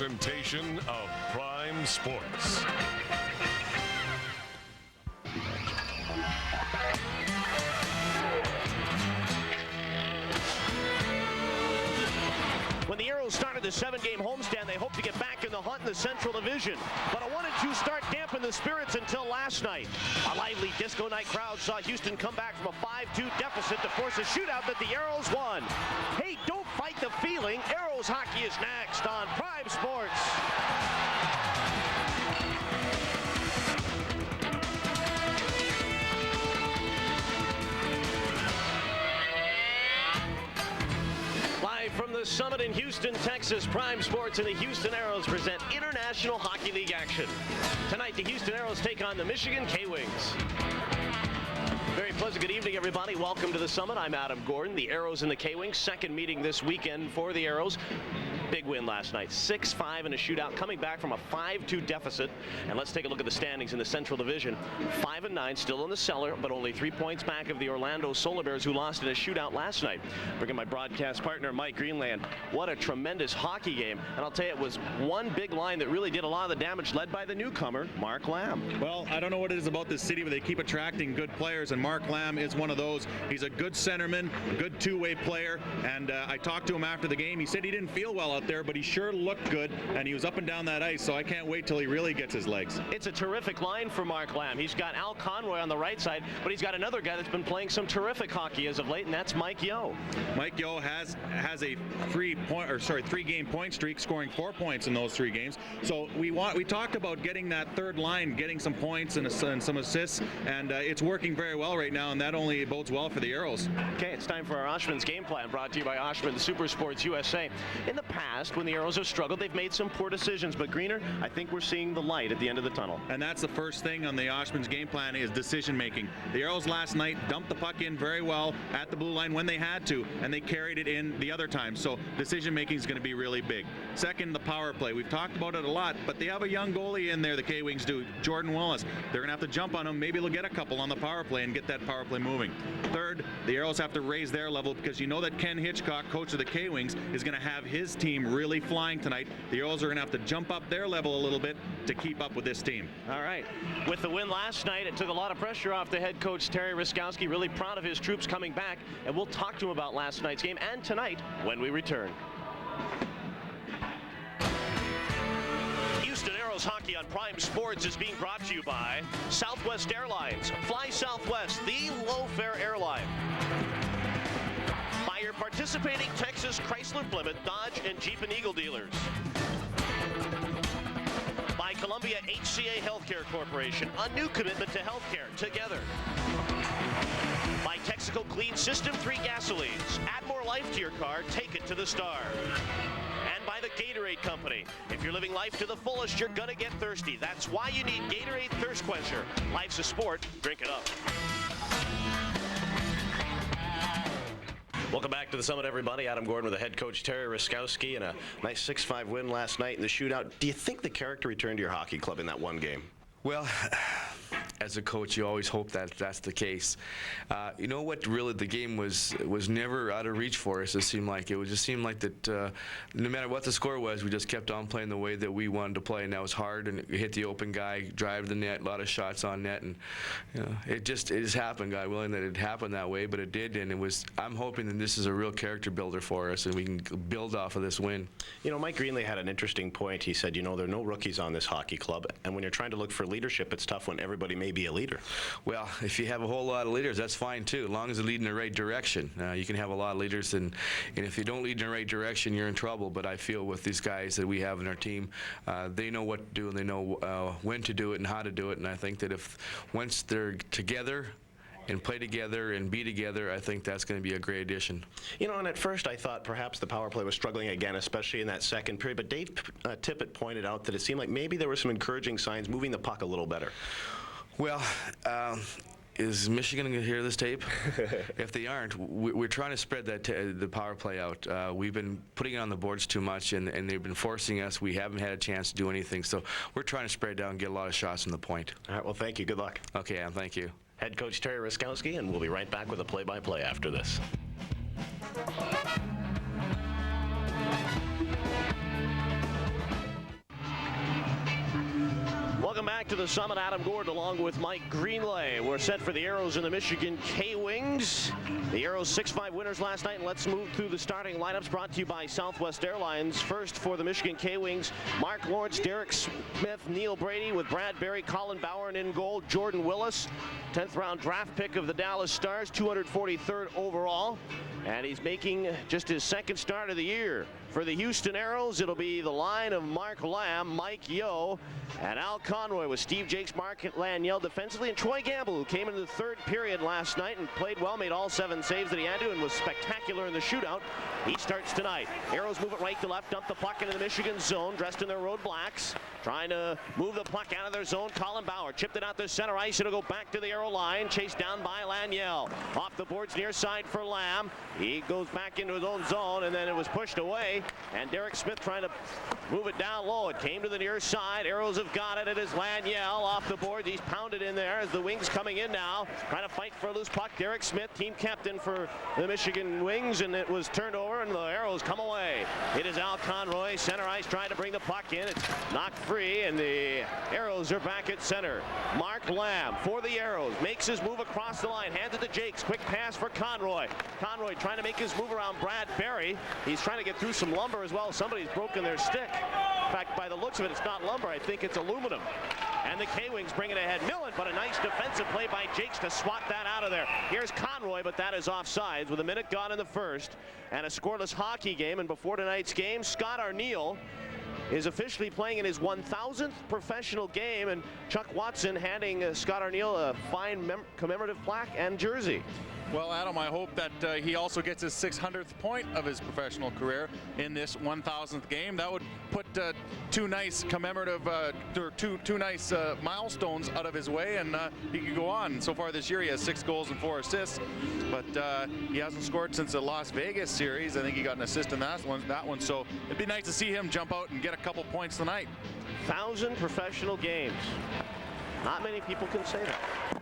presentation of Prime Sports. When the Aeros started the 7-game homestand, they hoped to get back in the hunt in the Central Division. But a 1-2 start dampened the spirits until last night. A lively disco night crowd saw Houston come back from a 5-2 deficit to force a shootout that the Aeros won. Hey, don't fight the feeling. Aeros hockey is next on Prime Sports. From the Summit in Houston, Texas, Prime Sports and the Houston Aeros present International Hockey League action. Tonight, the Houston Aeros take on the Michigan K-Wings. Very pleasant good evening, everybody. Welcome to the Summit. I'm Adam Gordon. The Aeros and the K-Wings, second meeting this weekend for the Aeros. Big win last night, 6-5 in a shootout, coming back from a 5-2 deficit. And let's take a look at the standings in the Central Division. 5-9, still in the cellar, but only 3 points back of the Orlando Solar Bears, who lost in a shootout last night. Bringing my broadcast partner, Mike Greenland. What a tremendous hockey game. And I'll tell you, it was one big line that really did a lot of the damage, led by the newcomer, Mark Lamb. Well, I don't know what it is about this city, but they keep attracting good players, and Mark Lamb is one of those. He's a good centerman, a good two-way player, and I talked to him after the game. He said he didn't feel well out there, but he sure looked good, and he was up and down that ice, so I can't wait till he really gets his legs. It's a terrific line for Mark Lamb. He's got Al Conroy on the right side, but he's got another guy that's been playing some terrific hockey as of late, and that's Mike Yeo. Mike Yeo has a 3-game point streak, scoring 4 points in those 3 games. So we talked about getting that third line, getting some points and some assists, and it's working very well right now, and that only bodes well for the Aeros. Okay, it's time for our Oshman's Game Plan, brought to you by Oshman Super Sports USA. In the past, when the Aeros have struggled, they've made some poor decisions, but Greener, I think we're seeing the light at the end of the tunnel. And that's the first thing on the Oshman's game plan, is decision making. The Aeros last night dumped the puck in very well at the blue line when they had to, and they carried it in the other time. So decision making is going to be really big. Second, the power play. We've talked about it a lot, but they have a young goalie in there, the K-Wings do, Jordan Wallace. They're going to have to jump on him. Maybe they'll get a couple on the power play and get that power play moving. Third, the Aeros have to raise their level, because you know that Ken Hitchcock, coach of the K-Wings, is going to have his team really flying tonight. The Aeros are going to have to jump up their level a little bit to keep up with this team. All right. With the win last night, it took a lot of pressure off the head coach, Terry Ruskowski. Really proud of his troops coming back, and we'll talk to him about last night's game and tonight when we return. Houston Aeros hockey on Prime Sports is being brought to you by Southwest Airlines. Fly Southwest, the low-fare airline. By your participating Texas Chrysler, Plymouth, Dodge, and Jeep and Eagle dealers. By Columbia HCA Healthcare Corporation, a new commitment to healthcare together. By Texaco Clean System 3 gasolines. Add more life to your car, take it to the stars. And by the Gatorade Company. If you're living life to the fullest, you're gonna get thirsty. That's why you need Gatorade Thirst Quencher. Life's a sport, drink it up. Welcome back to the Summit, everybody. Adam Gordon with the head coach, Terry Ruskowski, and a nice 6-5 win last night in the shootout. Do you think the character returned to your hockey club in that one game? Well, as a coach, you always hope that that's the case. You know what? Really, the game was never out of reach for us. It seemed like it just seemed like that. No matter what the score was, we just kept on playing the way that we wanted to play, and that was hard. And it hit the open guy, drive the net, a lot of shots on net, and you know, it just happened. God willing that it happened that way, but it did. And it was. I'm hoping that this is a real character builder for us, and we can build off of this win. You know, Mike Greenley had an interesting point. He said, you know, there are no rookies on this hockey club, and when you're trying to look for leadership, it's tough when everybody may be a leader. Well, if you have a whole lot of leaders, that's fine too, as long as they lead in the right direction. You can have a lot of leaders, and if you don't lead in the right direction, you're in trouble. But I feel with these guys that we have in our team, they know what to do, and they know when to do it and how to do it. And I think that if once they're together and play together and be together, I think that's going to be a great addition. You know, and at first I thought perhaps the power play was struggling again, especially in that second period. But Dave Tippett pointed out that it seemed like maybe there were some encouraging signs moving the puck a little better. Well, is Michigan going to hear this tape? If they aren't, we're trying to spread the power play out. We've been putting it on the boards too much, and they've been forcing us. We haven't had a chance to do anything, so we're trying to spread it out and get a lot of shots from the point. All right, well, thank you. Good luck. Okay, Ann, thank you. Head coach Terry Ruskowski, and we'll be right back with a play-by-play after this. Welcome back to the Summit. Adam Gord along with Mike Greenlay. We're set for the Aeros and the Michigan K-Wings. The Aeros 6-5 winners last night, and let's move through the starting lineups brought to you by Southwest Airlines. First for the Michigan K-Wings, Mark Lawrence, Derek Smith, Neil Brady with Brad Berry, Colin Bowen in goal, Jordan Willis, 10th round draft pick of the Dallas Stars, 243rd overall. And he's making just his second start of the year. For the Houston Aeros, it'll be the line of Mark Lamb, Mike Yeo, and Al Conroy with Steve Jakes, Mark Laniel defensively, and Troy Gamble, who came into the third period last night and played well, made all 7 saves that he had to, and was spectacular in the shootout. He starts tonight. Aeros move it right to left, dump the puck into the Michigan zone, dressed in their road blacks, trying to move the puck out of their zone. Colin Bowen chipped it out to center ice. It'll go back to the Aero line, chased down by Laniel. Off the boards near side for Lamb. He goes back into his own zone, and then it was pushed away. And Derek Smith trying to move it down low. It came to the near side. Aeros have got it. It is Laniel off the board. He's pounded in there as the Wings coming in now, trying to fight for a loose puck. Derek Smith, team captain for the Michigan Wings, and it was turned over, and the Aeros come away. It is Al Conroy, center ice, trying to bring the puck in. It's knocked free, and the Aeros are back at center. Mark Lamb for the Aeros makes his move across the line, hands it to Jakes. Quick pass for Conroy. Conroy trying to make his move around Brad Berry. He's trying to get through some lumber as well. Somebody's broken their stick. In fact, by the looks of it, it's not lumber. I think it's aluminum. And the K-Wings bring it ahead. Millen, but a nice defensive play by Jakes to swat that out of there. Here's Conroy, but that is offsides with a minute gone in the first. And a scoreless hockey game. And before tonight's game, Scott Arniel is officially playing in his 1,000th professional game, and Chuck Watson handing Scott Arniel a fine commemorative plaque and jersey. Well, Adam, I hope that he also gets his 600th point of his professional career in this 1,000th game. That would put 2 nice commemorative, or two nice milestones out of his way, and he could go on. So far this year, he has 6 goals and 4 assists, but he hasn't scored since the Las Vegas series. I think he got an assist in that one. So it'd be nice to see him jump out and get a couple points tonight. 1,000 professional games. Not many people can say that.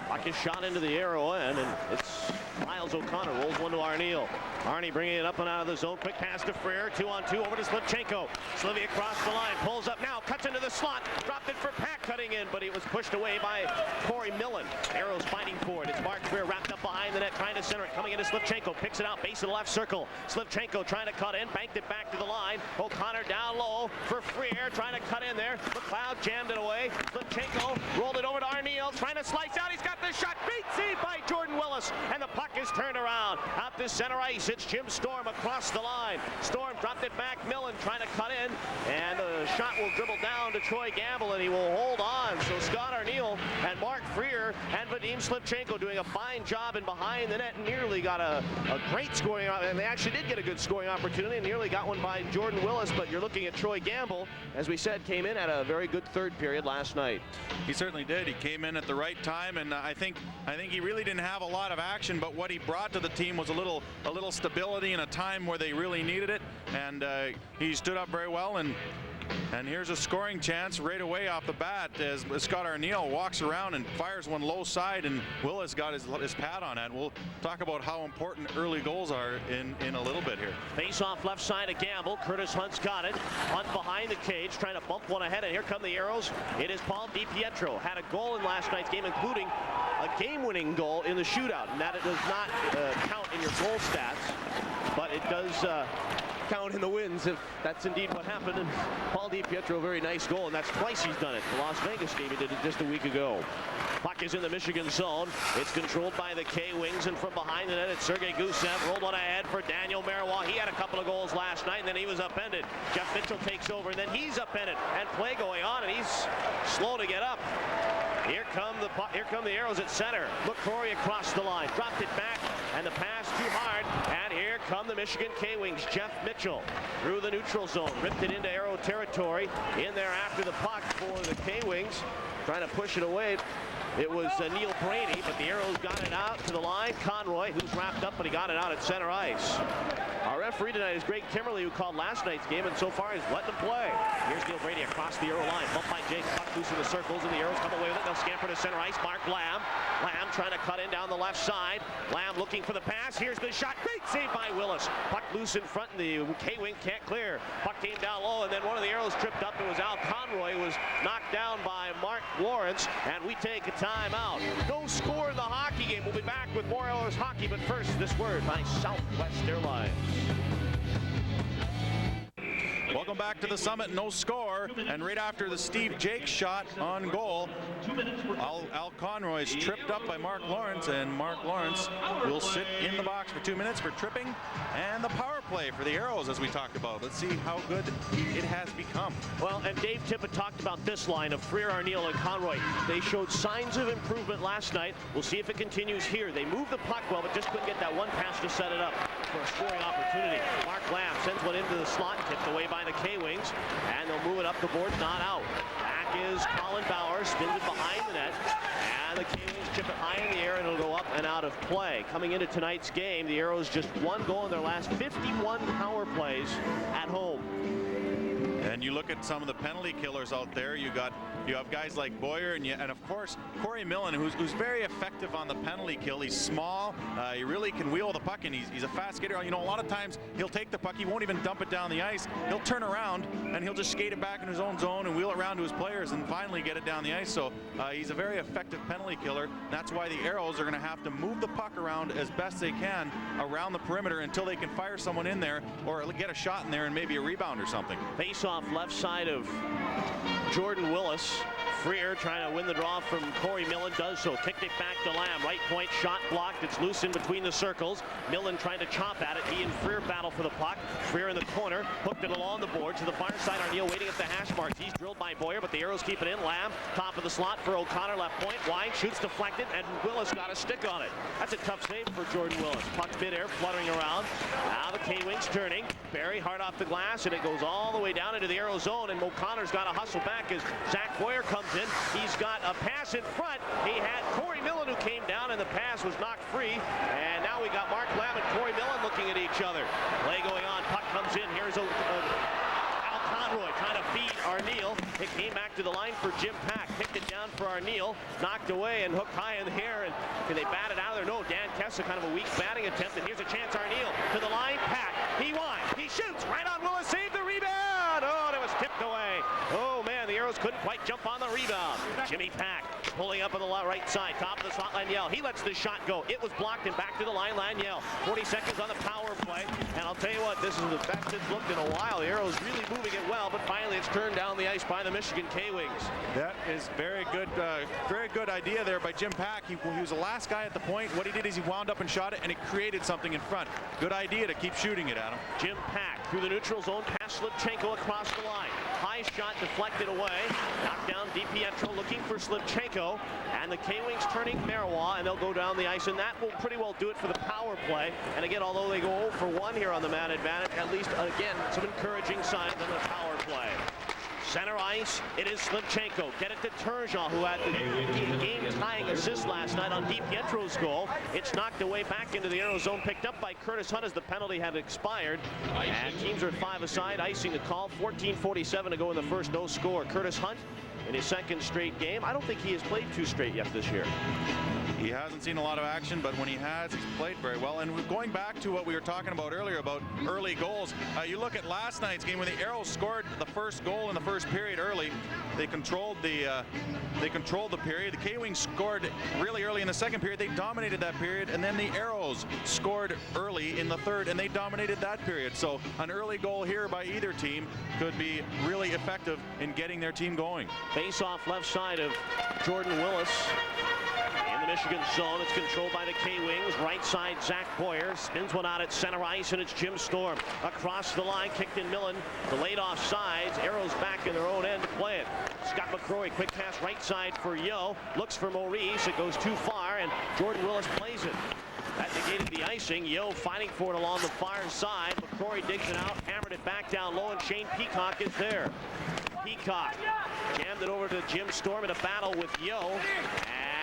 Puck is shot into the Aero end, and it's Miles O'Connor rolls one to Arniel. Arnie bringing it up and out of the zone. Quick pass to Freer. 2-on-2 over to Slivchenko. Slivy across the line. Pulls up now. Cuts into the slot. Dropped it for Pack cutting in, but it was pushed away by Corey Millen. Aeros fighting for it. It's Mark Freer wrapped up behind the net, trying to center it. Coming into Slivchenko. Picks it out. Base of the left circle. Slivchenko trying to cut in. Banked it back to the line. O'Connor down low for Freer. Trying to cut in there. McLeod jammed it away. Slivchenko rolled it over to Arniel. Trying to slice out. He's got the shot. Beat saved by Jordan Willis. And the puck is turned around. Out to center ice. It's Jim Storm across the line. Storm dropped it back. Millen trying to cut in. And the shot will dribble down to Troy Gamble, and he will hold on. So Scott Arniel and Mark Freer and Vadim Slivchenko doing a fine job in behind the net, and nearly got a great scoring, and they actually did get a good scoring opportunity, and nearly got one by Jordan Willis. But you're looking at Troy Gamble, as we said, came in at a very good third period last night. He certainly did. He came in at the right time, and I think he really didn't have a lot of action, but what he brought to the team was a little stability in a time where they really needed it, and he stood up very well. And here's a scoring chance right away off the bat as Scott Arniel walks around and fires one low side, and Willis got his pad on it. We'll talk about how important early goals are in a little bit here. Face off left side of Gamble. Curtis Hunt's got it. Hunt behind the cage, trying to bump one ahead, and here come the Aeros. It is Paul DiPietro. Had a goal in last night's game, including a game-winning goal in the shootout. And that it does not count in your goal stats, but it does count in the wins if that's indeed what happened. And Paul DiPietro, very nice goal, and that's twice he's done it. The Las Vegas game, he did it just a week ago. Puck is in the Michigan zone. It's controlled by the K-Wings, and from behind the net, it's Sergei Gusev. Rolled one ahead for Daniel Marois. He had a couple of goals last night, and then he was upended. Jeff Mitchell takes over, and then he's upended. And play going on, and he's slow to get up. Here come the Aeros at center. McCrory across the line. Dropped it back, and the pass too hard. And here come the Michigan K-Wings. Jeff Mitchell through the neutral zone. Ripped it into Aero territory. In there after the puck for the K-Wings. Trying to push it away. It was Neil Brady, but the Aeros got it out to the line. Conroy, who's wrapped up, but he got it out at center ice. Our referee tonight is Greg Kimmerly, who called last night's game, and so far he's letting them play. Here's Neil Brady across the Aero line. Bumped by Jake. loose in the circles, and the Aeros come away with it. They'll scamper to center ice. Mark Lamb. Lamb trying to cut in down the left side. Lamb looking for the pass. Here's the shot. Great save by Willis. Puck loose in front, and the K-Wing can't clear. Puck came down low, and then one of the Aeros tripped up. It was Al Conroy, was knocked down by Mark Lawrence, and we take a timeout. No score in the hockey game. We'll be back with more Aeros hockey, but first, this word by Southwest Airlines. Welcome back to the Summit. No score, and right after the Steve Jake shot on goal, Al Conroy is tripped up by Mark Lawrence, and Mark Lawrence will sit in the box for 2 minutes for tripping, and the power play for the Aeros, as we talked about. Let's see how good it has become. Well, and Dave Tippett talked about this line of Freer, Arneal, and Conroy. They showed signs of improvement last night. We'll see if it continues here. They moved the puck well, but just couldn't get that one pass to set it up for a scoring opportunity. Mark Lamb sends one into the slot, tipped away by the K-Wings, and they'll move it up the board, not out. Back is Colin Bauer, spins it behind the net, and the K-Wings chip it high in the air, and it'll go up and out of play. Coming into tonight's game, the Aeros just one goal in their last 51 power plays at home. And you look at some of the penalty killers out there. You have guys like Boyer, and of course Corey Millen, who's very effective on the penalty kill. He's small. He really can wheel the puck, and he's a fast skater. You know, a lot of times he'll take the puck. He won't even dump it down the ice. He'll turn around and he'll just skate it back in his own zone and wheel it around to his players and finally get it down the ice. So he's a very effective penalty killer. That's why the Aeros are going to have to move the puck around as best they can around the perimeter until they can fire someone in there or get a shot in there and maybe a rebound or something. Face off left side of Jordan Willis. Freer trying to win the draw from Corey Millen, does so. Kicked it back to Lamb. Right point shot blocked. It's loose in between the circles. Millen trying to chop at it. He and Freer battle for the puck. Freer in the corner. Hooked it along the board to the far side. Arneal waiting at the hash marks. He's drilled by Boyer, but the Aeros keep it in. Lamb, top of the slot for O'Connor. Left point. Wide. Shoots deflected, and Willis got a stick on it. That's a tough save for Jordan Willis. Puck midair, fluttering around. Now the K-Wings turning. Barry hard off the glass, and it goes all the way down into the Aero zone, and O'Connor's got to hustle back as Zach Boyer comes in. He's got a pass in front. He had Corey Millen, who came down, and the pass was knocked free. And now we got Mark Lamb and Corey Millen looking at each other. Play going on. Puck comes in. Here's Al Conroy trying to feed Arneal. It came back to the line for Jim Pack. Picked it down for Arneal. Knocked away and hooked high in the air. And can they bat it out of there? No. Dan Kessa, kind of a weak batting attempt. And here's a chance. Arneal to the line. Pack. He winds. He shoots. Right on Willis. Save the rebound. Oh, and it was tipped away. Oh, man. The Aeros couldn't quite jump on the rebound. Jimmy Pack pulling up on the right side. Top of the slot. Laniel. He lets the shot go. It was blocked and back to the line. Laniel. 40 seconds on the power play. And I'll tell you what, this is the best it's looked in a while. The Aeros really moving it well, but finally it's turned down the ice by the Michigan K-Wings. That is very good idea there by Jim Pack. He was the last guy at the point. What he did is he wound up and shot it, and it created something in front. Good idea to keep shooting it at him. Jim Pack through the neutral zone, past Slivchenko across the line. High shot deflected away. Knocked down DiPietro looking for Slivchenko. And the K-Wings turning Marois, and they'll go down the ice, and that will pretty well do it for the power play. And again, although they go 0 for 1 here on the man advantage, at least again some encouraging signs on the power play. Center ice, it is Slivchenko. Get it to Turgeon, who had the game-tying assist last night on DiPietro's goal. It's knocked away back into the Aero zone, picked up by Curtis Hunt as the penalty had expired. And teams are at 5 aside, icing the call. 14:47 to go in the first, no score. Curtis Hunt in his second straight game. I don't think he has played 2 straight yet this year. He hasn't seen a lot of action, but when he has, he's played very well. And going back to what we were talking about earlier about early goals, you look at last night's game when the Aeros scored the first goal in the first period early. They controlled the period. The K-Wings scored really early in the second period. They dominated that period, and then the Aeros scored early in the third, and they dominated that period. So an early goal here by either team could be really effective in getting their team going. Face off left side of Jordan Willis. In the Michigan zone, it's controlled by the K-Wings. Right side, Zach Boyer spins one out at center ice, and it's Jim Storm. Across the line, kicked in Millen. Delayed off sides. Aeros back in their own end to play it. Scott McCrory, quick pass right side for Yo. Looks for Maurice. It goes too far, and Jordan Willis plays it. That negated the icing. Yo fighting for it along the far side. McCrory digs it out, hammered it back down low, and Shane Peacock is there. Peacock jammed it over to Jim Storm in a battle with Yo.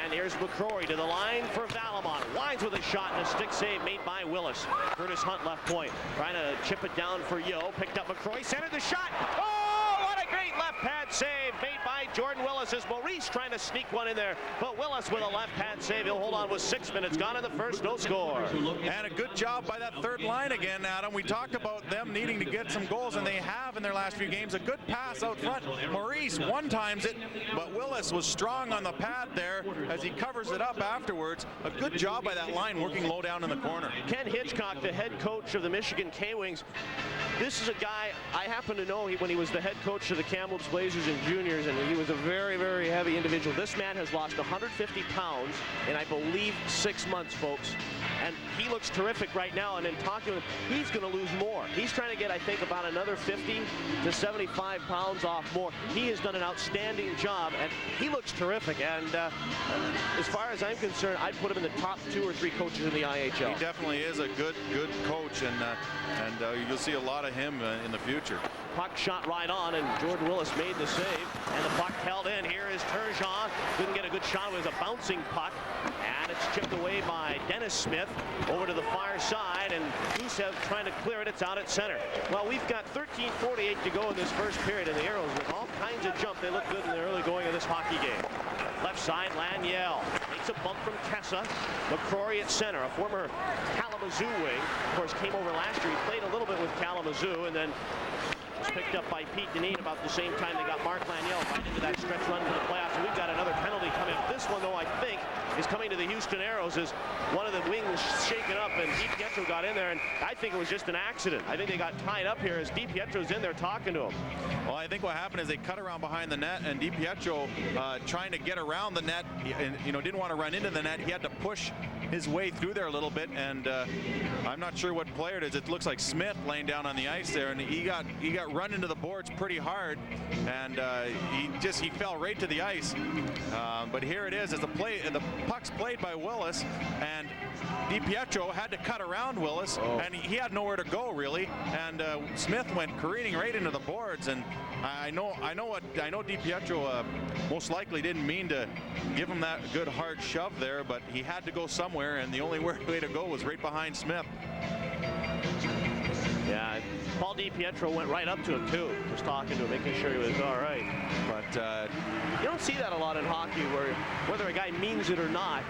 And here's McCrory to the line for Valamon. Winds with a shot and a stick save made by Willis. Curtis Hunt left point. Trying to chip it down for Yo. Picked up McCrory. Centered the shot. Oh, what a great left pad save save made by Jordan Willis as Maurice trying to sneak one in there. But Willis with a left-hand save. He'll hold on with 6 minutes gone in the first, no score. And a good job by that third line again, Adam. We talked about them needing to get some goals, and they have in their last few games. A good pass out front. Maurice one-times it, but Willis was strong on the pad there as he covers it up afterwards. A good job by that line working low down in the corner. Ken Hitchcock, the head coach of the Michigan K-Wings. This is a guy I happen to know when he was the head coach of the Kamloops Blazers in juniors, and he was a very, very heavy individual. This man has lost 150 pounds in, I believe, 6 months, folks. And he looks terrific right now, and in talking with him, he's going to lose more. He's trying to get, I think, about another 50 to 75 pounds off more. He has done an outstanding job, and he looks terrific. And as far as I'm concerned, I'd put him in the top 2 or 3 coaches in the IHL. He definitely is a good coach, and you'll see a lot of him in the future. Puck shot right on, and Jordan Willis made the save. And the puck held in. Here is Turgeon. Couldn't get a good shot. It was a bouncing puck. And it's chipped away by Dennis Smith over to the far side. And Gusev trying to clear it. It's out at center. Well, we've got 13:48 to go in this first period. And the Aeros with all kinds of jump. They look good in the early going of this hockey game. Left side, Laniel takes a bump from Kessa. McCrory at center, a former Kalamazoo wing. Of course, came over last year. He played a little bit with Kalamazoo, and then was picked up by Pete Deneen about the same time they got Mark Laniel right into that stretch run to the playoffs. And we've got another penalty coming up. This one, though, I think, is coming to the Houston Aeros as one of the wings shaken up, and DiPietro got in there, and I think it was just an accident. I think they got tied up here as DiPietro's in there talking to him. Well, I think what happened is they cut around behind the net, and DiPietro trying to get around the net, and didn't want to run into the net. He had to push his way through there a little bit, and I'm not sure what player it is. It looks like Smith laying down on the ice there, and he got run into the boards pretty hard, and he fell right to the ice. But here it is as the puck's played by Willis, and DiPietro had to cut around Willis, and he had nowhere to go really, and Smith went careening right into the boards. And I know DiPietro most likely didn't mean to give him that good hard shove there, but he had to go somewhere, and the only way to go was right behind Smith. Yeah, Paul DiPietro went right up to him too, was talking to him, making sure he was all right. But you don't see that a lot in hockey, where whether a guy means it or not,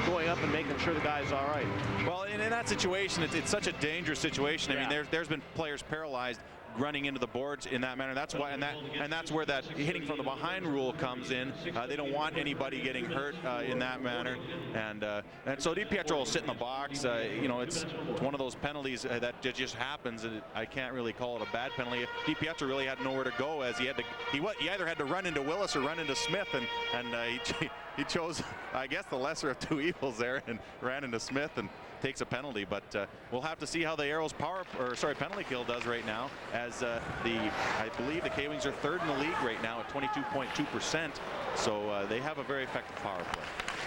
going up and making sure the guy's all right. Well, in that situation, it's such a dangerous situation. I mean, there's been players paralyzed running into the boards in that manner. That's why, and that's where that hitting from the behind rule comes in. They don't want anybody getting hurt in that manner, and so DiPietro will sit in the box. It's one of those penalties that just happens, and I can't really call it a bad penalty. DiPietro really had nowhere to go, as he either had to run into Willis or run into Smith, and he chose, I guess, the lesser of two evils there, and ran into Smith and takes a penalty. But we'll have to see how the Aeros penalty kill does right now, as I believe the K-Wings are third in the league right now at 22.2%. So they have a very effective power play.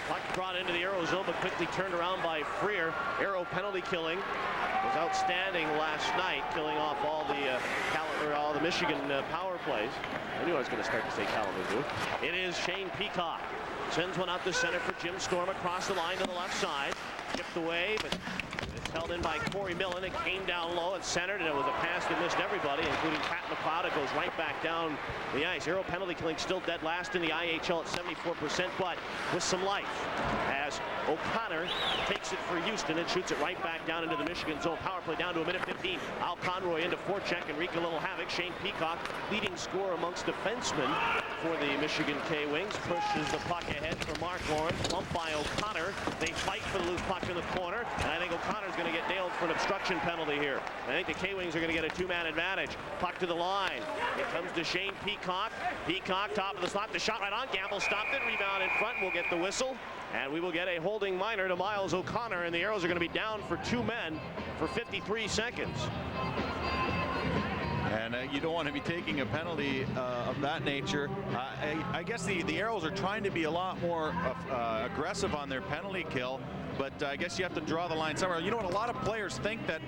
Puck brought into the Aero zone, but quickly turned around by Freer. Aero penalty killing was outstanding last night, killing off all the Michigan power plays. I knew I was going to start to say Kalamazoo. It is Shane Peacock. Sends one out the center for Jim Storm across the line to the left side. Chipped away, but it's held in by Corey Millen. It came down low and centered, and it was a pass that missed everybody, including Pat McLeod. It goes right back down the ice. Aero penalty killing still dead last in the IHL at 74%, but with some life, as O'Connor takes it for Houston and shoots it right back down into the Michigan zone. Power play down to a minute 15. Al Conroy into forecheck and wreak a little havoc. Shane Peacock, leading scorer amongst defensemen for the Michigan K-Wings, pushes the puck ahead for Mark Lawrence. Bumped by O'Connor. They fight for the loose puck in the corner, and I think O'Connor's going to get nailed for an obstruction penalty here. I think the K-Wings are going to get a two-man advantage. Puck to the line. It comes to Shane Peacock. Peacock, top of the slot. The shot right on. Gamble stopped it. Rebound in front. We'll get the whistle. And we will get a holding minor to Miles O'Connor, and the Aeros are going to be down for 2 men for 53 seconds. And you don't want to be taking a penalty of that nature. I guess the Aeros are trying to be a lot more aggressive on their penalty kill, but I guess you have to draw the line somewhere. You know what? A lot of players think that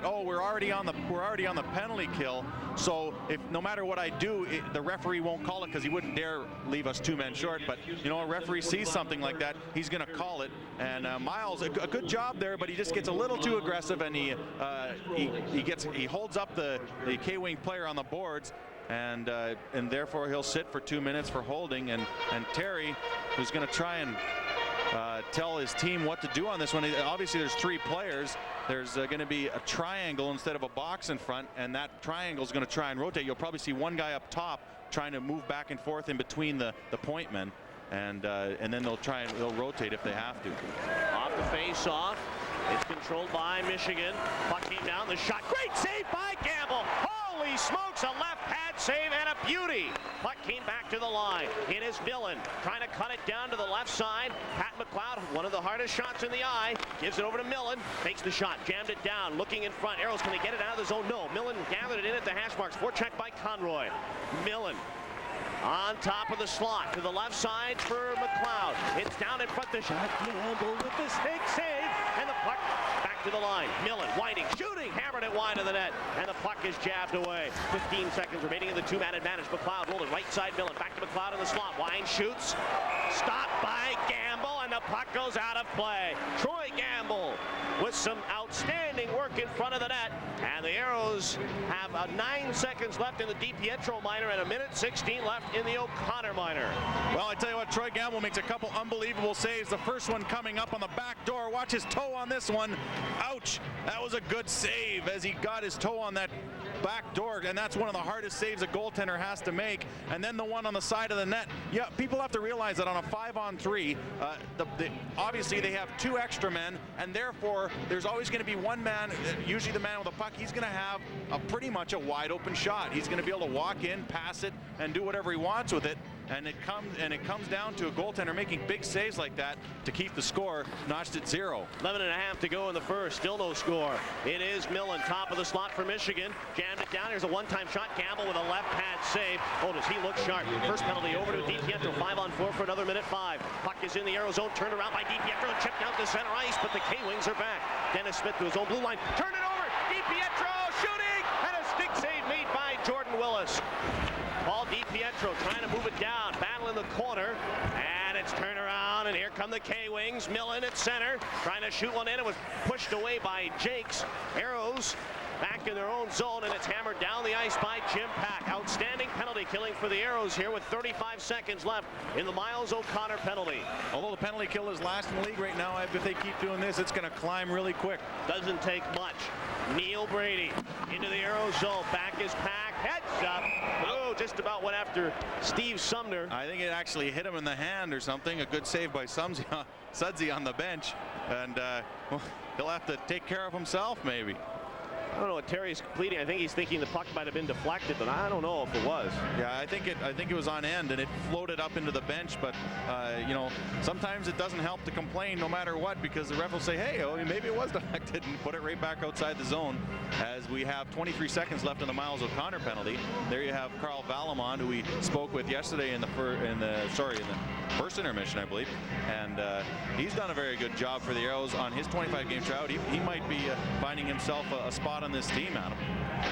oh, we're already on the penalty kill, so if no matter what I do, the referee won't call it, because he wouldn't dare leave us 2 men short. But a referee sees something like that, he's going to call it. And Miles, a good job there, but he just gets a little too aggressive, and he holds up the K-Wing player on the boards. and therefore he'll sit for 2 minutes for holding. And Terry, who's going to try and tell his team what to do on this one. Obviously, there's 3 players. There's going to be a triangle instead of a box in front, and that triangle is going to try and rotate. You'll probably see one guy up top trying to move back and forth in between the point men, and then they'll rotate if they have to. Off the face-off. It's controlled by Michigan. Puck came down. The shot. Great save by Gamble. Holy smokes, a left pad save and a beauty. Puck came back to the line. It is Millen trying to cut it down to the left side. Pat McLeod, one of the hardest shots in the eye, gives it over to Millen. Takes the shot, jammed it down, looking in front. Aeros, can they get it out of the zone? No. Millen gathered it in at the hash marks. Forecheck by Conroy. Millen on top of the slot to the left side for McLeod. It's down in front. The shot. Gamble with the stick save. And the puck back to the line. Millen winding, shooting, hammered it wide of the net. And the puck is jabbed away. 15 seconds remaining in the 2-man advantage. McLeod rolling right side. Millen back to McLeod in the slot. Wine shoots. Stopped by Gamble. And the puck goes out of play. Troy Gamble with some outstanding work in front of the net. And the Aeros have 9 seconds left in the DiPietro minor and 1:16 left in the O'Connor minor. Well, I tell you what, Troy Gamble makes a couple unbelievable saves. The first one coming up on the back door. Watch his toe on this one. Ouch. That was a good save as he got his toe on that back door, and that's one of the hardest saves a goaltender has to make. And then the one on the side of the net. Yeah, people have to realize that on a 5-on-3, obviously they have 2 extra men, and therefore there's always going to be one man, usually the man with the puck. He's going to have pretty much a wide open shot. He's going to be able to walk in, pass it, and do whatever he wants with it. And it comes down to a goaltender making big saves like that to keep the score notched at 0. 11.5 to go in the first. Still no score. It is Millen, top of the slot for Michigan. Jammed it down. Here's a one-time shot. Gamble with a left pad save. Oh, does he look sharp? First penalty over to DiPietro. 5-on-4 for another minute 5. Puck is in the Aero zone. Turned around by DiPietro. Chipped out to center ice, but the K-Wings are back. Dennis Smith to his own blue line. Turn it over. DiPietro shooting. And a stick save made by Jordan Willis. Paul DiPietro trying to move it down, battle in the corner, and it's turned around, and here come the K-Wings. Millen at center, trying to shoot one in. It was pushed away by Jakes. Aeros back in their own zone, and it's hammered down the ice by Jim Pack. Outstanding penalty killing for the Aeros here with 35 seconds left in the Miles O'Connor penalty. Although the penalty kill is last in the league right now, if they keep doing this, it's going to climb really quick. Doesn't take much. Neil Brady into the Aero zone. Back is Pack. Heads up. Oh, just about went after Steve Sumner. I think it actually hit him in the hand or something. A good save by Sudsy on the bench. And well, he'll have to take care of himself maybe. I don't know what Terry's pleading. I think he's thinking the puck might have been deflected, but I don't know if it was. Yeah, I think it was on end and it floated up into the bench. But you know, sometimes it doesn't help to complain no matter what, because the ref will say, hey, oh, maybe it was deflected, and put it right back outside the zone. As we have 23 seconds left in the Miles O'Connor penalty. There you have Carl Valamon, who we spoke with yesterday in the first intermission, I believe, and he's done a very good job for the Aeros on his 25-game tryout. He might be finding himself a spot on this team, Adam.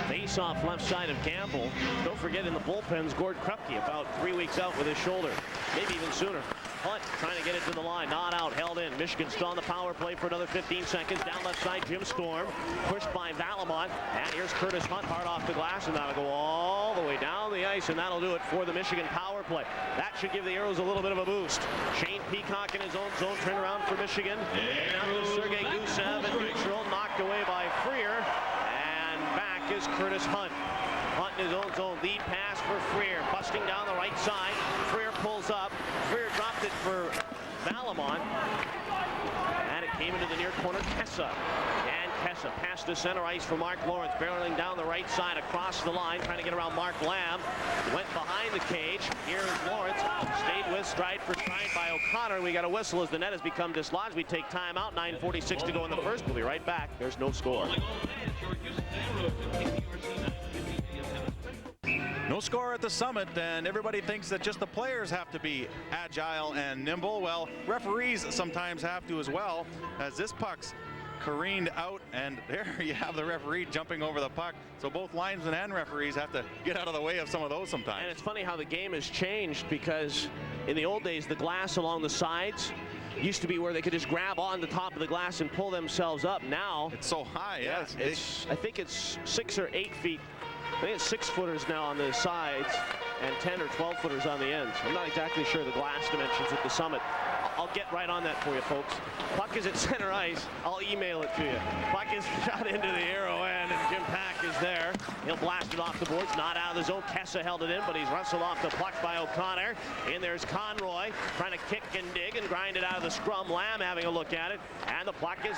Face-off left side of Gamble. Don't forget, in the bullpens, Gord Krupke about 3 weeks out with his shoulder, maybe even sooner. Hunt trying to get it to the line, not out, held in. Michigan still on the power play for another 15 seconds. Down left side, Jim Storm pushed by Valamon, and here's Curtis Hunt hard off the glass, and that'll go all the way down the ice, and that'll do it for the Michigan power play. That should give the Aeros a little bit of a boost. Shane Peacock in his own zone, turnaround for Michigan. Down to Sergei Gusev and neutral, knocked away by Freer. Back is Curtis Hunt. Hunt in his own zone. Lead pass for Freer. Busting down the right side. Freer pulls up. Freer dropped it for Valamon. And it came into the near corner. Kessa. And Kessa passed to center ice for Mark Lawrence. Barreling down the right side across the line. Trying to get around Mark Lamb. Went behind the cage. Here is Lawrence. Stayed with stride for stride by O'Connor. We got a whistle as the net has become dislodged. We take time out. 9:46 to go in the first. We'll be right back. There's no score. No score at the Summit, and everybody thinks that just the players have to be agile and nimble. Well, referees sometimes have to as well, as this puck's careened out, and there you have the referee jumping over the puck. So both linesmen and referees have to get out of the way of some of those sometimes. And it's funny how the game has changed, because in the old days, the glass along the sides used to be where they could just grab on the top of the glass and pull themselves up. Now it's so high. Yes, I think it's 6 or 8 feet I think it's 6-footers now on the sides and 10 or 12-footers on the ends. I'm not exactly sure the glass dimensions at the summit. I'll get right on that for you, folks. Puck is at center ice. I'll email it to you. Puck is shot into the Aero end, and Jim Pack is there. He'll blast it off the boards. Not out of the zone. Kessa held it in, but he's wrestled off the puck by O'Connor. And there's Conroy trying to kick and dig and grind it out of the scrum. Lamb having a look at it. And the puck is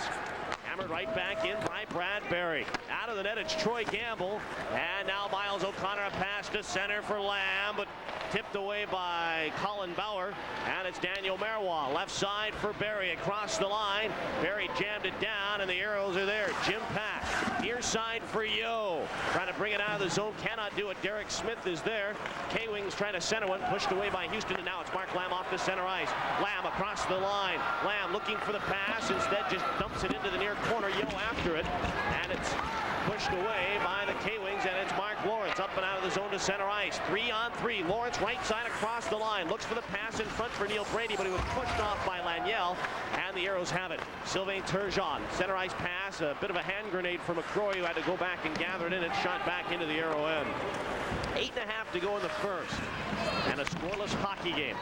hammered right back in by Brad Berry. Out of the net, it's Troy Gamble. And now Miles O'Connor, a pass to center for Lamb, but tipped away by Colin Bauer. And it's Daniel Marois. Left side for Berry across the line. Berry jammed it down, and the Aeros are there. Jim Pack, near side for Yo. Trying to bring it out of the zone. Cannot do it. Derek Smith is there. K-Wings trying to center one. Pushed away by Houston, and now it's Mark Lamb off the center ice. Lamb across the line. Lamb looking for the pass. Instead just dumps it into the near corner. Yo after it. And it's pushed away by the K-Wings, and it's Mark Lawrence up and out of the zone to center ice. 3-on-3. Lawrence right side across the line. Looks for the pass in front for Neil Brady, but he was pushed off by Laniel, and the Aeros have it. Sylvain Turgeon, center ice pass, a bit of a hand grenade for McCrory, who had to go back and gather it in and shot back into the Aero end. 8.5 to go in the first, and a scoreless hockey game.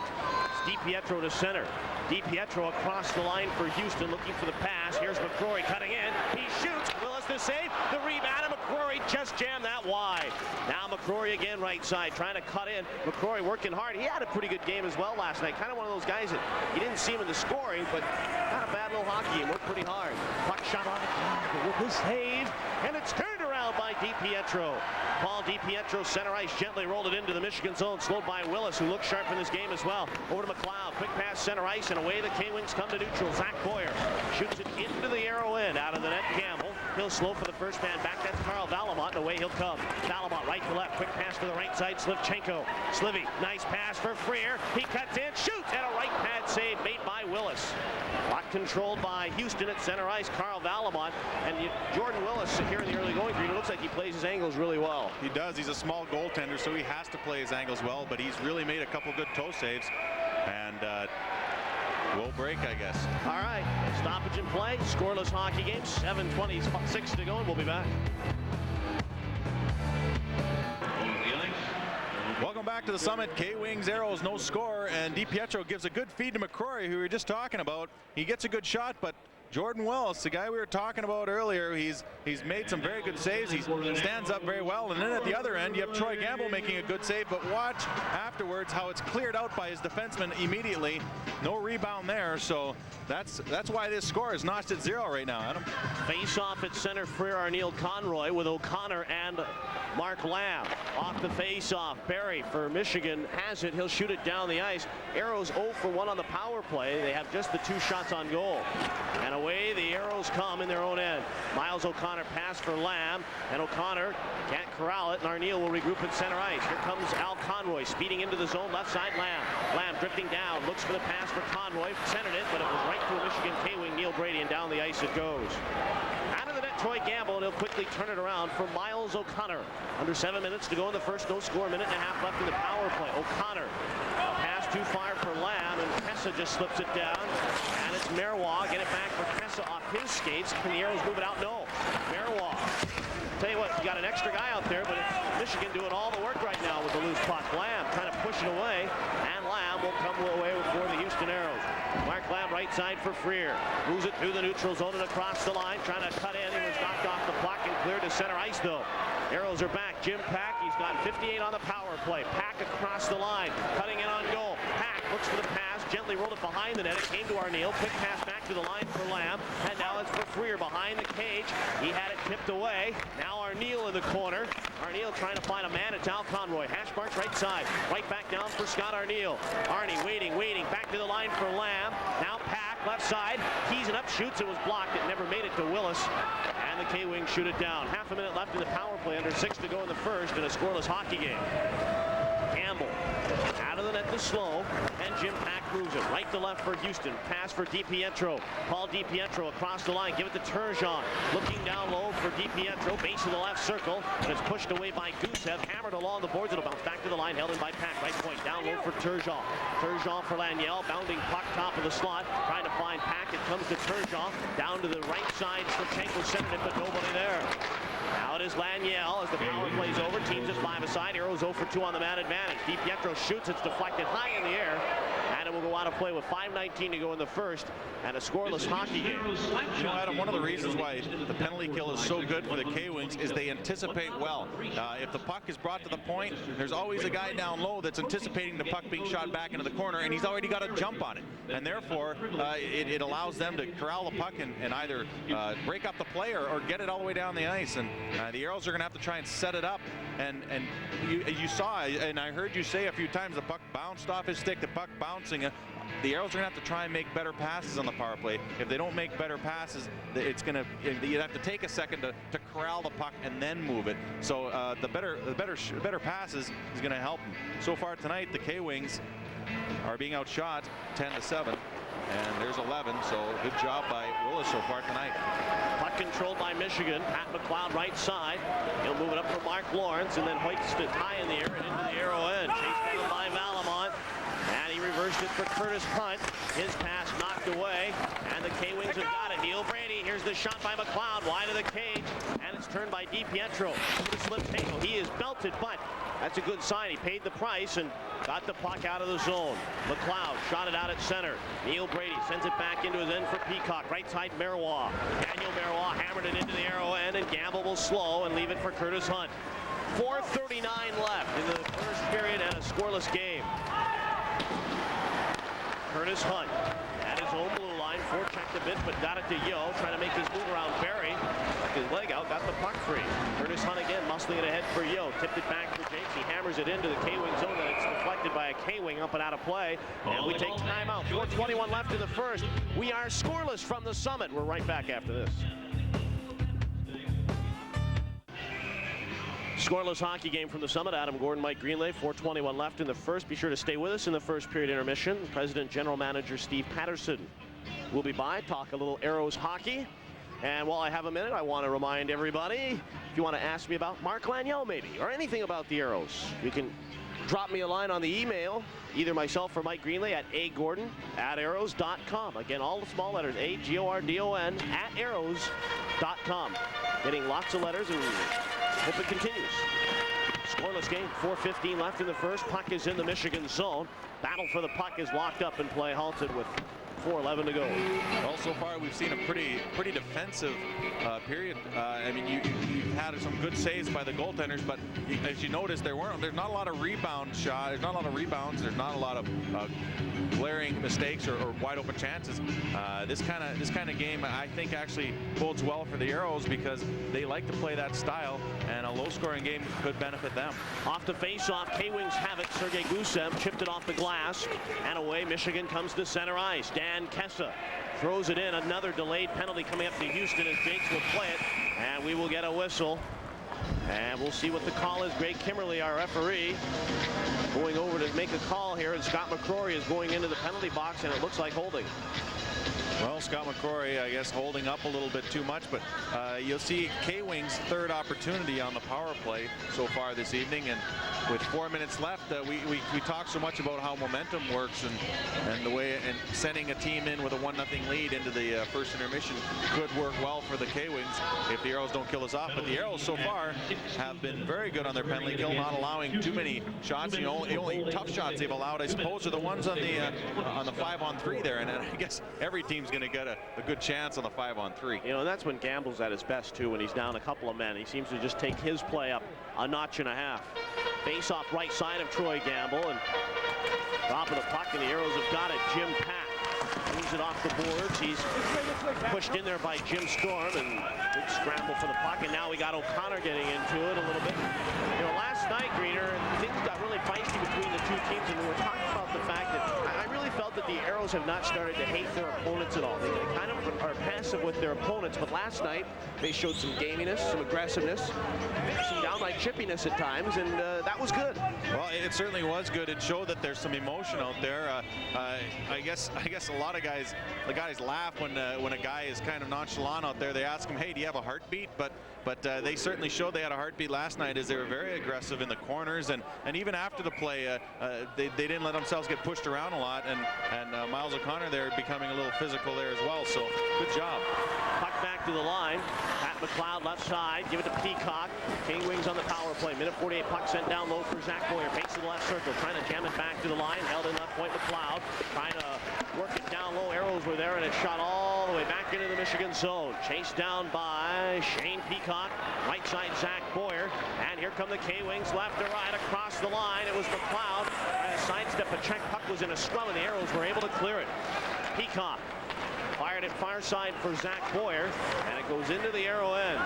It's DiPietro to center. DiPietro across the line for Houston, looking for the pass. Here's McCrory cutting in. He shoots. Willis the save. The rebound, and McCrory just jammed that wide. Now McCrory again right side, trying to cut in. McCrory working hard. He had a pretty good game as well last night. Kind of one of those guys that you didn't see him in the scoring, but not a bad little hockey game. Worked pretty hard. Puck shot on it with the save, and it's turned around by DiPietro. Paul DiPietro, center ice, gently rolled it into the Michigan zone, slowed by Willis, who looked sharp in this game as well. Over to McLeod, quick pass center ice, and away the K-Wings come to neutral. Zach Boyer shoots it into the Aero end, out of the net. Campbell, he'll slow for the first man back. That's Carl Valamont, and away he'll come. Valamont right to left, quick pass to the right side. Slivchenko, Slivy, nice pass for Freer. He cuts in, shoots, and a right pad save made by Willis. Puck controlled by Houston at center ice. Carl Valamont, and Jordan Willis here in the early going period. It looks like he plays his angles really well. He does. He's a small goaltender, so he has to play his angles well, but he's really made a couple good toe saves, and we'll break, I guess. All right, stoppage in play, scoreless hockey game, 7:26 to go, and we'll be back. Welcome back to the Summit. K-Wings, Aeros, no score, and DiPietro gives a good feed to McCrory, who we were just talking about. He gets a good shot, but Jordan Willis, the guy we were talking about earlier, he's made some very good saves. He stands up very well, and then at the other end you have Troy Gamble making a good save, but watch afterwards how it's cleared out by his defenseman immediately. No rebound there, so that's why this score is notched at 0 right now, Adam. Face off at center for Arneil Conroy with O'Connor and Mark Lamb. Off the face off, Berry for Michigan has it. He'll shoot it down the ice. Aeros 0 for 1 on the power play. They have just the 2 shots on goal. And away the Aeros come in their own end. Miles O'Connor pass for Lamb, and O'Connor can't corral it, and Arneil will regroup at center ice. Here comes Al Conroy speeding into the zone, left side Lamb. Lamb drifting down, looks for the pass for Conroy, centered it, but it was right to a Michigan K-Wing, Neil Brady, and down the ice it goes. Out of the net, Troy Gamble, and he'll quickly turn it around for Miles O'Connor. Under 7 minutes to go in the first, no score, 1.5 minutes left in the power play. O'Connor, a pass too far for Lamb, and Kessa just slips it down. And it's Marois, get it back for Kessa off his skates. Can the Aeros move it out? No. Marois. Tell you what, you got an extra guy out there, but it's Michigan doing all the work right now with the loose puck. Lamb trying to push it away, and Lamb will come away for the Houston Aeros. Mark Lamb right side for Freer. Moves it through the neutral zone and across the line, trying to cut in. He was knocked off the block and cleared to center ice, though. Aeros are back. Jim Pack, he's got 58 on the power play. Pack across the line, cutting in on goal. Pack looks for the pass, gently rolled it behind the net. It came to Arneil. Quick pass back to the line for Lamb, and now it's for Freer behind the cage. He had it tipped away. Now Arneil in the corner. Arneil trying to find a man. It's Al Conroy. Hash marks right side. Right back down for Scott Arneil. Arnie waiting. Back to the line for Lamb. Now Pack left side. Keys it up, shoots. It was blocked. It never made it to Willis. And the K-Wings shoot it down. 1/2 minute left in the power play. Under 6 to go in the first in a scoreless hockey game. Campbell out of the net to Slow, and Jim Pack moves it right to left for Houston. Pass for DiPietro. Paul DiPietro across the line. Give it to Turgeon. Looking down low for DiPietro. Base of the left circle. And it's pushed away by Gusev. Hammered along the boards. It'll bounce back to the line. Held in by Pack. Right point. Down low for Turgeon. Turgeon for Laniel. Bounding puck top of the slot. Trying to find Pack. It comes to Turgeon. Down to the right side. Slivchenko centered it, but nobody there. Now Out is Laniel as the power plays over. Teams at 5 aside. Aeros 0 for 2 on the man advantage. DiPietro shoots. It's deflected high in the air. And it will go out of play with 5:19 to go in the first. And a scoreless hockey game. You know, Adam, one of the reasons why the penalty kill is so good for the K-Wings is they anticipate well. If the puck is brought to the point, there's always a guy down low that's anticipating the puck being shot back into the corner, and he's already got a jump on it. And therefore, it allows them to corral the puck and either break up the play or get it all the way down the ice. And the Aeros are going to have to try and set it up. And you saw, and I heard you say a few times, the puck bounced off his stick, the puck bouncing. The Aeros are going to have to try and make better passes on the power play. If they don't make better passes, it's going to, you have to take a second to corral the puck and then move it. So the better passes is going to help them. So far tonight, the K-Wings are being outshot 10-7. And there's 11, so good job by Willis so far tonight. Puck controlled by Michigan. Pat McLeod right side. He'll move it up for Mark Lawrence and then hoists it high in the air and into the arrow end. Chased down by Valamont. And he reversed it for Curtis Hunt. His pass knocked away. And the K-Wings have got it. Neil Brady. Here's the shot by McLeod. Wide of the cage. And it's turned by DiPietro. He is belted, but that's a good sign. He paid the price and got the puck out of the zone. McLeod shot it out at center. Neil Brady sends it back into his end for Peacock. Right side, Marois. Daniel Marois hammered it into the arrow end, and Gamble will slow and leave it for Curtis Hunt. 4:39 left in the first period and a scoreless game. Curtis Hunt at his own blue line. Forechecked a bit, but got it to Yo. Trying to make his move around Barry. Took his leg out, got the puck free. Curtis Hunt again, muscling it ahead for Yo. Tipped it back for Jakes. He hammers it into the K-Wing zone, and it's deflected by a K-Wing up and out of play. And we take timeout. 4:21 left in the first. We are scoreless from the Summit. We're right back after this. Scoreless hockey game from the Summit. Adam Gordon, Mike Greenlay. 4:21 left in the first. Be sure to stay with us in the first period intermission. President General Manager Steve Patterson will be by, talk a little Aeros hockey. And while I have a minute, I want to remind everybody, if you want to ask me about Mark Laniel maybe, or anything about the Aeros, you can drop me a line on the email, either myself or Mike Greenlay at agordon@aeros.com. Again, all the small letters, AGORDON @aeros.com. Getting lots of letters and hope it continues. Scoreless game, 4:15 left in the first. Puck is in the Michigan zone. Battle for the puck is locked up and play halted with 4:11 to go. Well, so far we've seen a pretty defensive period. I mean, you've had some good saves by the goaltenders, but as you notice, there's not a lot of rebound shots. There's not a lot of rebounds. There's not a lot of glaring mistakes or wide open chances. This kind of game, I think, actually bodes well for the Aeros because they like to play that style, and a low-scoring game could benefit them. Off the face-off, K-Wings have it. Sergei Gusev chipped it off the glass, and away Michigan comes to center ice. Dan Kessa throws it in. Another delayed penalty coming up to Houston as Jakes will play it, and we will get a whistle. And we'll see what the call is. Greg Kimmerly, our referee, going over to make a call here, and Scott McCrory is going into the penalty box, and it looks like holding. Well, Scott McCrory, I guess, holding up a little bit too much, but you'll see K-Wings' third opportunity on the power play so far this evening, and with 4 minutes left, we talk so much about how momentum works and the way and sending a team in with a 1-0 lead into the first intermission could work well for the K-Wings if the Aeros don't kill us off. But the Aeros so far have been very good on their penalty kill, not allowing too many shots. The only tough shots they've allowed, I suppose, are the ones on the 5-on-3 there, and I guess every team's going to get a good chance on the 5-on-3. You know, that's when Gamble's at his best too, when he's down a couple of men. He seems to just take his play up a notch and a half. Face off right side of Troy Gamble, and dropping the puck, and the Aeros have got it. Jim Pack moves it off the boards. He's pushed in there by Jim Storm, and good scramble for the puck, and now we got O'Connor getting into it a little bit. You know, last night, Greener, things got really feisty between the two teams, and we were talking about the fact that I really felt that the Aeros have not started to hate their opponents at all. They kind of are passive with their opponents, but last night they showed some gaminess, some aggressiveness, some downright chippiness at times, and that was good. Well, it certainly was good. It showed that there's some emotion out there. I guess a lot of guys laugh when a guy is kind of nonchalant out there. They ask him, "Hey, do you have a heartbeat?" But they certainly showed they had a heartbeat last night, as they were very aggressive in the corners, and even after the play, they didn't let themselves get pushed around a lot, and Miles O'Connor there becoming a little physical there as well. So good job. Puck back to the line. Pat McLeod left side, give it to Peacock. K-Wings on the power play. Minute 48, puck sent down low for Zach Boyer. Fakes to the left circle, trying to jam it back to the line. Held in left point, McLeod trying to work it down low. Aeros were there, and it shot all the way back into the Michigan zone. Chased down by Shane Peacock. Right side, Zach Boyer. And here come the K-Wings left to right across the line. It was McLeod. And a sidestep, a check puck was in a scrum, and the Aeros were able to clear it. Peacock fired it far side for Zach Boyer, and it goes into the arrow end.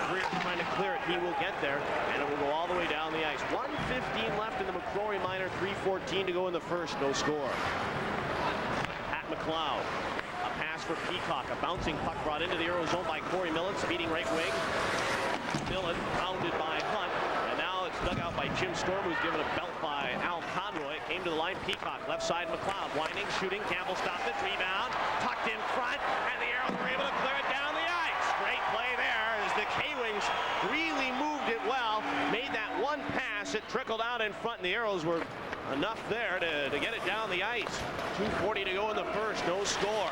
Greer trying to clear it. He will get there, and it will go all the way down the ice. 1:15 left in the McCrory Minor, 3:14 to go in the first. No score. Pat McLeod. A pass for Peacock. A bouncing puck brought into the arrow zone by Corey Millen, speeding right wing. Millen pounded by Hunt, and now it's dug out by Jim Storm, who's given a belt by Al Conroy. It came to the line. Peacock left side. McLeod winding, shooting. Campbell stopped it. Rebound. Tucked in front, and the Arrows were able to clear it down the ice. Great play there as the K-Wings really moved it well. Made that one pass. It trickled out in front, and the Arrows were enough there to get it down the ice. 2:40 to go in the first. No score.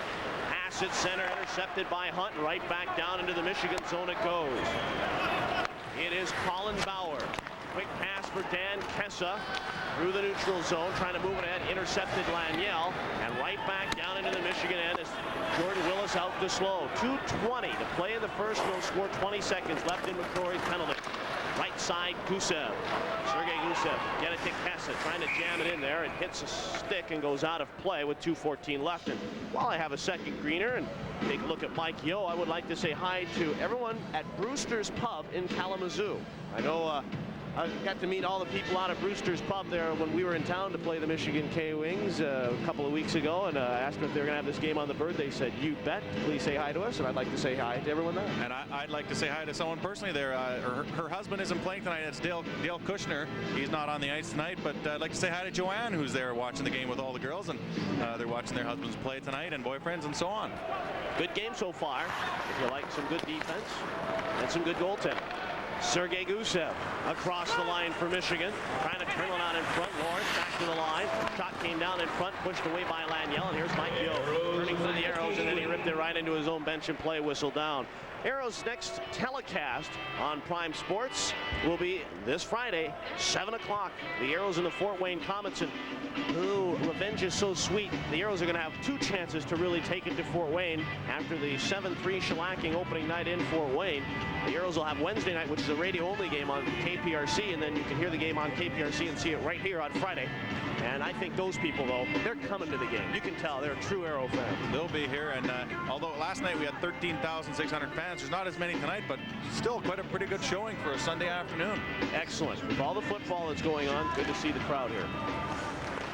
Pass at center, intercepted by Hunt. Right back down into the Michigan zone it goes. It is Colin Bauer. Quick pass for Dan Kessa through the neutral zone, trying to move it ahead. Intercepted Laniel, and right back down into the Michigan end is Jordan Willis out to slow. 2:20 to play in the first. No score. 20 seconds left in McCrory's penalty. Right side, Gusev. Sergei Gusev. Get it to Kessa, trying to jam it in there. It hits a stick and goes out of play with 2:14 left. And while I have a second greener and take a look at Mike Yeo, I would like to say hi to everyone at Brewster's Pub in Kalamazoo. I know I got to meet all the people out at Brewster's Pub there when we were in town to play the Michigan K-Wings a couple of weeks ago, and I asked them if they were going to have this game on the bird. They said, "You bet. Please say hi to us," and I'd like to say hi to everyone there. And I'd like to say hi to someone personally there. Her husband isn't playing tonight. It's Dale Kushner. He's not on the ice tonight, but I'd like to say hi to Joanne, who's there watching the game with all the girls, and they're watching their husbands play tonight and boyfriends and so on. Good game so far. If you like some good defense and some good goaltending. Sergei Gusev across the line for Michigan, trying to turn one out in front. Lawrence back to the line. Shot came down in front, pushed away by Laniel, and here's Mike Yeo turning for the Arrows, and then he ripped it right into his own bench and play whistle down. Arrows' next telecast on Prime Sports will be this Friday, 7 o'clock. The Arrows and the Fort Wayne Comets, and revenge is so sweet. The Arrows are going to have two chances to really take it to Fort Wayne after the 7-3 shellacking opening night in Fort Wayne. The Arrows will have Wednesday night, which is a radio-only game on KPRC, and then you can hear the game on KPRC and see it right here on Friday. And I think those people, though, they're coming to the game. You can tell they're true Arrow fans. They'll be here, and although last night we had 13,600 fans, there's not as many tonight, but still quite a pretty good showing for a Sunday afternoon. Excellent. With all the football that's going on, good to see the crowd here.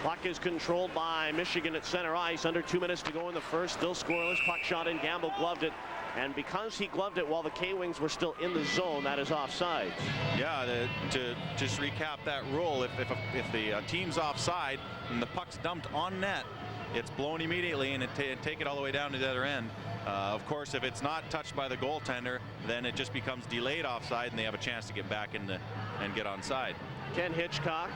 Puck is controlled by Michigan at center ice. Under 2 minutes to go in the first. Still scoreless. Puck shot in. Gamble gloved it. And because he gloved it while the K-Wings were still in the zone, that is offside. Yeah, to just recap that rule, if the team's offside and the puck's dumped on net, it's blown immediately and take it all the way down to the other end. Of course, if it's not touched by the goaltender, then it just becomes delayed offside, and they have a chance to get back in and get onside. Ken Hitchcock,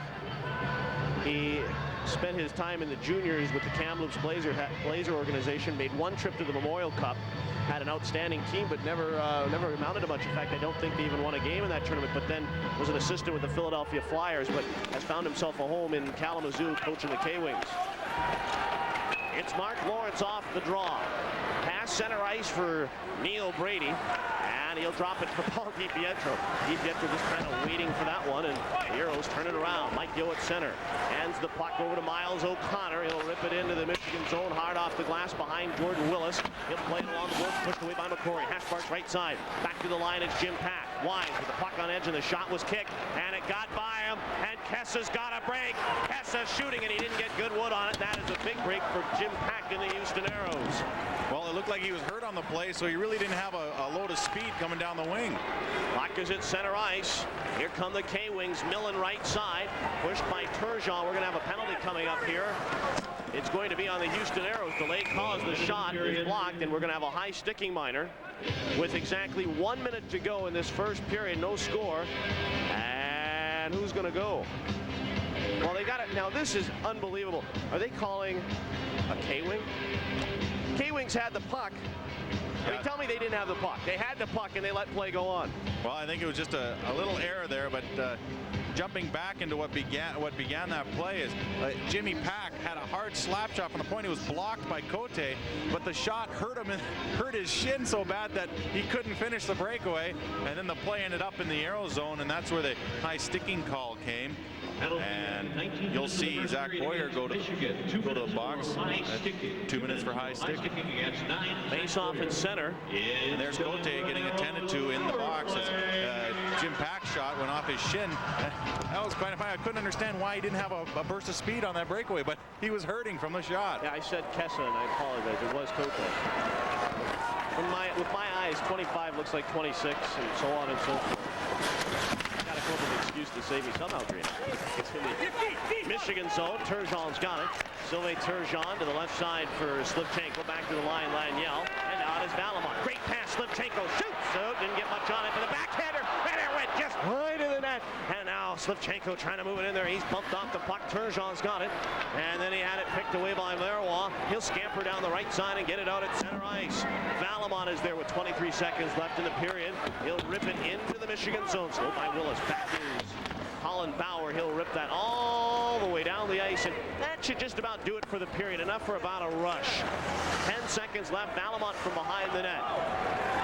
he spent his time in the juniors with the Kamloops Blazer organization, made one trip to the Memorial Cup, had an outstanding team, but never amounted to much. In fact, I don't think they even won a game in that tournament, but then was an assistant with the Philadelphia Flyers, but has found himself a home in Kalamazoo coaching the K-Wings. It's Mark Lawrence off the draw. Pass center ice for Neil Brady, and he'll drop it for Paul DiPietro. DiPietro just kind of waiting for that one, and the Arrows turn it around. Mike Yeo at center. Hands the puck over to Miles O'Connor. He'll rip it into the Michigan zone, hard off the glass behind Jordan Willis. He'll play it along the boards, pushed away by McCrory. Hashbart's right side. Back to the line, it's Jim Pack. Wines with the puck on edge, and the shot was kicked, and it got by him, and Kessa's got a break. Kessa's shooting, and he didn't get good wood on it. That is a big break for Jim Pack in the Houston Arrows. Well, it looked like he was hurt on the play, so he really didn't have a load of speed coming down the wing. Puck is at center ice. Here come the K-Wings. Millen right side, pushed by Turgeon. We're going to have a penalty coming up here. It's going to be on the Houston Arrows. Delayed call as the shot is blocked, and we're going to have a high sticking minor with exactly 1 minute to go in this first period. No score. And who's going to go? Well, they got it. Now, this is unbelievable. Are they calling a K-Wing? K-Wings had the puck. I mean, tell me they didn't have the puck. They had the puck and they let play go on. Well, I think it was just a little error there, but jumping back into what began that play is Jimmy Pack had a hard slap shot from the point. He was blocked by Cote, but the shot hurt him and hurt his shin so bad that he couldn't finish the breakaway. And then the play ended up in the Aeros zone, and that's where the high sticking call came. And you'll see Zach Boyer go to the box. 2 minutes for high stick. Face off in center. And there's Cote getting attended to in the box as Jim Pack's shot went off his shin. That was quite funny. I couldn't understand why he didn't have a burst of speed on that breakaway, but he was hurting from the shot. Yeah, I said Kessa, and I apologize. It was Cote. With my eyes, 25 looks like 26, and so on and so forth. Got to come up with an excuse to save me somehow, Green. It's in the Michigan zone. Turgeon's got it. Sylvain Turgeon to the left side for Slivchenko. Back to the line, Laniel. And out is Valamon. Great pass. Slivchenko shoots. So didn't get much on it for the backhander. And it went just right in the net. And now Slivchenko trying to move it in there. He's bumped off the puck. Turgeon's got it. And then he had it picked away by Marois. He'll scamper down the right side and get it out at center ice. Valamon is there with 23 seconds left in the period. He'll rip it into the Michigan zone. Slow by Willis. Back is Colin Bauer. He'll rip that all the way down the ice. And that should just about do it for the period. Enough for about a rush. 10 seconds left. Valamon from behind the net.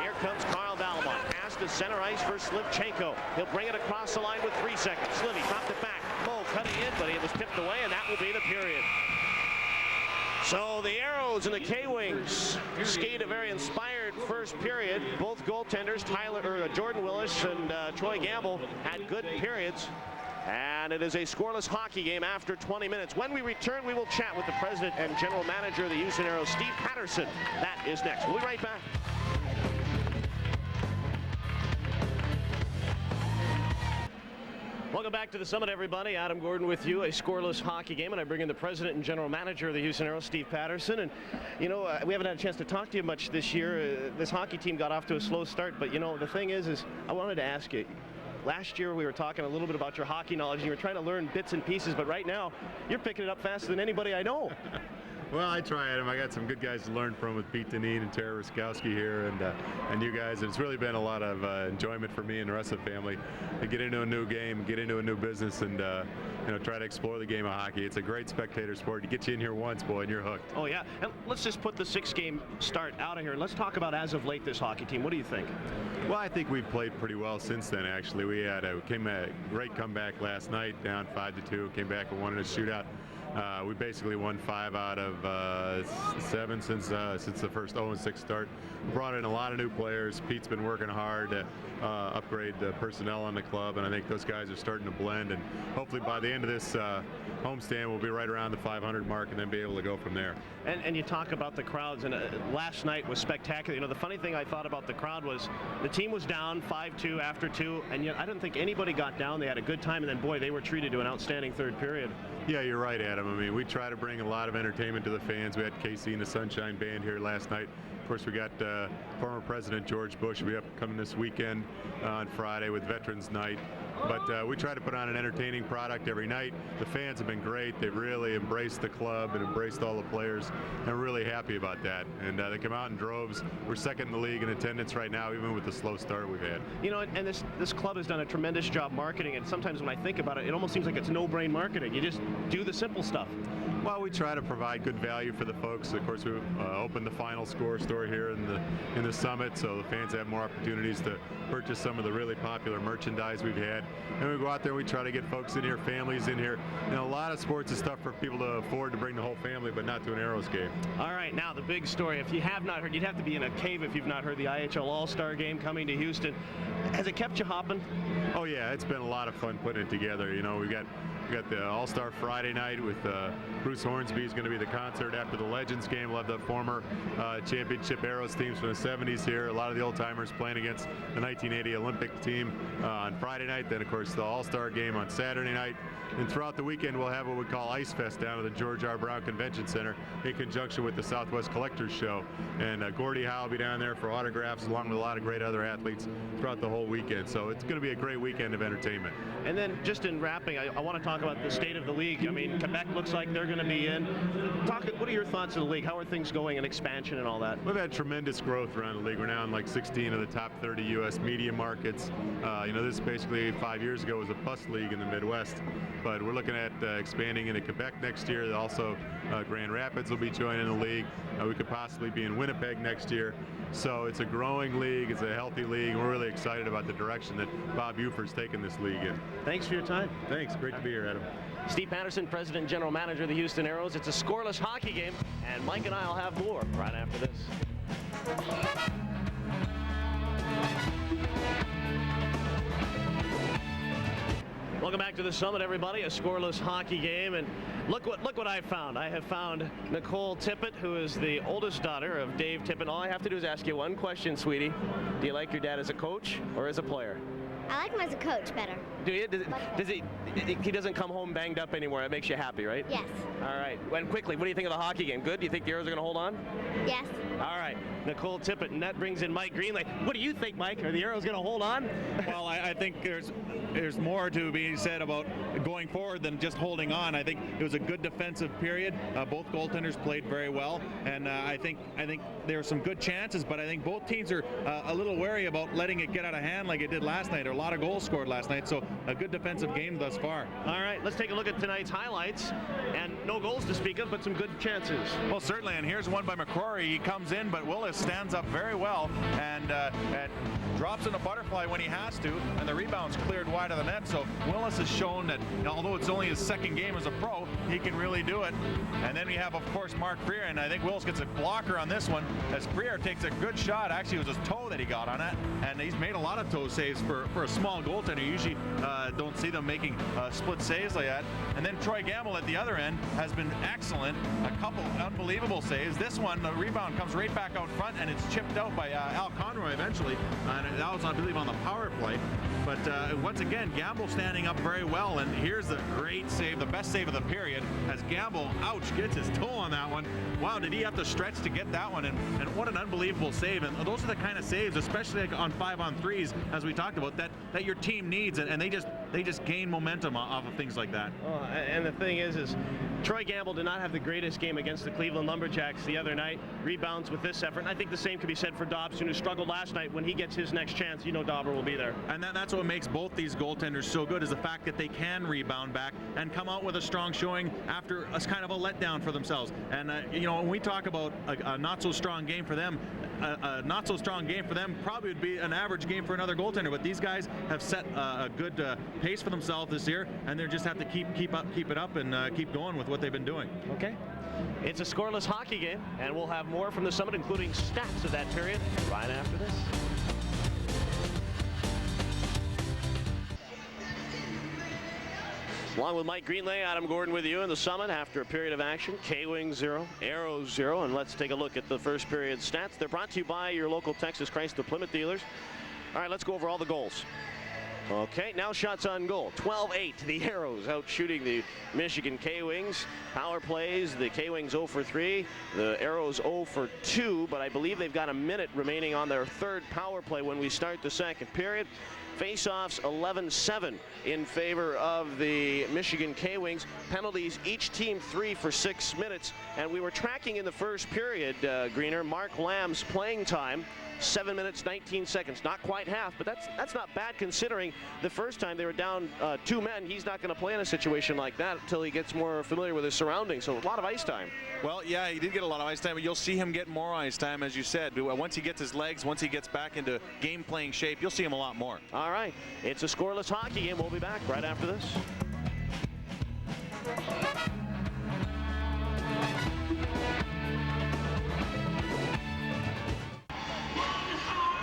Here comes Carl Valamon. Pass to center ice for Slivchenko. He'll bring it across the line with 3 seconds. Slivy dropped it back. Mo cutting in, but it was tipped away, and that will be the period. So the Aeros and the K-Wings skate a very inspired first period. Both goaltenders, Jordan Willis and Troy Gamble, had good periods. And it is a scoreless hockey game after 20 minutes. When we return, we will chat with the president and general manager of the Houston Aeros, Steve Patterson. That is next. We'll be right back. Welcome back to the Summit, everybody. Adam Gordon with you. A scoreless hockey game, and I bring in the president and general manager of the Houston Aeros, Steve Patterson. And, you know, we haven't had a chance to talk to you much this year. This hockey team got off to a slow start, but, you know, the thing is I wanted to ask you, last year we were talking a little bit about your hockey knowledge, and you were trying to learn bits and pieces, but right now you're picking it up faster than anybody I know. Well, I try, Adam. I got some good guys to learn from with Pete Deneen and Tara Ruskowski here, and you guys. And it's really been a lot of enjoyment for me and the rest of the family to get into a new game, get into a new business, and you know, try to explore the game of hockey. It's a great spectator sport. You get you in here once, boy, and you're hooked. Oh yeah, and let's just put the 6-game start out of here. Let's talk about as of late this hockey team. What do you think? Well, I think we've played pretty well since then. Actually, we had a great comeback last night, down 5-2. Came back and won in a shootout. We basically won 5 out of 7 since the first 0-6 start. We brought in a lot of new players. Pete's been working hard to upgrade the personnel on the club, and I think those guys are starting to blend. And hopefully by the end of this homestand, we'll be right around the 500 mark and then be able to go from there. And you talk about the crowds, and last night was spectacular. You know, the funny thing I thought about the crowd was the team was down 5-2 after 2, and yet I didn't think anybody got down. They had a good time, and then, boy, they were treated to an outstanding third period. Yeah, you're right, Adam. I mean, we try to bring a lot of entertainment to the fans. We had Casey and the Sunshine Band here last night. Of course, we got former President George Bush will be up coming this weekend on Friday with Veterans Night. But we try to put on an entertaining product every night. The fans have been great. They've really embraced the club and embraced all the players, and we're really happy about that. And they come out in droves. We're second in the league in attendance right now, even with the slow start we've had. You know, and this club has done a tremendous job marketing, and sometimes when I think about it, it almost seems like it's no-brain marketing. You just do the simple stuff. Well, we try to provide good value for the folks. Of course, we opened the Final Score store here in the Summit, so the fans have more opportunities to purchase some of the really popular merchandise we've had. And we go out there and we try to get folks in here, families in here. You know, a lot of sports is stuff for people to afford to bring the whole family, but not to an Aeros game. All right, now the big story. If you have not heard, you'd have to be in a cave if you've not heard the IHL All-Star Game coming to Houston. Has it kept you hopping? Oh yeah, it's been a lot of fun putting it together. You know, we got the All-Star Friday night with Bruce Hornsby is going to be the concert after the Legends game. We'll have the former championship Aeros teams from the 70s here. A lot of the old-timers playing against the 1980 Olympic team on Friday night. Then, of course, the All-Star game on Saturday night. And throughout the weekend, we'll have what we call Ice Fest down at the George R. Brown Convention Center in conjunction with the Southwest Collectors Show. And Gordie Howe will be down there for autographs along with a lot of great other athletes throughout the whole weekend. So it's going to be a great weekend of entertainment. And then just in wrapping, I want to talk talk about the state of the league. I mean, Quebec looks like they're going to be in. What are your thoughts of the league? How are things going in expansion and all that? We've had tremendous growth around the league. We're now in like 16 of the top 30 U.S. media markets. This basically 5 years ago was a plus league in the Midwest, but we're looking at expanding into Quebec next year. Also, Grand Rapids will be joining the league. We could possibly be in Winnipeg next year. So it's a growing league. It's a healthy league. We're really excited about the direction that Bob Ufer's taken this league in. Thanks for your time. Thanks. Great to be here, Adam. Steve Patterson, President and General Manager of the Houston Aeros. It's a scoreless hockey game, and Mike and I will have more right after this. Welcome back to the Summit, everybody. A scoreless hockey game, and look what I found. I have found Nicole Tippett, who is the oldest daughter of Dave Tippett. All I have to do is ask you one question, sweetie. Do you like your dad as a coach or as a player? I like him as a coach better. Do you? He doesn't come home banged up anymore. It makes you happy, right? Yes. All right. And quickly, what do you think of the hockey game? Good? Do you think the Aeros are going to hold on? Yes. All right. Nicole Tippett, and that brings in Mike Greenley. What do you think, Mike? Are the Aeros going to hold on? Well, I think there's more to be said about going forward than just holding on. I think it was a good defensive period. Both goaltenders played very well, and I think there were some good chances, but I think both teams are a little wary about letting it get out of hand like it did last night. There were a lot of goals scored last night, so a good defensive game thus far. All right, let's take a look at tonight's highlights, and no goals to speak of, but some good chances. Well, certainly, and here's one by McCrory. He comes in, but Willis stands up very well and drops in a butterfly when he has to, and the rebound's cleared wide of the net. So Willis has shown that although it's only his second game as a pro, he can really do it. And then we have, of course, Mark Freer, and I think Willis gets a blocker on this one as Freer takes a good shot. Actually, it was his toe that he got on it, and he's made a lot of toe saves for a small goaltender. You usually don't see them making split saves like that. And then Troy Gamble at the other end has been excellent. A couple unbelievable saves. This one, the rebound comes right back out front, and it's chipped out by Al Conroy eventually. And that was, I believe, on the power play. But once again, Gamble standing up very well, and here's the great save, the best save of the period, as Gamble, ouch, gets his toe on that one. Wow, did he have to stretch to get that one? And what an unbelievable save. And those are the kind of saves, especially on 5-on-3s, as we talked about, that your team needs, and they just gain momentum off of things like that. Oh, and the thing is Troy Gamble did not have the greatest game against the Cleveland Lumberjacks the other night. Rebounds with this effort, and I think the same could be said for Dobson, who struggled last night. When he gets his next chance, you know Dauber will be there. And that's what makes both these goaltenders so good, is the fact that they can rebound back and come out with a strong showing after a kind of a letdown for themselves. And when we talk about a not so strong game for them, a not so strong game for them probably would be an average game for another goaltender. But these guys have set a good pace for themselves this year, and they just have to keep it up and keep going with what they've been doing. Okay. It's a scoreless hockey game, and we'll have more from the Summit, including stats of that period, right after this. Along with Mike Greenley, Adam Gordon with you in the Summit after a period of action. K-Wings 0, Aeros 0, and let's take a look at the first period stats. They're brought to you by your local Texas Chrysler Plymouth dealers. All right, let's go over all the goals. Okay, now shots on goal. 12-8, the Aeros out shooting the Michigan K-Wings. Power plays, the K-Wings 0 for 3, the Aeros 0 for 2, but I believe they've got a minute remaining on their third power play when we start the second period. Face-offs 11-7 in favor of the Michigan K-Wings. Penalties, each team 3 for 6 minutes. And we were tracking in the first period, Greener, Mark Lamb's playing time, 7 minutes, 19 seconds. Not quite half, but that's not bad considering the first time they were down 2 men. He's not going to play in a situation like that until he gets more familiar with his surroundings. So a lot of ice time. Well, yeah, he did get a lot of ice time, but you'll see him get more ice time, as you said. Once he gets his legs, once he gets back into game-playing shape, you'll see him a lot more. All right, it's a scoreless hockey game. We'll be back right after this.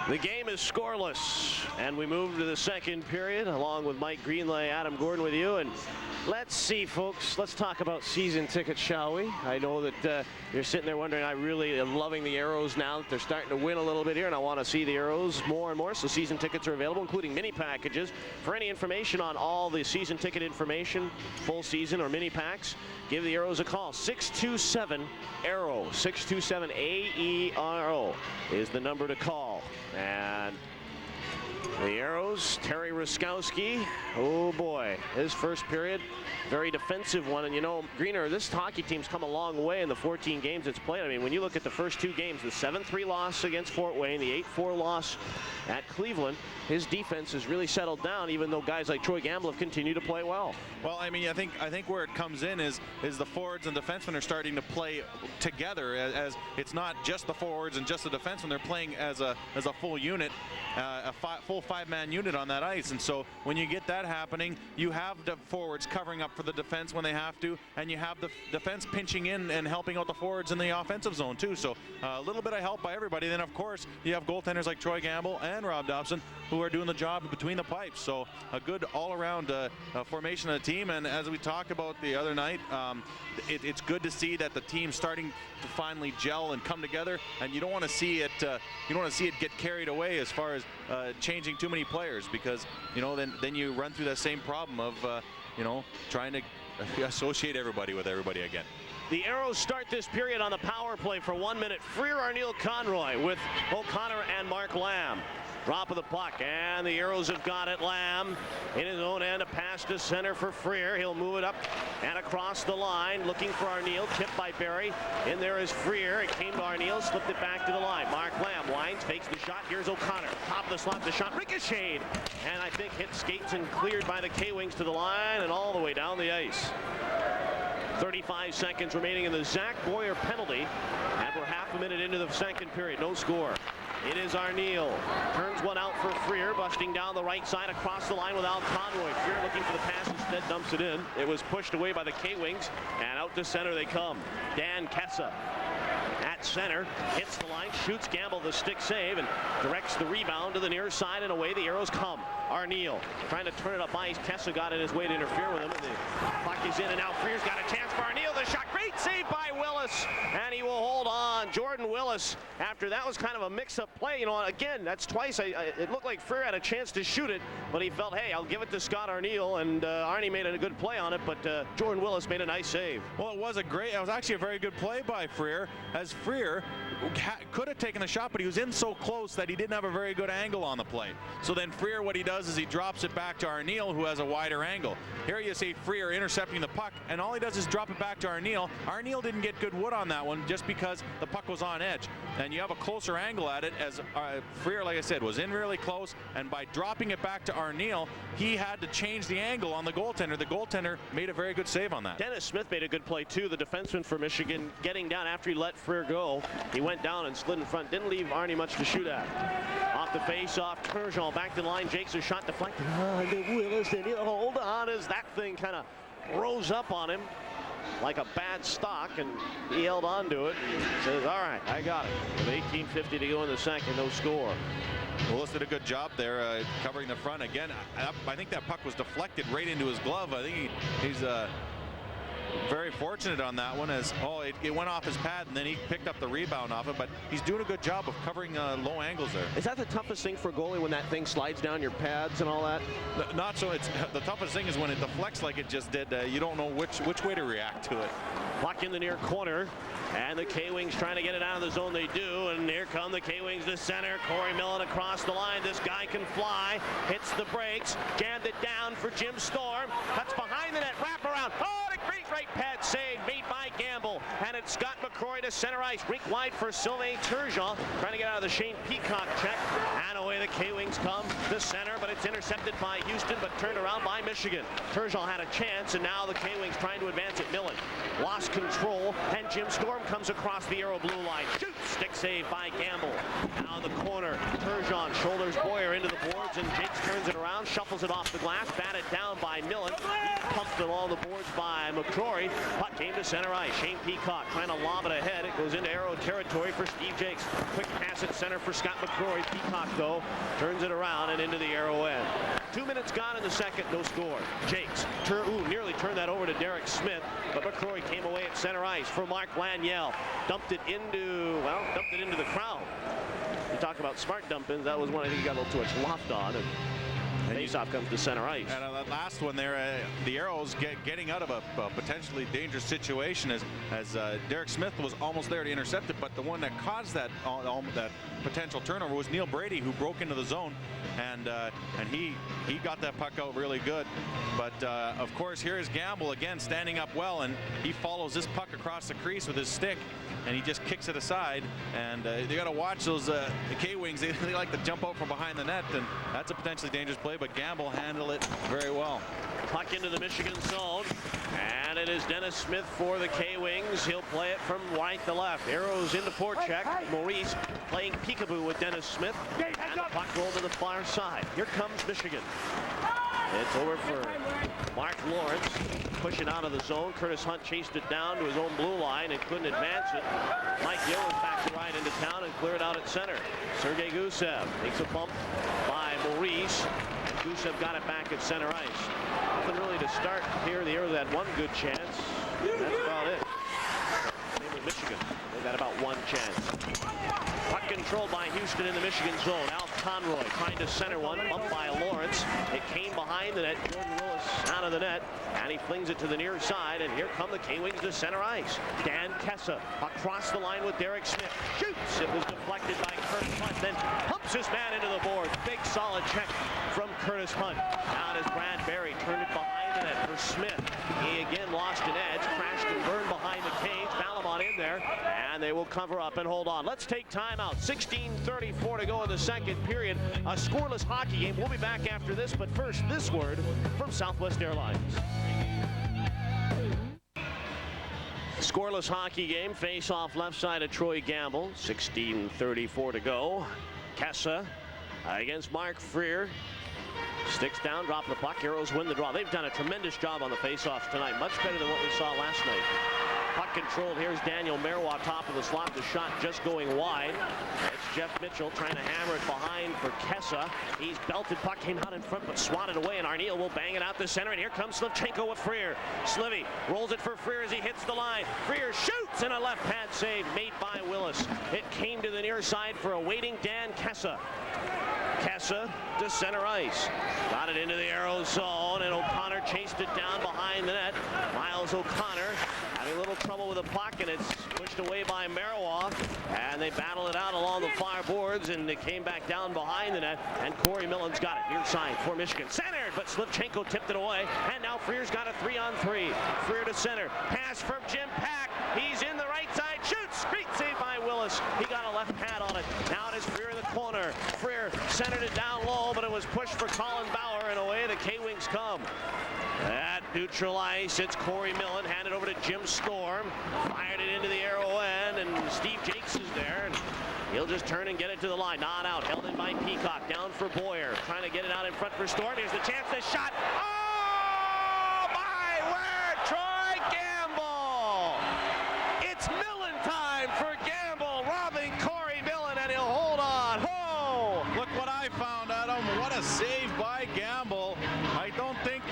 The game is scoreless, and we move to the second period, along with Mike Greenley, Adam Gordon with you. And let's see, folks, let's talk about season tickets, shall we? I know that you're sitting there wondering, I really am loving the Aeros now that they're starting to win a little bit here, and I want to see the Aeros more and more. So season tickets are available, including mini packages. For any information on all the season ticket information, full season or mini packs, give the Aeros a call. 627-AERO. 627-AERO is the number to call. And the Aeros Arrows. Terry Ruskowski. Oh boy, his first period, very defensive one. And you know, Greener, this hockey team's come a long way in the 14 games it's played. I mean, when you look at the first 2 games, the 7-3 loss against Fort Wayne, the 8-4 loss at Cleveland, his defense has really settled down, even though guys like Troy Gamble have continued to play well. Well, I mean, I think where it comes in is the forwards and defensemen are starting to play together, as it's not just the forwards and just the defensemen. They're playing as a full unit, full 5-man unit on that ice. And so when you get that happening, you have the forwards covering up for the defense when they have to, and you have the defense pinching in and helping out the forwards in the offensive zone too. So a little bit of help by everybody. Then of course you have goaltenders like Troy Gamble and Rob Dobson who are doing the job between the pipes. So a good all-around formation of the team. And as we talked about the other night, it's good to see that the team's starting to finally gel and come together. And you don't want to see it. You don't want to see it get carried away as far as changing too many players, because you know then you run through that same problem of you know, trying to associate everybody with everybody again. The Aeros start this period on the power play for 1 minute. Freer, Arneal, Conroy with O'Connor and Mark Lamb. Drop of the puck, and the Aeros have got it. Lamb in his own end, a pass to center for Freer. He'll move it up and across the line, looking for Arneal. Tipped by Barry. In there is Freer. It came to Arneal, slipped it back to the line. Mark Lamb winds, fakes the shot. Here's O'Connor. Top of the slot, the shot ricocheted, and I think hit skates and cleared by the K-Wings to the line and all the way down the ice. 35 seconds remaining in the Zach Boyer penalty, and we're half a minute into the second period. No score. It is Arneal. Turns one out for Freer, busting down the right side across the line without Conroy. Freer looking for the pass, instead dumps it in. It was pushed away by the K-Wings, and out to center they come. Dan Kessa at center, hits the line, shoots Gamble the stick save, and directs the rebound to the near side, and away the Aeros come. Arneal trying to turn it up ice. Kessa got in his way to interfere with him, and the puck is in, and now Freer's got a chance for Arneal. The shot, great save by Willis, and he will hold on. Jordan Willis, after that was kind of a mix-up play. You know, again, that's twice. It looked like Freer had a chance to shoot it, but he felt, hey, I'll give it to Scott Arneal, and Arnie made a good play on it, but Jordan Willis made a nice save. Well, it was actually a very good play by Freer, as Freer could have taken the shot, but he was in so close that he didn't have a very good angle on the play. So then Freer, what he does is he drops it back to Arneal, who has a wider angle. Here you see Freer intercepting the puck, and all he does is drop it back to Arneal. Arneal didn't get good wood on that one just because the puck was on edge. And you have a closer angle at it, as Freer, like I said, was in really close, and by dropping it back to Arneal, he had to change the angle on the goaltender. The goaltender made a very good save on that. Dennis Smith made a good play too, the defenseman for Michigan, getting down after he let Freer go. He went down and slid in front, didn't leave Arnie much to shoot at. Off the face-off, Turgeon back to the line. Jakes a shot deflected. Willis, and he'll hold on as that thing kind of rose up on him like a bad stock, and he held on to it and says, all right, I got it. With 18:50 to go in the second, no score. Willis did a good job there covering the front. Again, I think that puck was deflected right into his glove. I think he's very fortunate on that one, as it went off his pad and then he picked up the rebound off it, but he's doing a good job of covering low angles there. Is that the toughest thing for a goalie, when that thing slides down your pads and all that? Not so. It's the toughest thing is when it deflects like it just did. You don't know which way to react to it. Puck in the near corner, and the K-Wings trying to get it out of the zone. They do, and here come the K-Wings to center. Corey Millen across the line. This guy can fly, hits the brakes, jammed it down for Jim Storm, cuts behind the net, wrap around. Oh, and a great right pad save made by Gamble, and it's Scott McCrory to center ice, rink wide for Sylvain Turgeon, trying to get out of the Shane Peacock check, and away the K-Wings come to center, but it's intercepted by Houston, but turned around by Michigan. Turgeon had a chance, and now the K-Wings trying to advance it. Millen lost control, and Jim Storm comes across the Aero blue line. Shoots, stick save by Gamble. Now in the corner, Turgeon shoulders Boyer into the boards, and Jakes turns it around, shuffles it off the glass, batted down by Millen. Pumped along the boards by McCrory. Puck came to center ice. Shane Peacock trying to lob it ahead. It goes into Aero territory for Steve Jakes. Quick pass at center for Scott McCrory. Peacock, though, turns it around and into the Aero end. 2 minutes gone in the second, no score. Jakes nearly turned that over to Derek Smith, but McCrory came away at center ice for Mark Laniel. Dumped it into the crowd. You talk about smart dumping. That was one I think he got a little too much loft on. And Face-off comes to center ice. And that last one there, the Aeros getting out of a potentially dangerous situation as Derek Smith was almost there to intercept it, but the one that caused that potential turnover was Neil Brady, who broke into the zone, and he got that puck out really good. But of course, here is Gamble again standing up well, and he follows this puck across the crease with his stick, and he just kicks it aside. And you got to watch those the K-Wings. They like to jump out from behind the net, and that's a potentially dangerous play, but Gamble handled it very well. Puck into the Michigan zone, and it is Dennis Smith for the K-Wings. He'll play it from right to left. Aeros into forecheck. Maurice playing peekaboo with Dennis Smith, and the puck rolled to the far side. Here comes Michigan. It's over for Mark Lawrence, pushing out of the zone. Curtis Hunt chased it down to his own blue line and couldn't advance it. Mike Gill was back to ride into town and clear it out at center. Sergei Gusev takes a bump by Maurice. Gusev got it back at center ice. Nothing really to start here. The Aeros had one good chance. That's about it. Same with Michigan. They've got about one chance. Puck controlled by Houston in the Michigan zone. Al Conroy trying to center one, bumped by Lawrence. It came behind the net. Jordan Willis out of the net, and he flings it to the near side, and here come the K-Wings to center ice. Dan Kessa across the line with Derek Smith. Shoots! It was deflected by Curtis Hunt, then pumps his man into the board. Big solid check from Curtis Hunt. Now as Brad Berry turned it behind the net for Smith. He again lost an edge, crashed and burned behind the cage. Balamont in there, and they will cover up and hold on. Let's take time out. 16:34 to go in the second period. A scoreless hockey game. We'll be back after this, but first, this word from Southwest Airlines. Scoreless hockey game. Face off left side of Troy Gamble. 16:34 to go. Kessa against Mark Freer. Sticks down, drop the puck. Aeros win the draw. They've done a tremendous job on the face-off tonight. Much better than what we saw last night. Puck controlled. Here's Daniel Marois, top of the slot. The shot just going wide. It's Jeff Mitchell trying to hammer it behind for Kessa. He's belted. Puck came out in front, but swatted away, and Arneal will bang it out the center. And here comes Slivchenko with Freer. Slivy rolls it for Freer as he hits the line. Freer shoots, and a left pad save made by Willis. It came to the near side for a waiting Dan Kessa. Kessa to center ice. Got it into the Aeros zone, and O'Connor chased it down behind the net. Miles O'Connor having a little trouble with the puck, and it's pushed away by Marois, and they battle it out along the far boards, and it came back down behind the net, and Corey Millen's got it near side for Michigan. Centered, but Slivchenko tipped it away, and now Freer's got a 3-on-3. Freer to center. Pass from Jim Pack. He's in the right side. Shoots. Great save by Willis. He got a left pad on it. Now it is Freer in the corner. Freer centered it down low, but it was pushed for Colin Bauer, and away the K-Wings come. At neutral ice, it's Corey Millen, handed over to Jim Storm. Fired it into the arrow end, and Steve Jakes is there. And he'll just turn and get it to the line. Not out. Held in by Peacock. Down for Boyer. Trying to get it out in front for Storm. Here's the chance. The shot. Oh, my word. Troy Gamble. It's Millen time for Gamble. Robbing Corey Millen, and he'll hold on. Oh! Look what I found, Adam. What a save by Gamble. I don't think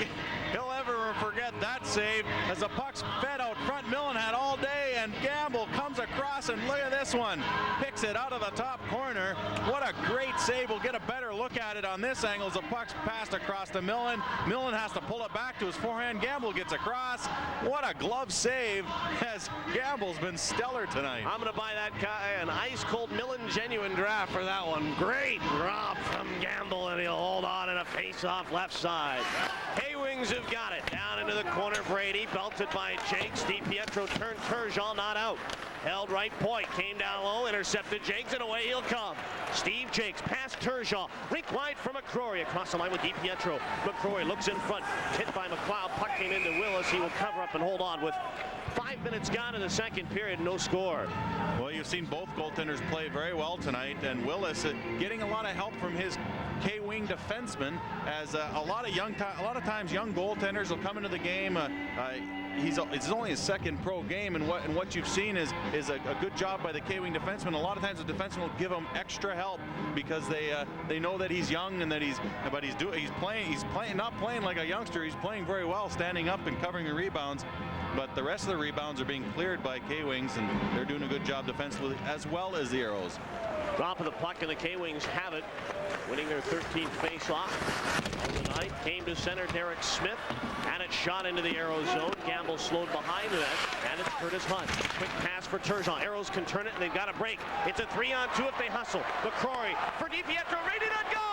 he'll ever forget that save as the puck's fed out front. Millen had all day, and Gamble comes across, and look at this one. Picks it out of the top corner. What a great save. We'll get a better look at it on this angle as the puck's passed across to Millen. Millen has to pull it back to his forehand. Gamble gets across. What a glove save, as Gamble's been stellar tonight. I'm going to buy that guy an ice-cold Millen genuine draft for that one. Great drop from Gamble, and he'll hold on in a face-off left side. K-Wings have got it. Down into the corner, Brady, belted by Jakes. DiPietro turned Turgeon, not out. Held right point, came down low, intercepted Jakes, and away he'll come. Steve Jakes past Turgeon, rink wide for McCrory, across the line with DiPietro. McCrory looks in front, hit by McLeod, puck came into Willis. He will cover up and hold on with 5 minutes gone in the second period, no score. Well, you've seen both goaltenders play very well tonight, and Willis getting a lot of help from his K-wing defenseman, as a lot of times young goaltenders will come into the game. It's only his second pro game, and what you've seen is a good job by the K-wing defenseman. A lot of times the defenseman will give him extra help because they know that he's young and that he's not playing like a youngster. He's playing very well, standing up and covering the rebounds. But the rest of the rebounds are being cleared by K-Wings, and they're doing a good job defensively as well as the Aeros. Drop of the puck, and the K-Wings have it, winning their their 13th face-off of the night. Came to center, Derek Smith. And it shot into the Aeros zone. Gamble slowed behind the net. And it's Curtis Hunt. Quick pass for Turgeon. Aeros can turn it, and they've got a break. It's a 3-on-2 if they hustle. McCrory for DiPietro. Rated on goal!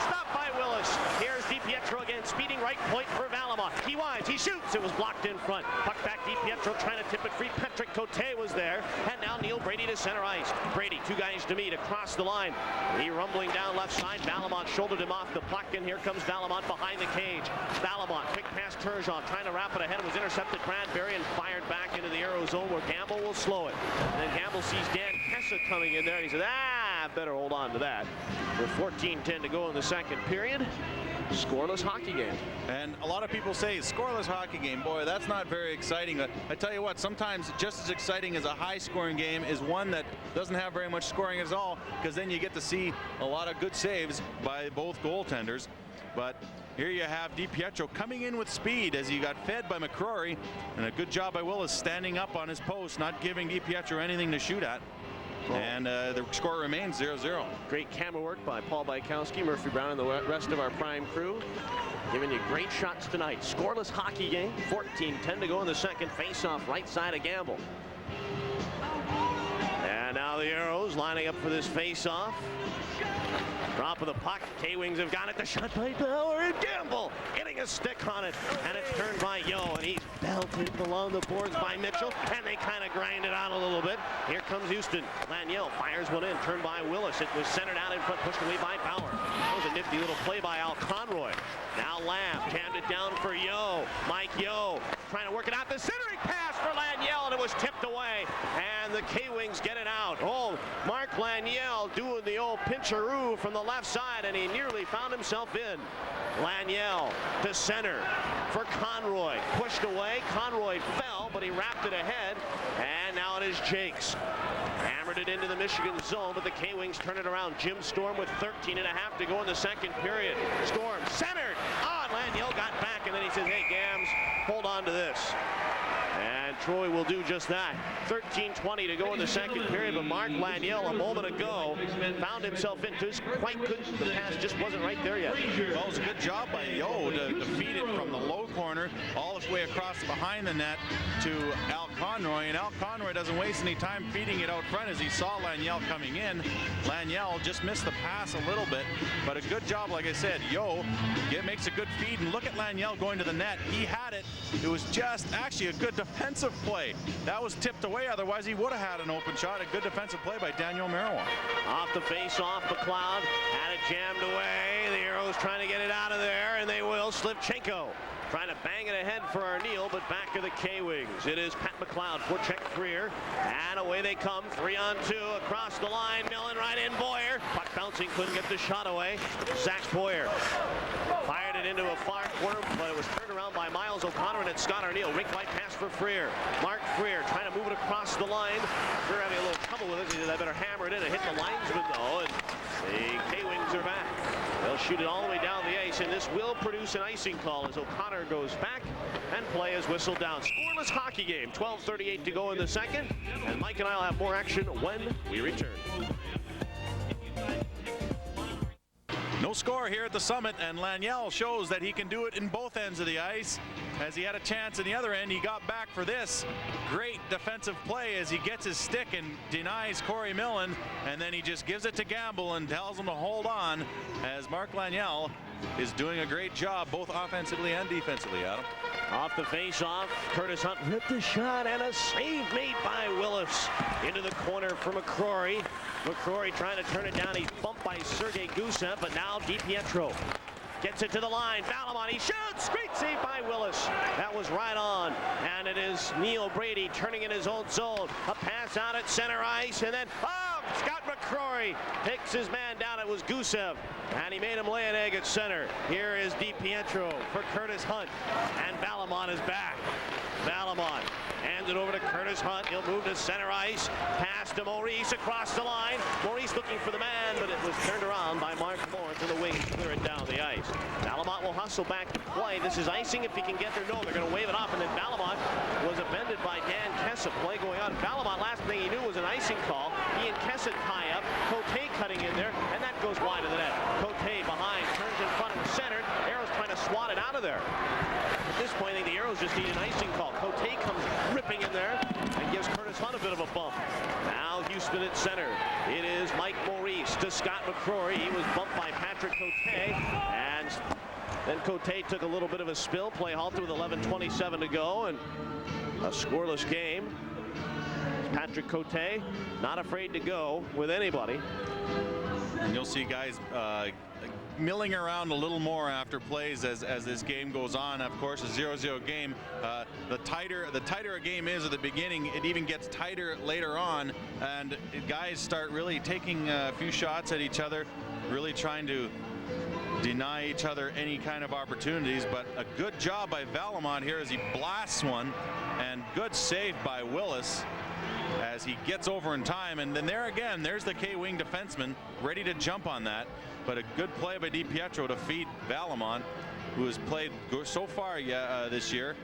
Stopped by Willis. Here's DiPietro again, speeding right point for Valamont. He winds, he shoots. It was blocked in front. Puck back, DiPietro trying to tip it free. Patrick Cote was there. And now Neil Brady to center ice. Brady, 2 guys to meet across the line. He rumbling down left side. Valamont shouldered him off the puck, and here comes Valamont behind the cage. Valamont, quick pass Turgeon, trying to wrap it ahead. It was intercepted Bradbury and fired back into the Aero zone where Gamble will slow it. And then Gamble sees Dan Kessa coming in there, and he says, better hold on to that. With 14:10 to go in the second period. Scoreless hockey game. And a lot of people say scoreless hockey game. Boy, that's not very exciting. But I tell you what, sometimes just as exciting as a high-scoring game is one that doesn't have very much scoring at all, because then you get to see a lot of good saves by both goaltenders. But here you have DiPietro coming in with speed as he got fed by McCrory, and a good job by Willis standing up on his post, not giving DiPietro anything to shoot at. And the score remains 0-0. Great camera work by Paul Bykowski, Murphy Brown, and the rest of our Prime crew. Giving you great shots tonight. Scoreless hockey game. 14:10 to go in the second. Face-off right side of Gamble. And now the Aeros lining up for this face-off. Drop of the puck. K-Wings have got it. The shot by Bauer and Gamble getting a stick on it. And it's turned by Yo, and he's belted along the boards by Mitchell. And they kind of grind it out a little bit. Here comes Houston. Laniel fires one in. Turned by Willis. It was centered out in front, pushed away by Bauer. That was a nifty little play by Al Conroy. Now Lamb jammed it down for Yo. Mike Yo trying to work it out. The centering pass for Laniel, and it was tipped away. And the K-Wings get it out. Oh, Mark Laniel doing the old pincheroo from the left side, and he nearly found himself in. Laniel to center for Conroy. Pushed away. Conroy fell, but he wrapped it ahead. And now it is Jakes. Hammered it into the Michigan zone, but the K-Wings turn it around. Jim Storm with 13.5 to go in the second period. Storm centered on. Laniel got back, and then he says, hey, Gams, hold on to this. And Troy will do just that. 13:20 to go in the second period, but Mark Laniel a moment ago found himself into quite good. The pass just wasn't right there yet. Well, it was a good job by Yo to feed it from the low corner all the way across behind the net to Al Conroy. And Al Conroy doesn't waste any time feeding it out front as he saw Laniel coming in. Laniel just missed the pass a little bit, but a good job, like I said. Yo makes a good feed, and look at Laniel going to the net. He had it. It was just actually a good defensive play. That was tipped away, otherwise he would have had an open shot. A good defensive play by Daniel Marois. Off the face, off McLeod, had it jammed away. The Aeros trying to get it out of there, and they will. Slivchenko trying to bang it ahead for Arneal, but back to the K-Wings. It is Pat McLeod, forecheck Freer, and away they come. 3-on-2 across the line. Millen right in. Boyer. Puck bouncing, couldn't get the shot away. Zach Boyer fired it into a far corner, but it was turned around by Miles O'Connor, and it's Scott Arneal. Rink right pass for Freer. Mark Freer trying to move it across the line. Freer having a little trouble with it. He said, I better hammer it in. It hit the linesman, though, and the K-Wings are back. They'll shoot it all the way down the ice, and this will produce an icing call as O'Connor goes back and play is whistled down. Scoreless hockey game. 12:38 to go in the second, and Mike and I will have more action when we return. No score here at the Summit, and Laniel shows that he can do it in both ends of the ice. As he had a chance in the other end, he got back for this great defensive play as he gets his stick and denies Corey Millen, and then he just gives it to Gamble and tells him to hold on, as Mark Laniel is doing a great job both offensively and defensively, Adam. Off the face-off, Curtis Hunt ripped the shot, and a save made by Willis into the corner for McCrory. McCrory trying to turn it down. He's bumped by Sergei Gusev, but now DiPietro gets it to the line. Valamont, he shoots. Great save by Willis. That was right on. And it is Neil Brady turning in his own zone. A pass out at center ice, and then, Scott McCrory takes his man down. It was Gusev, and he made him lay an egg at center. Here is DiPietro for Curtis Hunt, and Valamont is back. Valamont hands it over to Curtis Hunt. He'll move to center ice. Pass to Maurice across the line. Maurice looking for the man, but it was turned around by Mark Lawrence, and the wings clear it down the ice. Valamont will hustle back to play. This is icing if he can get there. No, they're going to wave it off, and then Valamont was upended by Dan Kessa. Play going on. Valamont, last thing he knew was an icing call. He and Kessa tie up. Cote cutting in there, and that goes wide of the net. Cote just need an icing call. Cote comes ripping in there and gives Curtis Hunt a bit of a bump. Now Houston at center. It is Mike Maurice to Scott McCrory. He was bumped by Patrick Cote, and then Cote took a little bit of a spill. Play halted with 11:27 to go, and a scoreless game. Patrick Cote not afraid to go with anybody. And you'll see guys milling around a little more after plays as this game goes on. Of course, a 0-0 game. The tighter a game is at the beginning, it even gets tighter later on, and guys start really taking a few shots at each other, really trying to deny each other any kind of opportunities. But a good job by Valamont here as he blasts one, and good save by Willis as he gets over in time. And then there again, there's the K-wing defenseman ready to jump on that. But a good play by DiPietro to feed Valamont, who has played so far this year.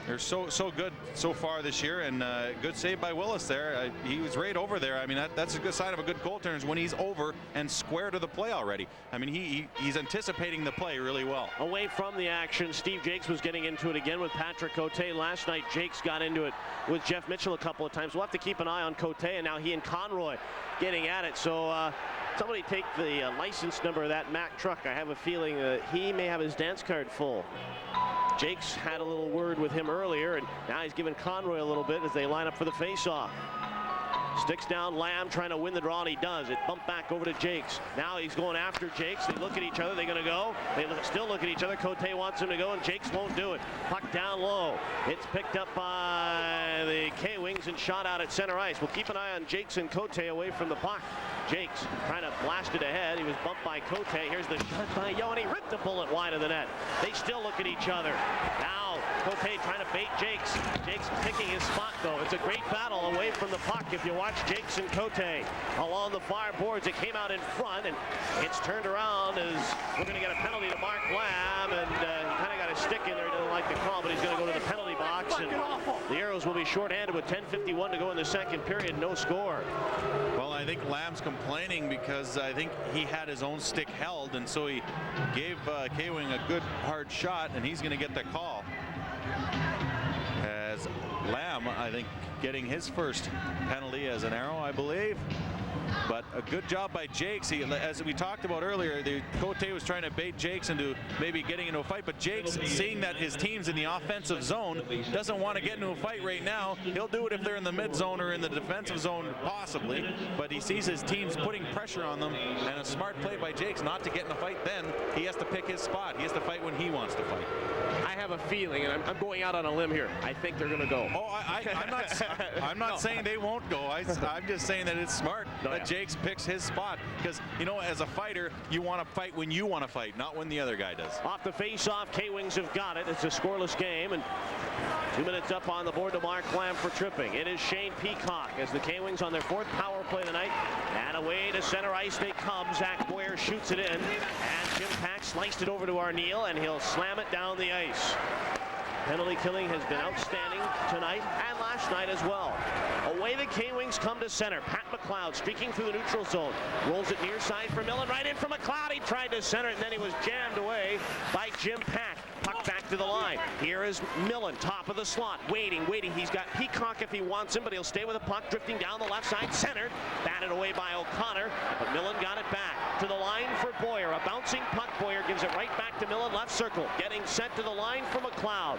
They're so good so far this year, and good save by Willis there. He was right over there. I mean, that's a good sign of a good goaltender when he's over and square to the play already. I mean, he's anticipating the play really well. Away from the action, Steve Jakes was getting into it again with Patrick Cote. Last night, Jakes got into it with Jeff Mitchell a couple of times. We'll have to keep an eye on Cote, and now he and Conroy getting at it. So somebody take the license number of that Mack truck. I have a feeling he may have his dance card full. Jakes had a little word with him earlier, and now he's giving Conroy a little bit as they line up for the face-off. Sticks down Lamb, trying to win the draw, and he does. It bumped back over to Jakes. Now he's going after Jakes. They look at each other. They're going to go. They still look at each other. Cote wants him to go, and Jakes won't do it. Puck down low. It's picked up by the K-Wings and shot out at center ice. We'll keep an eye on Jakes and Cote away from the puck. Jakes trying to blast it ahead. He was bumped by Cote. Here's the shot by Yo, and he ripped the bullet wide of the net. They still look at each other. Now Cote trying to bait Jakes. Jakes picking his spot, though. It's a great battle away from the puck. If you watch Jakes and Cote along the far boards, it came out in front, and it's turned around as we're going to get a penalty to Mark Lamb, and he kind of got a stick in there. He doesn't like the call, but he's going to go to the penalty box, and the Aeros will be shorthanded with 10:51 to go in the second period. No score. Well, I think Lamb's complaining because I think he had his own stick held, and so he gave K-Wing a good hard shot, and he's going to get the call. As Lamb, I think, getting his first penalty as an Aero, I believe. But a good job by Jakes. As we talked about earlier, Cote was trying to bait Jakes into maybe getting into a fight, but Jakes, seeing that his team's in the offensive zone, doesn't want to get into a fight right now. He'll do it if they're in the mid zone or in the defensive zone, possibly, but he sees his team's putting pressure on them, and a smart play by Jakes not to get in a fight. Then he has to pick his spot. He has to fight when he wants to fight. I have a feeling, and I'm going out on a limb here, I think they're going to go. Oh, I'm not saying they won't go. I'm just saying that it's smart that Jakes picks his spot, because, you know, as a fighter, you want to fight when you want to fight, not when the other guy does. Off the face-off, K-Wings have got it. It's a scoreless game, and 2 minutes up on the board to Mark Lamb for tripping. It is Shane Peacock as the K-Wings on their 4th power play of the night. And away to center ice they come. Zach Boyer shoots it in, and Jim Pack sliced it over to Arneal, and he'll slam it down the ice. Penalty killing has been outstanding tonight and last night as well. Away the K-Wings come to center. Pat McLeod streaking through the neutral zone. Rolls it near side for Millen. Right in for McLeod. He tried to center it, and then he was jammed away by Jim Pack. Puck back to the line. Here is Millen, top of the slot. Waiting. He's got Peacock if he wants him, but he'll stay with the puck, drifting down the left side, centered. Batted away by O'Connor, but Millen got it back. To the line for Boyer. A bouncing puck. Boyer gives it right back to Millen, left circle. Getting sent to the line for McLeod.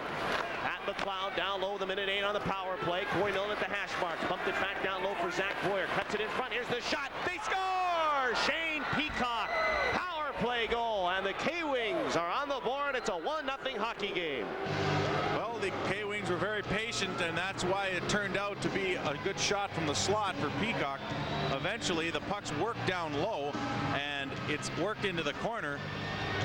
Pat McLeod down low, the minute 8 on the power play. Corey Millen at the hash marks. Bumped it back down low for Zach Boyer. Cuts it in front. Here's the shot. They score! Shane Peacock. Power play goal, and the K-Wings are on the board. It's a 1-0 hockey game. Well, the K-Wings were very patient, and that's why it turned out to be a good shot from the slot for Peacock. Eventually, the puck's worked down low, and it's worked into the corner,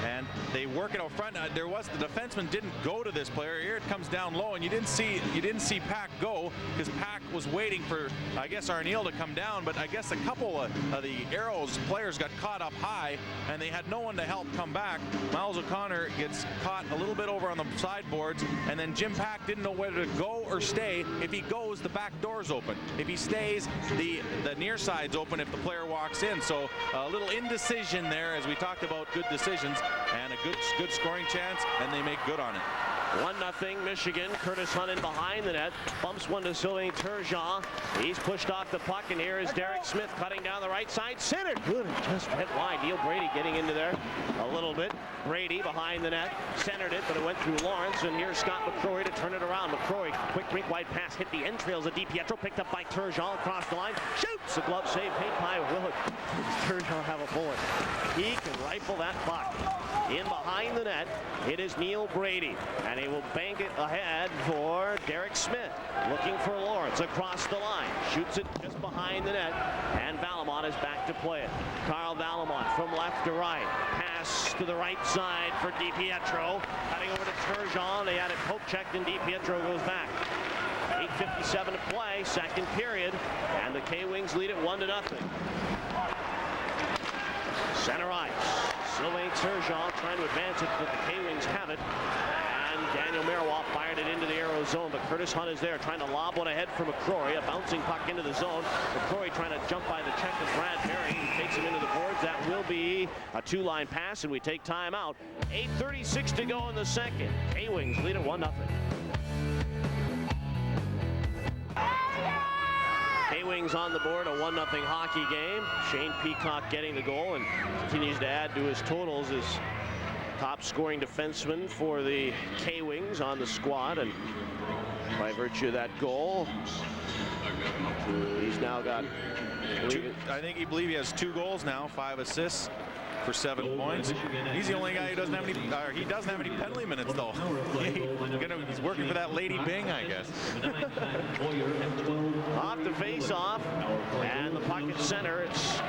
and they work it out front. The defenseman didn't go to this player. Here it comes down low, and you didn't see Pack go, because Pack was waiting for, I guess, Arneal to come down, but I guess a couple of the Aeros players got caught up high, and they had no one to help come back. Miles O'Connor gets caught a little bit over on the sideboards, and then Jim Pack didn't know whether to go or stay. If he goes, the back door's open. If he stays, the near side's open if the player walks in. So a little indecision there, as we talked about good decisions, and a good scoring chance, and they make good on it. 1-0 Michigan. Curtis Hunt in behind the net. Bumps one to Sylvain Turgeon. He's pushed off the puck, and here is Derek Smith cutting down the right side. Centered. Good. It just went wide. Neil Brady getting into there a little bit. Brady behind the net. Centered it, but it went through Lawrence. And here's Scott McCrory to turn it around. McCrory, quick rink wide pass. Hit the entrails of DiPietro. Picked up by Turgeon across the line. Shoots! A glove save made by Willett. Does Turgeon have a bullet? He can rifle that puck. In behind the net, it is Neil Brady, and he will bank it ahead for Derek Smith. Looking for Lawrence across the line. Shoots it just behind the net, and Valamont is back to play it. Carl Valamont from left to right. Pass to the right side for DiPietro. Cutting over to Turgeon. They had it poke checked, and DiPietro goes back. 8:57 to play, second period, and the K-Wings lead it 1-0. Center ice. Sylvain Turgeon trying to advance it, but the K-Wings have it. And Daniel Marois fired it into the Aeros zone, but Curtis Hunt is there trying to lob one ahead for McCrory. A bouncing puck into the zone. McCrory trying to jump by the check of Brad Berry. He takes him into the boards. That will be a two-line pass, and we take time out. 8:36 to go in the second. K-Wings lead it 1-0. K-Wings on the board, a 1-0 hockey game. Shane Peacock getting the goal and continues to add to his totals as top scoring defenseman for the K-Wings on the squad. And by virtue of that goal, he's now got I believe he has 2 goals now, 5 assists for 7 points. He's the only guy who doesn't have any, he doesn't have any penalty minutes though. He's working for that Lady Bing, I guess. Off the face-off, and the pocket center. It's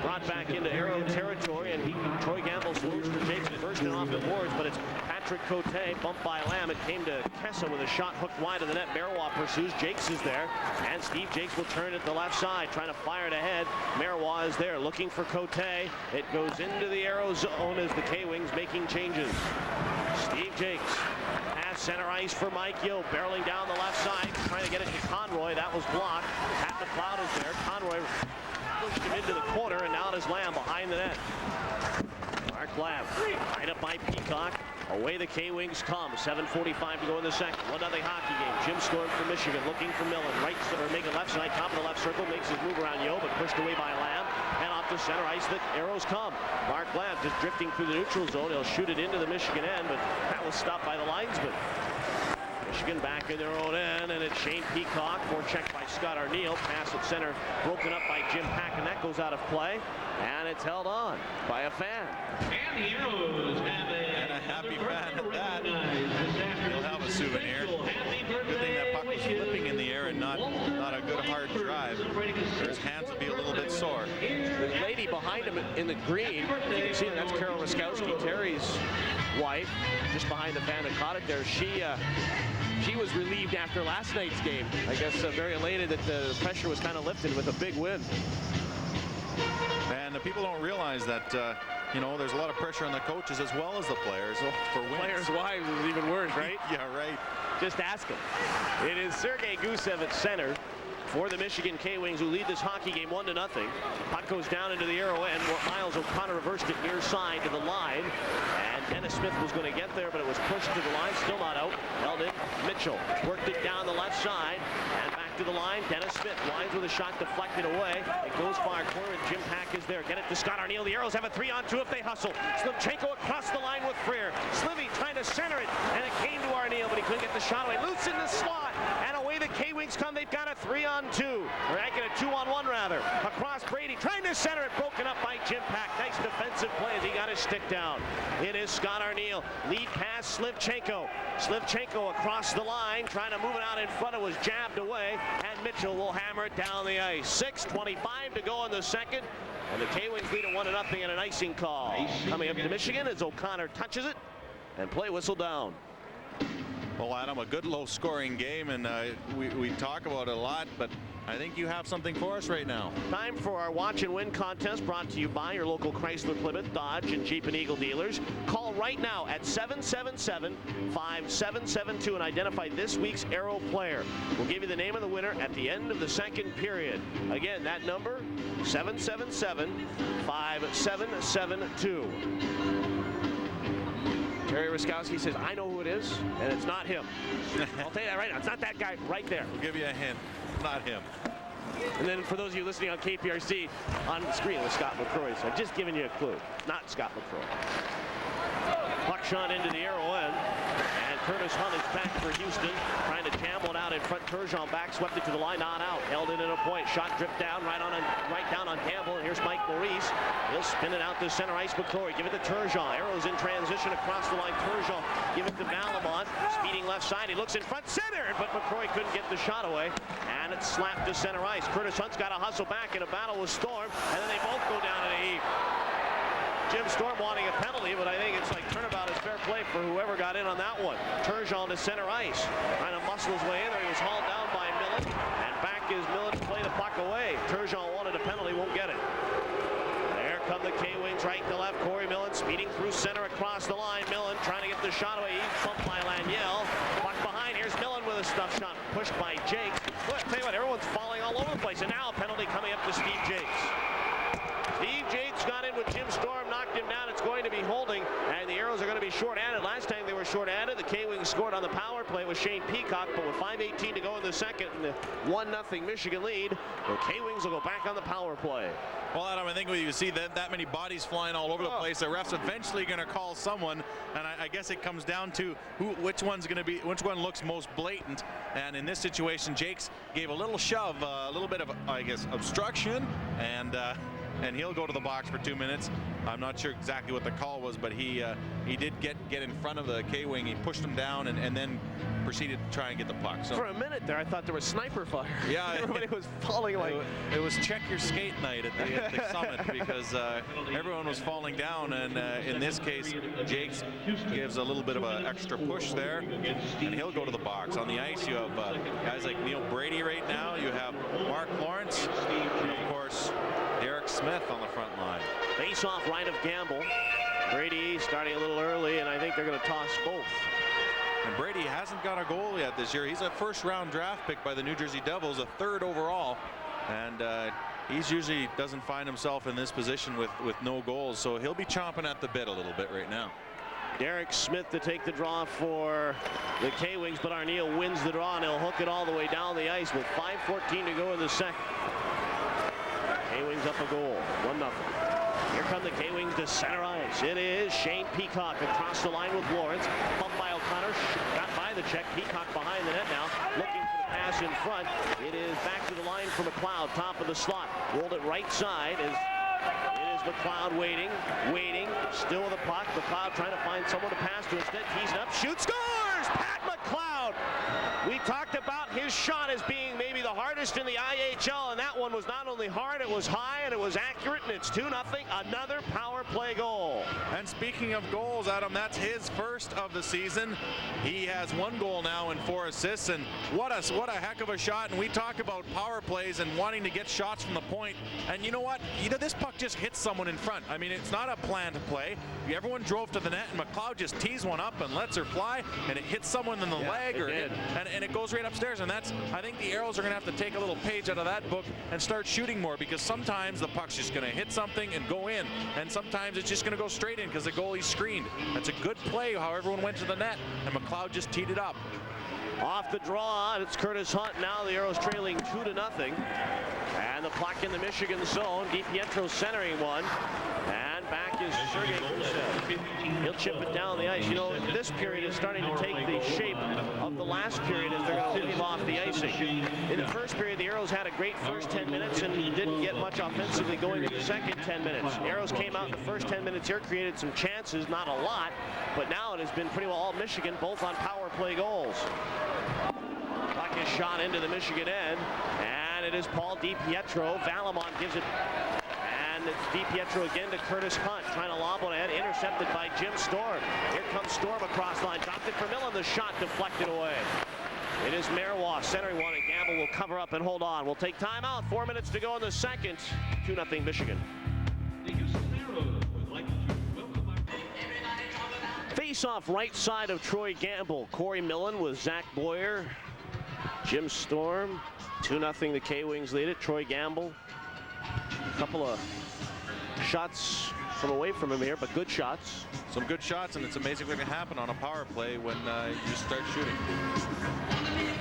brought back into Aero territory, and Troy Gamble swoops for Jakes first and off the boards, but it's Patrick Cote bumped by Lamb. It came to Kessa with a shot hooked wide of the net. Marois pursues. Jakes is there, and Steve Jakes will turn it to the left side, trying to fire it ahead. Marois is there, looking for Cote. It goes into the Aero zone as the K-Wings making changes. Steve Jakes. Center ice for Mike Yeo, barreling down the left side, trying to get it to Conroy. That was blocked. Pat McLeod is there. Conroy pushed him into the corner, and now it is Lamb behind the net. Mark Lamb, right up by Peacock. Away the K-Wings come. 7:45 to go in the second. 1-0 hockey game. Jim Storm from Michigan looking for Millen. Right, or making left side, top of the left circle, makes his move around Yeo, but pushed away by Lamb. And off the center ice, the Aeros come. Mark Lamb just drifting through the neutral zone. He'll shoot it into the Michigan end, but that was stopped by the linesman. Michigan back in their own end, and it's Shane Peacock, forechecked by Scott Arneal. Pass at center, broken up by Jim Pack, and that goes out of play. And it's held on by a fan. And the Aeros have a happy fan at that. He'll have a souvenir. Good thing that puck was flipping in the air and not a good hard drive. His hands would be a little bit sore. The lady behind him in the green, you can see that's Carol Raskowski, Terry's wife, just behind the fan that caught it there. She was relieved after last night's game. I guess very elated that the pressure was kind of lifted with a big win. And the people don't realize that, there's a lot of pressure on the coaches as well as the players for wins. Players' wives is even worse, right? Yeah, right. Just ask him. It is Sergei Gusev at center for the Michigan K-Wings, who lead this hockey game 1-0. Puck goes down into the Aero end. Miles O'Connor reversed it near side to the line. And Dennis Smith was going to get there, but it was pushed to the line. Still not out. Held in. Mitchell worked it down the left side. And back to the line. Dennis Smith lines with a shot deflected away. It goes far corner, and Jim Pack is there. Get it to Scott Arneal. The Aeros have a 3-on-2 if they hustle. Slivchenko across the line with Freer. Slivy trying to center it, and it came to Arneal, but he couldn't get the shot away. Loose in the slot, and away the K-Wings come. They've got a 3-on-2. Or making a 2-on-1 rather. Across Brady, trying to center it, broken up by Jim Pack. Nice defensive play as he got his stick down. It is Scott Arneal. Lead pass, Slivchenko. Slivchenko across the line, trying to move it out in front. It was jabbed away, and Mitchell will hammer it down the ice. 6:25 to go in the second, and the K-Wings lead at 1-0 and an icing call. Coming up to Michigan as O'Connor touches it, and play whistle down. Well, Adam, a good low-scoring game, and we talk about it a lot, but I think you have something for us right now. Time for our Watch and Win contest, brought to you by your local Chrysler, Plymouth, Dodge, and Jeep and Eagle dealers. Call right now at 777-5772 and identify this week's Aero player. We'll give you the name of the winner at the end of the second period. Again, that number, 777-5772. Terry Ruskowski says, I know who it is, and it's not him. I'll tell you that right now. It's not that guy right there. We'll give you a hint. Not him. And then for those of you listening on KPRC, on the screen was Scott McCrory. So I've just given you a clue. Not Scott McCrory. Puck shot into the arrow end. And Curtis Hunt is back for Houston. Trying to jam one out in front. Turgeon back, swept it to the line, not out. Held it in a point. Shot dripped down, right down on Campbell. And here's Mike Maurice. He'll spin it out to center ice. McCrory, give it to Turgeon. Aeros in transition across the line. Turgeon, give it to Valamont. Speeding left side. He looks in front center, but McCrory couldn't get the shot away. And it's slapped to center ice. Curtis Hunt's got to hustle back in a battle with Storm. And then they both go down in a heap. Jim Storm wanting a penalty, but I think it's like turnabout is fair play for whoever got in on that one. Turgeon to center ice, trying to muscle his way in there. He was hauled down by Millen, and back is Millen to play the puck away. Turgeon wanted a penalty, won't get it. There come the K-Wings right to left. Corey Millen speeding through center across the line. Millen trying to get the shot away. He's bumped by Laniel. Puck behind. Here's Millen with a stuff shot pushed by Jakes. Well, I'll tell you what, everyone's falling all over the place, and now a penalty coming up to Steve Jakes. Steve Jakes got in with Jim Storm, knocked him down. It's going to be holding, and the Aeros are going to be short-handed. Last time they were short-handed, the K-Wings scored on the power play with Shane Peacock, but with 5:18 to go in the second and the 1-0 Michigan lead, the K-Wings will go back on the power play. Well, Adam, I think when you see that many bodies flying all over the place, the ref's eventually going to call someone, and I guess it comes down to which one looks most blatant. And in this situation, Jakes gave a little shove, a little bit of, I guess, obstruction, and he'll go to the box for 2 minutes. I'm not sure exactly what the call was, but he did get in front of the K-Wing. He pushed him down and then proceeded to try and get the puck. So for a minute there, I thought there was sniper fire. Yeah, everybody was falling like it was check your skate night at the summit because everyone was falling down, and in this case, Jakes gives a little bit of an extra push there, and he'll go to the box. On the ice, you have guys like Neil Brady right now. You have Mark Lawrence, and of course, Derek Smith on the front line. Face-off right of Gamble. Brady starting a little early, and I think they're going to toss both. And Brady hasn't got a goal yet this year. He's a first-round draft pick by the New Jersey Devils, a 3rd overall, and he's usually doesn't find himself in this position with no goals, so he'll be chomping at the bit a little bit right now. Derek Smith to take the draw for the K-Wings, but Arneal wins the draw, and he'll hook it all the way down the ice with 5:14 to go in the second. K-Wings up a goal, 1-0. Here come the K-Wings to center ice. It is Shane Peacock across the line with Lawrence. Bumped by O'Connor, got by the check. Peacock behind the net now, looking for the pass in front. It is back to the line for McLeod, top of the slot. Rolled it right side. It is McLeod waiting, still with the puck. McLeod trying to find someone to pass to. Instead, tees it up, shoots, scores! Pat McLeod! We talked about his shot as being maybe the hardest in the IHL, and that one was not only hard, it was high, and it was accurate, and it's 2-0, another power play goal. And speaking of goals, Adam, that's his first of the season. He has 1 goal now and 4 assists, and what a heck of a shot. And we talk about power plays and wanting to get shots from the point, and you know what? This puck just hits someone in front. I mean, it's not a planned play. Everyone drove to the net, and McLeod just tees one up and lets her fly, and it hits someone in the leg, and it goes right upstairs. And that's, I think the Aeros are going to have to take a little page out of that book and start shooting more, because sometimes the puck's just going to hit something and go in, and sometimes it's just going to go straight in because the goalie's screened. That's a good play how everyone went to the net, and McLeod just teed it up. Off the draw, it's Curtis Hunt. Now the Aeros trailing 2-0. And the puck in the Michigan zone. DiPietro centering one. And back is Sergei Gusev. He'll chip it down the ice. You know, this period is starting to take the shape of the last period as they're going to leave off the icing. In the first period, the Aeros had a great first 10 minutes and didn't get much offensively going in the second 10 minutes. Aeros came out in the first 10 minutes here, created some chances, not a lot, but now it has been pretty well all Michigan, both on power play goals. Puck is shot into the Michigan end, and it is Paul DiPietro. Valamont gives it, and it's DiPietro again to Curtis Hunt, trying to lob one ahead, intercepted by Jim Storm. Here comes Storm across the line, dropped it for Millen, the shot deflected away. It is Marois centering one, and Gamble will cover up and hold on. We'll take timeout, 4 minutes to go in the second. 2-0 Michigan. Face-off right side of Troy Gamble. Corey Millen with Zach Boyer. Jim Storm. 2-0 the K-Wings lead it. Troy Gamble. A couple of shots from away from him here, but good shots. Some good shots, and it's amazing what can happen on a power play when you start shooting.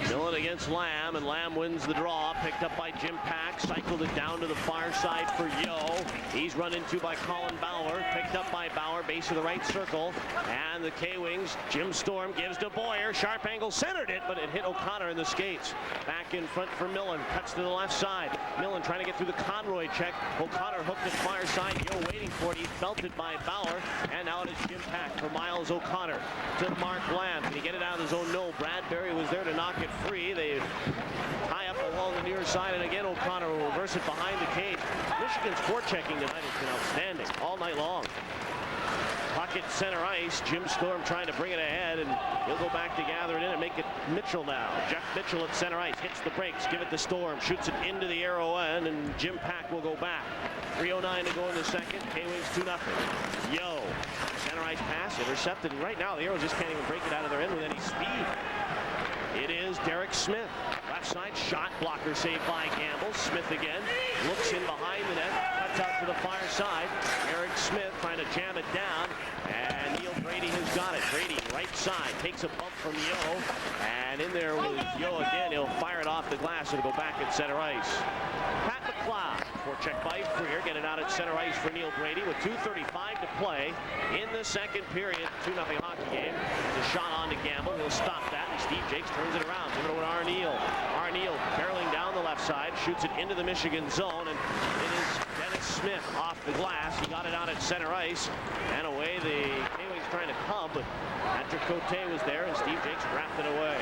Millen against Lamb, and Lamb wins the draw. Picked up by Jim Pack. Cycled it down to the far side for Yo. He's run into by Colin Bauer. Picked up by Bauer, base of the right circle. And the K-Wings, Jim Storm gives to Boyer. Sharp angle, centered it, but it hit O'Connor in the skates. Back in front for Millen. Cuts to the left side. Millen trying to get through the Conroy check. O'Connor hooked it far side. Yo waiting for it. He's belted by Bauer. And now it is Jim Pack for Miles O'Connor to Mark Lamb. Can he get it out of his own? No. Bradbury was there to knock it free. They tie up along the near side, and again O'Connor will reverse it behind the cage. Michigan's forechecking tonight has been outstanding all night long. Puck at center ice. Jim Storm trying to bring it ahead, and he'll go back to gather it in and make it Mitchell now. Jeff Mitchell at center ice hits the brakes, give it to Storm, shoots it into the arrow end, and Jim Pack will go back. 3:09 to go in the second. K-Wings 2-0. Yo, center ice pass intercepted, and right now the Aeros just can't even break it out of their end with any speed. It is Derek Smith. Left side shot, blocker saved by Gamble. Smith again, looks in behind the net, cuts out to the far side. Eric Smith trying to jam it down, and Neil Brady has got it. Brady, right side, takes a bump from Yo, and in there with Yo again. He'll fire it off the glass and go back at center ice. Pat McLeod, forecheck by Freer, get it out at center ice for Neil Brady with 2:35 to play in the second period. 2-0 hockey game. The shot on to Gamble. He'll stop that, and Steve Jakes turns it around. Give it over to Arneal. Arneal barreling down the left side, shoots it into the Michigan zone, and it is Dennis Smith off the glass. He got it out at center ice, and away the K-Wings trying to come, but Patrick Cote was there, and Steve Jakes wrapped it away.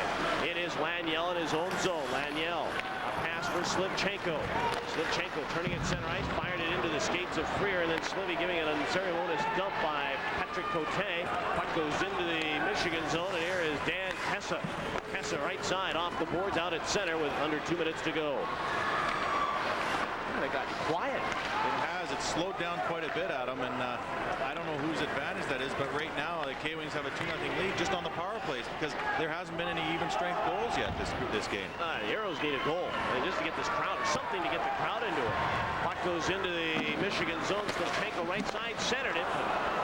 It is Laniel in his own zone. Laniel, a pass for Slivchenko. Slivchenko turning at center ice, fired it into the skates of Freer, and then Slivy giving an unceremonious dump by Patrick Cote. Puck goes into the Michigan zone, and here is Dan Kessa. Kessa right side off the boards out at center with under 2 minutes to go. They got quiet. It has. It's slowed down quite a bit, Adam, and I don't know whose advantage that is, but right now the K-Wings have a 2-0 lead just on the power plays because there hasn't been any even strength goals yet this game. The Aeros need a goal, and just to get this crowd, or something to get the crowd into it. Puck goes into the Michigan zone. Slivchenko right side, centered it,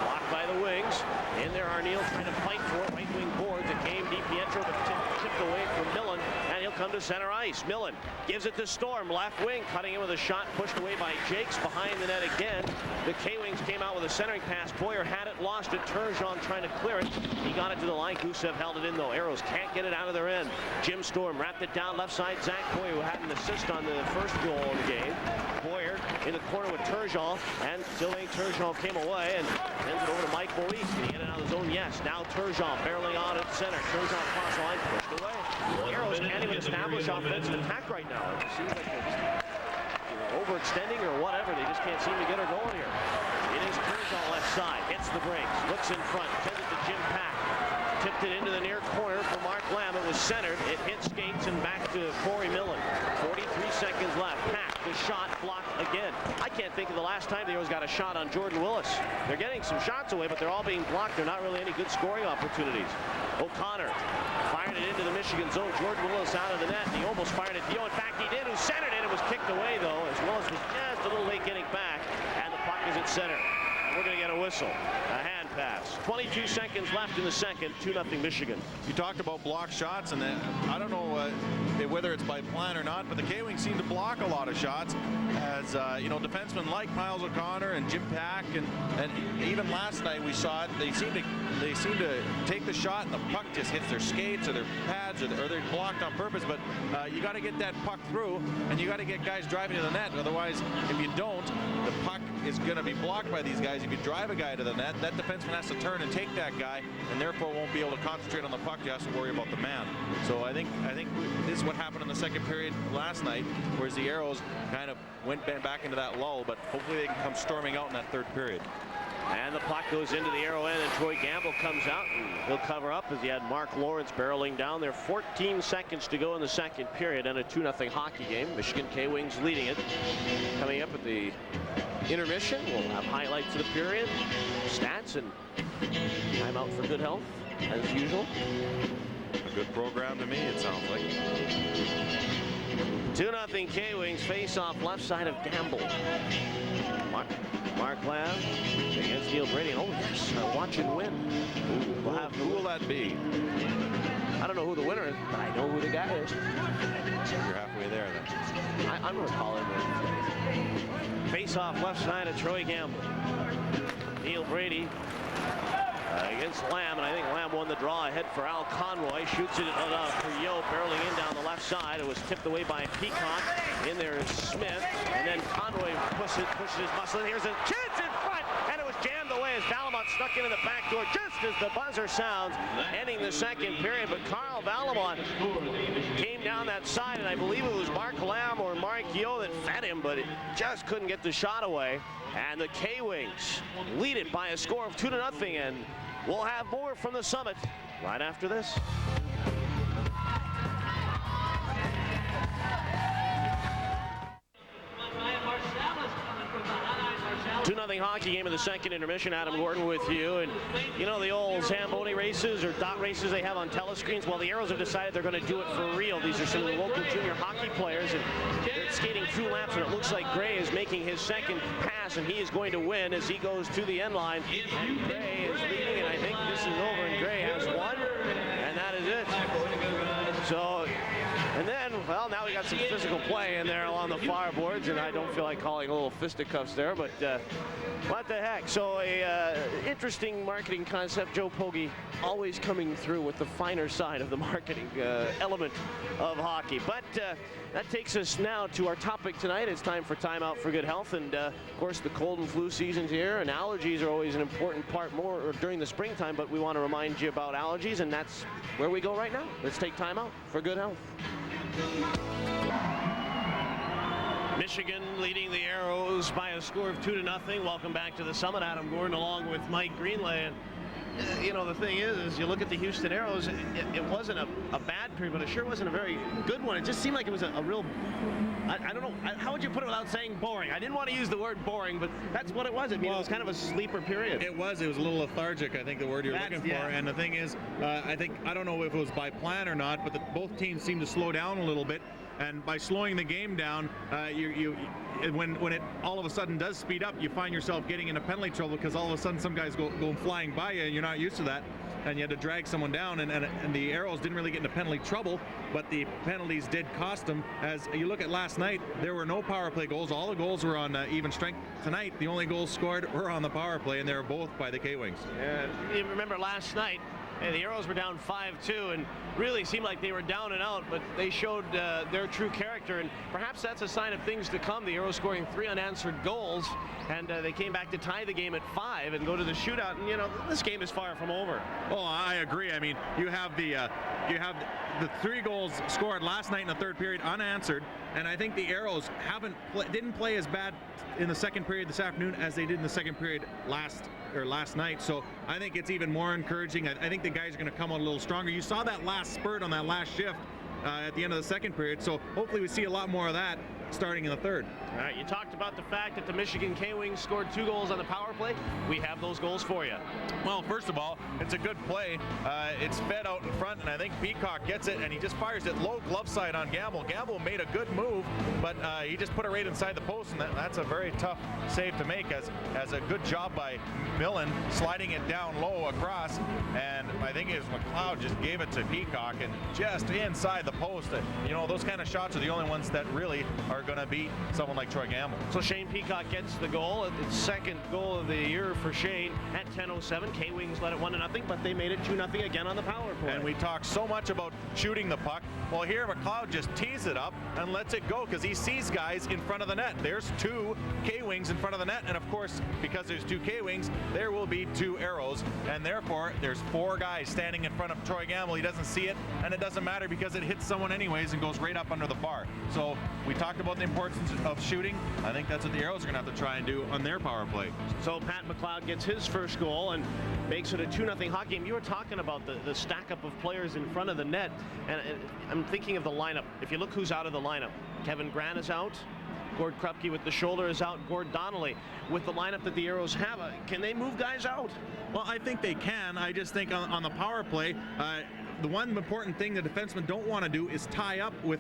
blocked by the wings. In there, Arneal trying to fight for it. Right wing boards. It came DiPietro, but tipped away from Millen, and he'll come to center ice. Millen gives it to Storm, left wing, cutting in with a shot, pushed away by Jakes behind the net again. The K-Wings came out with a centering pass. Boyer had it, lost it. Turgeon trying to clear it. He got it to the line. Gusev held it in, though. Aeros can't get it out of their end. Jim Storm wrapped it down left side. Zach Boyer, who had an assist on the first goal of the game. Boyer in the corner with Turgeon, and Sylvain Turgeon came away and sends it over to Mike Maurice. Can he get it out of the zone? Yes. Now Turgeon barreling on at center. Turgeon across the line, pushed away. The Aeros can't even establish offensive attack right now. It seems like they're just overextending or whatever. They just can't seem to get her going here. It is Turgeon left side. Hits the brakes. Looks in front. Sends it to Jim Pack. Tipped it into the near corner for Mark Lamb. It was centered. It hit skates and back to Corey Millen. 43 seconds left. Pack, the shot blocked again. I can't think of the last time the Aeros got a shot on Jordan Willis. They're getting some shots away, but they're all being blocked. They're not really any good scoring opportunities. O'Connor fired it into the Michigan zone. Jordan Willis out of the net. He almost fired it. In fact, he did. Who centered it? It was kicked away, though, as Willis was just a little late getting back. And the puck is at center. We're going to get a whistle. A hand pass. 22 seconds left in the second. 2-0 Michigan. You talked about block shots, and I don't know whether it's by plan or not, but the K-Wings seem to block a lot of shots. As defensemen like Miles O'Connor and Jim Pack, and even last night we saw it. They seem to take the shot, and the puck just hits their skates or their pads, or they're blocked on purpose. But you got to get that puck through, and you got to get guys driving to the net. Otherwise, if you don't, the puck is going to be blocked by these guys. If you drive a guy to the net, that defenseman has to turn and take that guy, and therefore won't be able to concentrate on the puck. He has to worry about the man. So I think this is what happened in the second period last night, whereas the Aeros kind of went back into that lull, but hopefully they can come storming out in that third period. And the puck goes into the arrow end, and Troy Gamble comes out, and he'll cover up as he had Mark Lawrence barreling down there. 14 seconds to go in the second period, and a 2-0 hockey game. Michigan K-Wings leading it. Coming up at the intermission, we'll have highlights of the period, stats, and time out for good health, as usual. A good program to me, it sounds like. 2-0 K-Wings face off left side of Gamble. Mark Lamb against Neil Brady. Oh, yes, watch and win. Who will that be? I don't know who the winner is, but I know who the guy is. You're halfway there then. I'm going to call him in. Face off left side of Troy Gamble. Neil Brady against Lamb, and I think Lamb won the draw ahead for Al Conroy. Shoots it for Yo, barreling in down the left side. It was tipped away by Peacock. In there is Smith, and then Conroy pushes his muscle. Here's a chance in front, and it was jammed away as Valamont snuck into the back door just as the buzzer sounds, ending the second period. But Carl Valamont came down that side, and I believe it was Mark Lamb or Mark Yo that fed him, but it just couldn't get the shot away. And the K-Wings lead it by a score of 2-0, and we'll have more from the Summit right after this. 2-0 hockey game of the second intermission. Adam Gordon with you. And you know the old Zamboni races or dot races they have on telescreens? Well, the Aeros have decided they're going to do it for real. These are some of the local junior hockey players, and they're skating 2 laps, and it looks like Gray is making his second pass, and he is going to win as he goes to the end line. And Gray is leading, and I think this is over, and Gray has won, and that is it. So, and then, well, now we got some physical play in there along the far boards, and I don't feel like calling a little fisticuffs there, but what the heck. So interesting marketing concept. Joe Pogge always coming through with the finer side of the marketing element of hockey. But that takes us now to our topic tonight. It's time for Time Out for Good Health, and of course the cold and flu season's here, and allergies are always an important part more during the springtime, but we want to remind you about allergies, and that's where we go right now. Let's take Time Out for Good Health. Michigan leading the Aeros by a score of 2-0. Welcome back to the Summit. Adam Gordon along with Mike Greenlay. And you know, the thing is you look at the Houston Aeros, it wasn't a bad period, but it sure wasn't a very good one. It just seemed like it was a real, I don't know, how would you put it without saying boring? I didn't want to use the word boring, but that's what it was. I mean, it was kind of a sleeper period. It was a little lethargic, I think the word you're looking for. Yeah. And the thing is, I don't know if it was by plan or not, but both teams seemed to slow down a little bit. And by slowing the game down, when it all of a sudden does speed up, you find yourself getting into penalty trouble because all of a sudden some guys go flying by you and you're not used to that. And you had to drag someone down, and the Aeros didn't really get into penalty trouble, but the penalties did cost them. As you look at last night, there were no power play goals. All the goals were on even strength. Tonight, the only goals scored were on the power play, and they were both by the K-Wings. Yeah, you remember last night, and the Aeros were down 5-2 and really seemed like they were down and out, but they showed their true character, and perhaps that's a sign of things to come. The Aeros scoring 3 unanswered goals, and they came back to tie the game at 5 and go to the shootout, and you know, this game is far from over. Oh, I agree. I mean, you have the 3 goals scored last night in the third period unanswered, and I think the Aeros didn't play as bad in the second period this afternoon as they did in the second period last night. So I think it's even more encouraging. I think the guys are going to come out a little stronger. You saw that last spurt on that last shift at the end of the second period, so hopefully we see a lot more of that starting in the third. All right, you talked about the fact that the Michigan K-Wings scored 2 goals on the power play. We have those goals for you. Well, first of all, it's a good play. It's fed out in front, and I think Peacock gets it, and he just fires it low glove side on Gamble. Gamble made a good move, but he just put it right inside the post, and that's a very tough save to make as a good job by Millen sliding it down low across, and I think it was McLeod just gave it to Peacock and just inside the post. You know, those kind of shots are the only ones that really are going to beat someone like Troy Gamble. So Shane Peacock gets the goal. It's second goal of the year for Shane at 10:07. K-Wings led it 1-0, but they made it 2-0 again on the power play. And we talk so much about shooting the puck. Well, here McLeod just tees it up and lets it go because he sees guys in front of the net. There's 2 K-Wings in front of the net, and of course, because there's 2 K-Wings, there will be 2 Aeros, and therefore there's 4 guys standing in front of Troy Gamble. He doesn't see it, and it doesn't matter because it hits someone anyways and goes right up under the bar. So we talked about the importance of shooting. I think that's what the Aeros are going to have to try and do on their power play. So Pat McLeod gets his first goal and makes it a 2-0 hockey game. You were talking about the stack up of players in front of the net, and I'm thinking of the lineup. If you look who's out of the lineup, Kevin Grant is out. Gord Krupke with the shoulder is out. Gord Donnelly with the lineup that the Aeros have. Can they move guys out? Well, I think they can. I just think on the power play, the one important thing the defensemen don't want to do is tie up with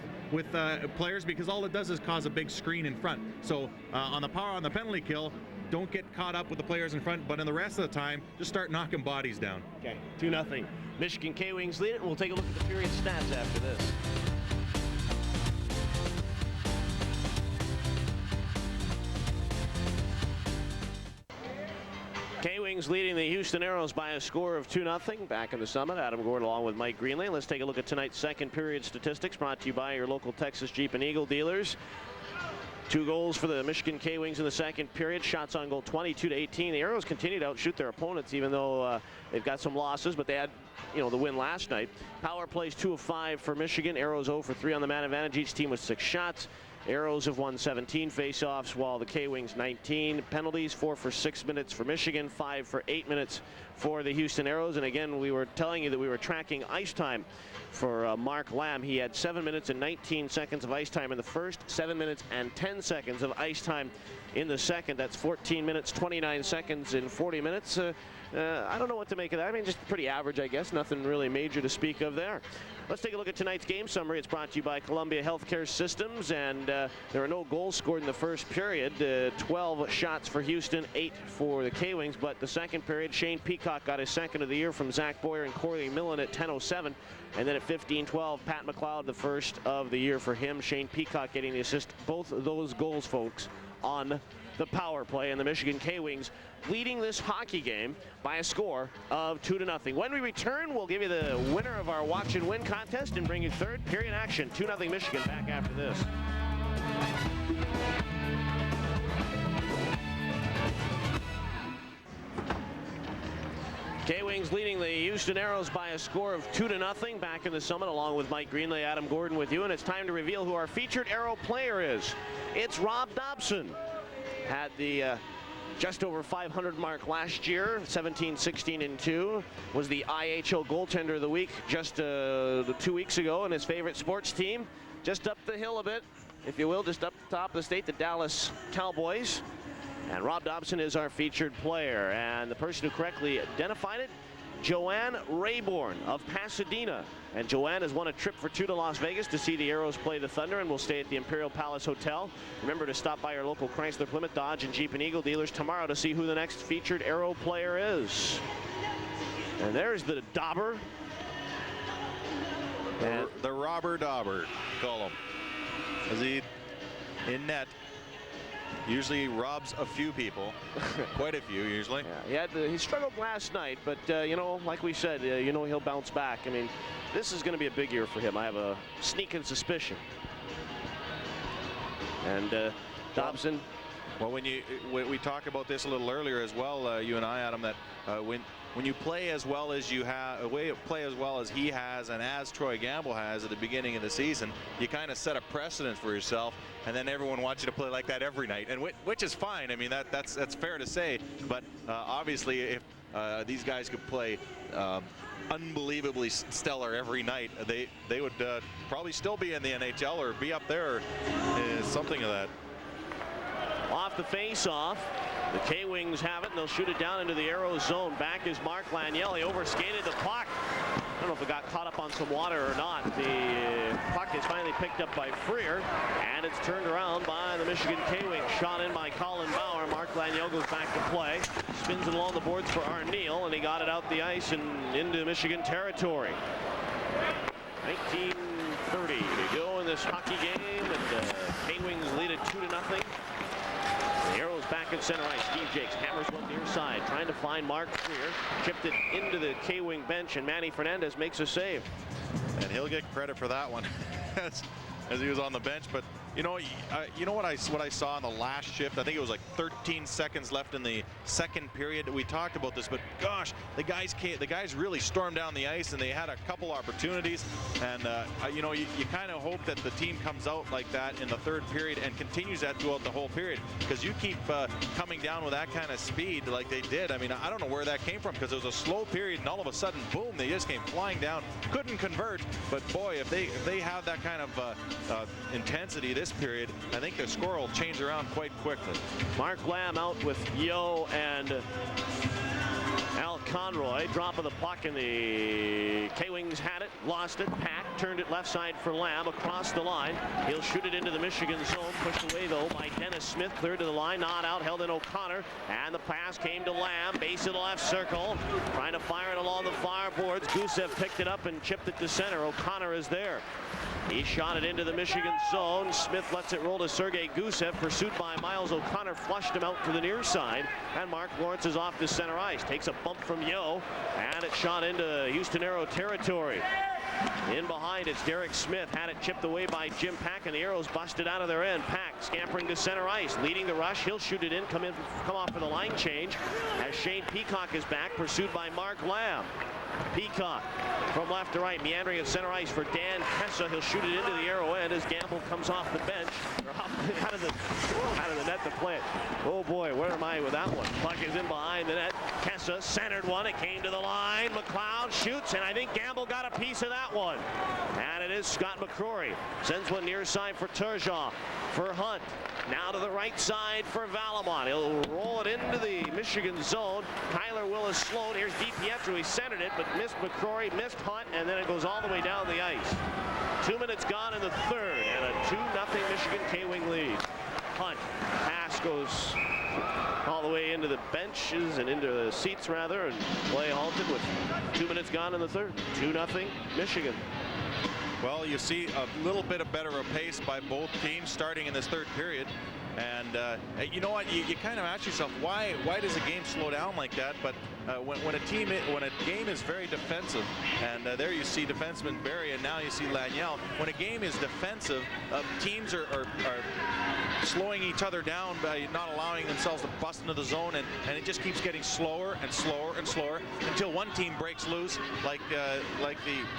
players, because all it does is cause a big screen in front. So on the penalty kill, don't get caught up with the players in front, but in the rest of the time, just start knocking bodies down. Okay, 2-0. Michigan K-Wings lead it, and we'll take a look at the period stats after this. K-Wings leading the Houston Aeros by a score of 2-0. Back in the Summit, Adam Gordon along with Mike Greenley. Let's take a look at tonight's second period statistics, brought to you by your local Texas Jeep and Eagle dealers. 2 goals for the Michigan K-Wings in the second period. Shots on goal 22-18. The Aeros continue to outshoot their opponents, even though they've got some losses, but they had the win last night. Power plays 2 of 5 for Michigan. Aeros 0 for 3 on the man advantage. Each team with 6 shots. Aeros have won 17 faceoffs, while the K-Wings 19. Penalties 4 for 6 minutes for Michigan, 5 for 8 minutes for the Houston Aeros. And again, we were telling you that we were tracking ice time for Mark Lamb. He had 7 minutes and 19 seconds of ice time in the first, 7 minutes and 10 seconds of ice time in the second. That's 14 minutes, 29 seconds in 40 minutes. I don't know what to make of that. I mean, just pretty average, I guess. Nothing really major to speak of there. Let's take a look at tonight's game summary. It's brought to you by Columbia Healthcare Systems, and there are no goals scored in the first period. 12 shots for Houston, 8 for the K-Wings, but the second period, Shane Peacock got his second of the year from Zach Boyer and Corey Millen at 10:07, and then at 15:12, Pat McLeod, the first of the year for him. Shane Peacock getting the assist. Both of those goals, folks, on the power play, and the Michigan K-Wings leading this hockey game by a score of 2-0. When we return, we'll give you the winner of our watch and win contest and bring you third period action. 2-0 Michigan. Back after this. K-Wings leading the Houston Aeros by a score of 2-0. Back in the Summit along with Mike Greenley, Adam Gordon with you, and it's time to reveal who our featured Aero player is. It's Rob Dobson. Had the just over 500 mark last year, 17-16-2. Was the IHL goaltender of the week just 2 weeks ago, and his favorite sports team just up the hill a bit, if you will, just up the top of the state, the Dallas Cowboys. And Rob Dobson is our featured player, and the person who correctly identified it, Joanne Rayborn of Pasadena. And Joanne has won a trip for 2 to Las Vegas to see the Aeros play the Thunder, and will stay at the Imperial Palace Hotel. Remember to stop by your local Chrysler, Plymouth, Dodge, and Jeep and Eagle dealers tomorrow to see who the next featured Aero player is. And there's the Dauber. And the Robber Dauber, call him. As he in net. Usually robs a few people, quite a few usually. Yeah, he struggled last night, but like we said, he'll bounce back. I mean, this is going to be a big year for him. I have a sneaking suspicion. And Dobson. Well, when we talked about this a little earlier as well, you and I, Adam, that when you play as well as you have, play as well as he has, and as Troy Gamble has at the beginning of the season, you kind of set a precedent for yourself, and then everyone wants you to play like that every night, and which is fine. I mean, that's fair to say, but obviously, if these guys could play unbelievably stellar every night, they would probably still be in the NHL or be up there, or something of that. Off the face-off, the K-Wings have it, and they'll shoot it down into the Aeros zone. Back is Mark Laniel. He overskated the puck. I don't know if it got caught up on some water or not. The puck is finally picked up by Freer, and it's turned around by the Michigan K-Wings. Shot in by Colin Bauer. Mark Laniel goes back to play. Spins it along the boards for Arneal, and he got it out the ice and into Michigan territory. 19:30 to go in this hockey game, and the K-Wings lead it 2-0. The Aeros back in center ice. Steve Jakes hammers one near side, trying to find Mark Freer. Chipped it into the K-Wing bench, and Manny Fernandez makes a save. And he'll get credit for that one as he was on the bench. But you know what I saw in the last shift. I think it was like 13 seconds left in the second period. We talked about this, but gosh, the guys really stormed down the ice, and they had a couple opportunities. And you kind of hope that the team comes out like that in the third period and continues that throughout the whole period, because you keep coming down with that kind of speed like they did. I mean, I don't know where that came from, because it was a slow period, and all of a sudden, boom, they just came flying down. Couldn't convert, but boy, if they have that kind of intensity this period, I think the score will change around quite quickly. Mark Lamb out with Yo and Al Conroy, drop of the puck, and the K-Wings had it, lost it. Pack turned it left side for Lamb across the line. He'll shoot it into the Michigan zone, pushed away though by Dennis Smith, cleared to the line, not out, held in O'Connor, and the pass came to Lamb, base of the left circle, trying to fire it along the far boards. Gusev picked it up and chipped it to center. O'Connor is there. He shot it into the Michigan zone. Smith lets it roll to Sergei Gusev, pursued by Miles O'Connor, flushed him out to the near side, and Mark Lawrence is off to center ice. Takes a bump from Yo, and it's shot into Houston Aero territory. In behind, it's Derek Smith, had it chipped away by Jim Pack, and the Aeros busted out of their end. Pack scampering to center ice, leading the rush. He'll shoot it in, come off for the line change, as Shane Peacock is back, pursued by Mark Lamb. Peacock from left to right, meandering at center ice for Dan Kessa. He'll shoot it into the arrow end as Gamble comes off the bench, or out of the net to play it. Oh boy, where am I with that one? Puck is in behind the net. Kessa centered one. It came to the line. McLeod shoots, and I think Gamble got a piece of that one. And it is Scott McCrory. Sends one near side for Turgeon. For Hunt. Now to the right side for Valamon. He'll roll it into the Michigan zone. Tyler Willis slowed. Here's DiPietro. He centered it, but missed McCrory, missed Hunt, and then it goes all the way down the ice. 2 minutes gone in the third, and a 2-0 Michigan K-Wing lead. Hunt. Pass goes all the way into the benches and into the seats, rather, and play halted with 2 minutes gone in the third. 2-0 Michigan. Well, you see a little bit of better a pace by both teams starting in this third period. And you know what? You kind of ask yourself, why does a game slow down like that? But when a game is very defensive, and there you see defenseman Barry, and now you see Laniel. When a game is defensive, teams are slowing each other down by not allowing themselves to bust into the zone, and it just keeps getting slower and slower and slower until one team breaks loose, like the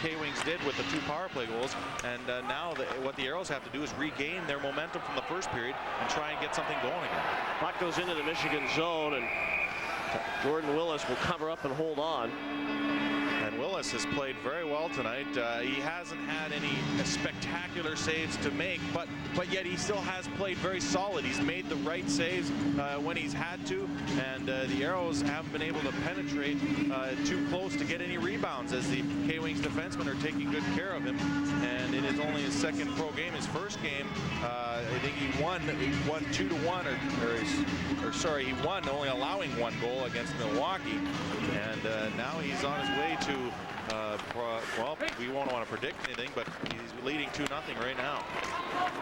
K-Wings did with the 2 power play goals. And now what the Aeros have to do is regain their momentum from the first period and try and get something going again. Puck goes into the Michigan zone, and Jordan Willis will cover up and hold on. And Willis has played very well tonight. He hasn't had any spectacular saves to make, but yet he still has played very solid. He's made the right saves when he's had to, and the Aeros haven't been able to penetrate too close to get any rebounds, as the K-Wings defensemen are taking good care of him. And it is only his second pro game. His first game, I think he won 2-1, or sorry, he won, only allowing 1 goal against Milwaukee. And now he's on his way to, well, we won't want to predict anything, but he's leading 2-0 right now.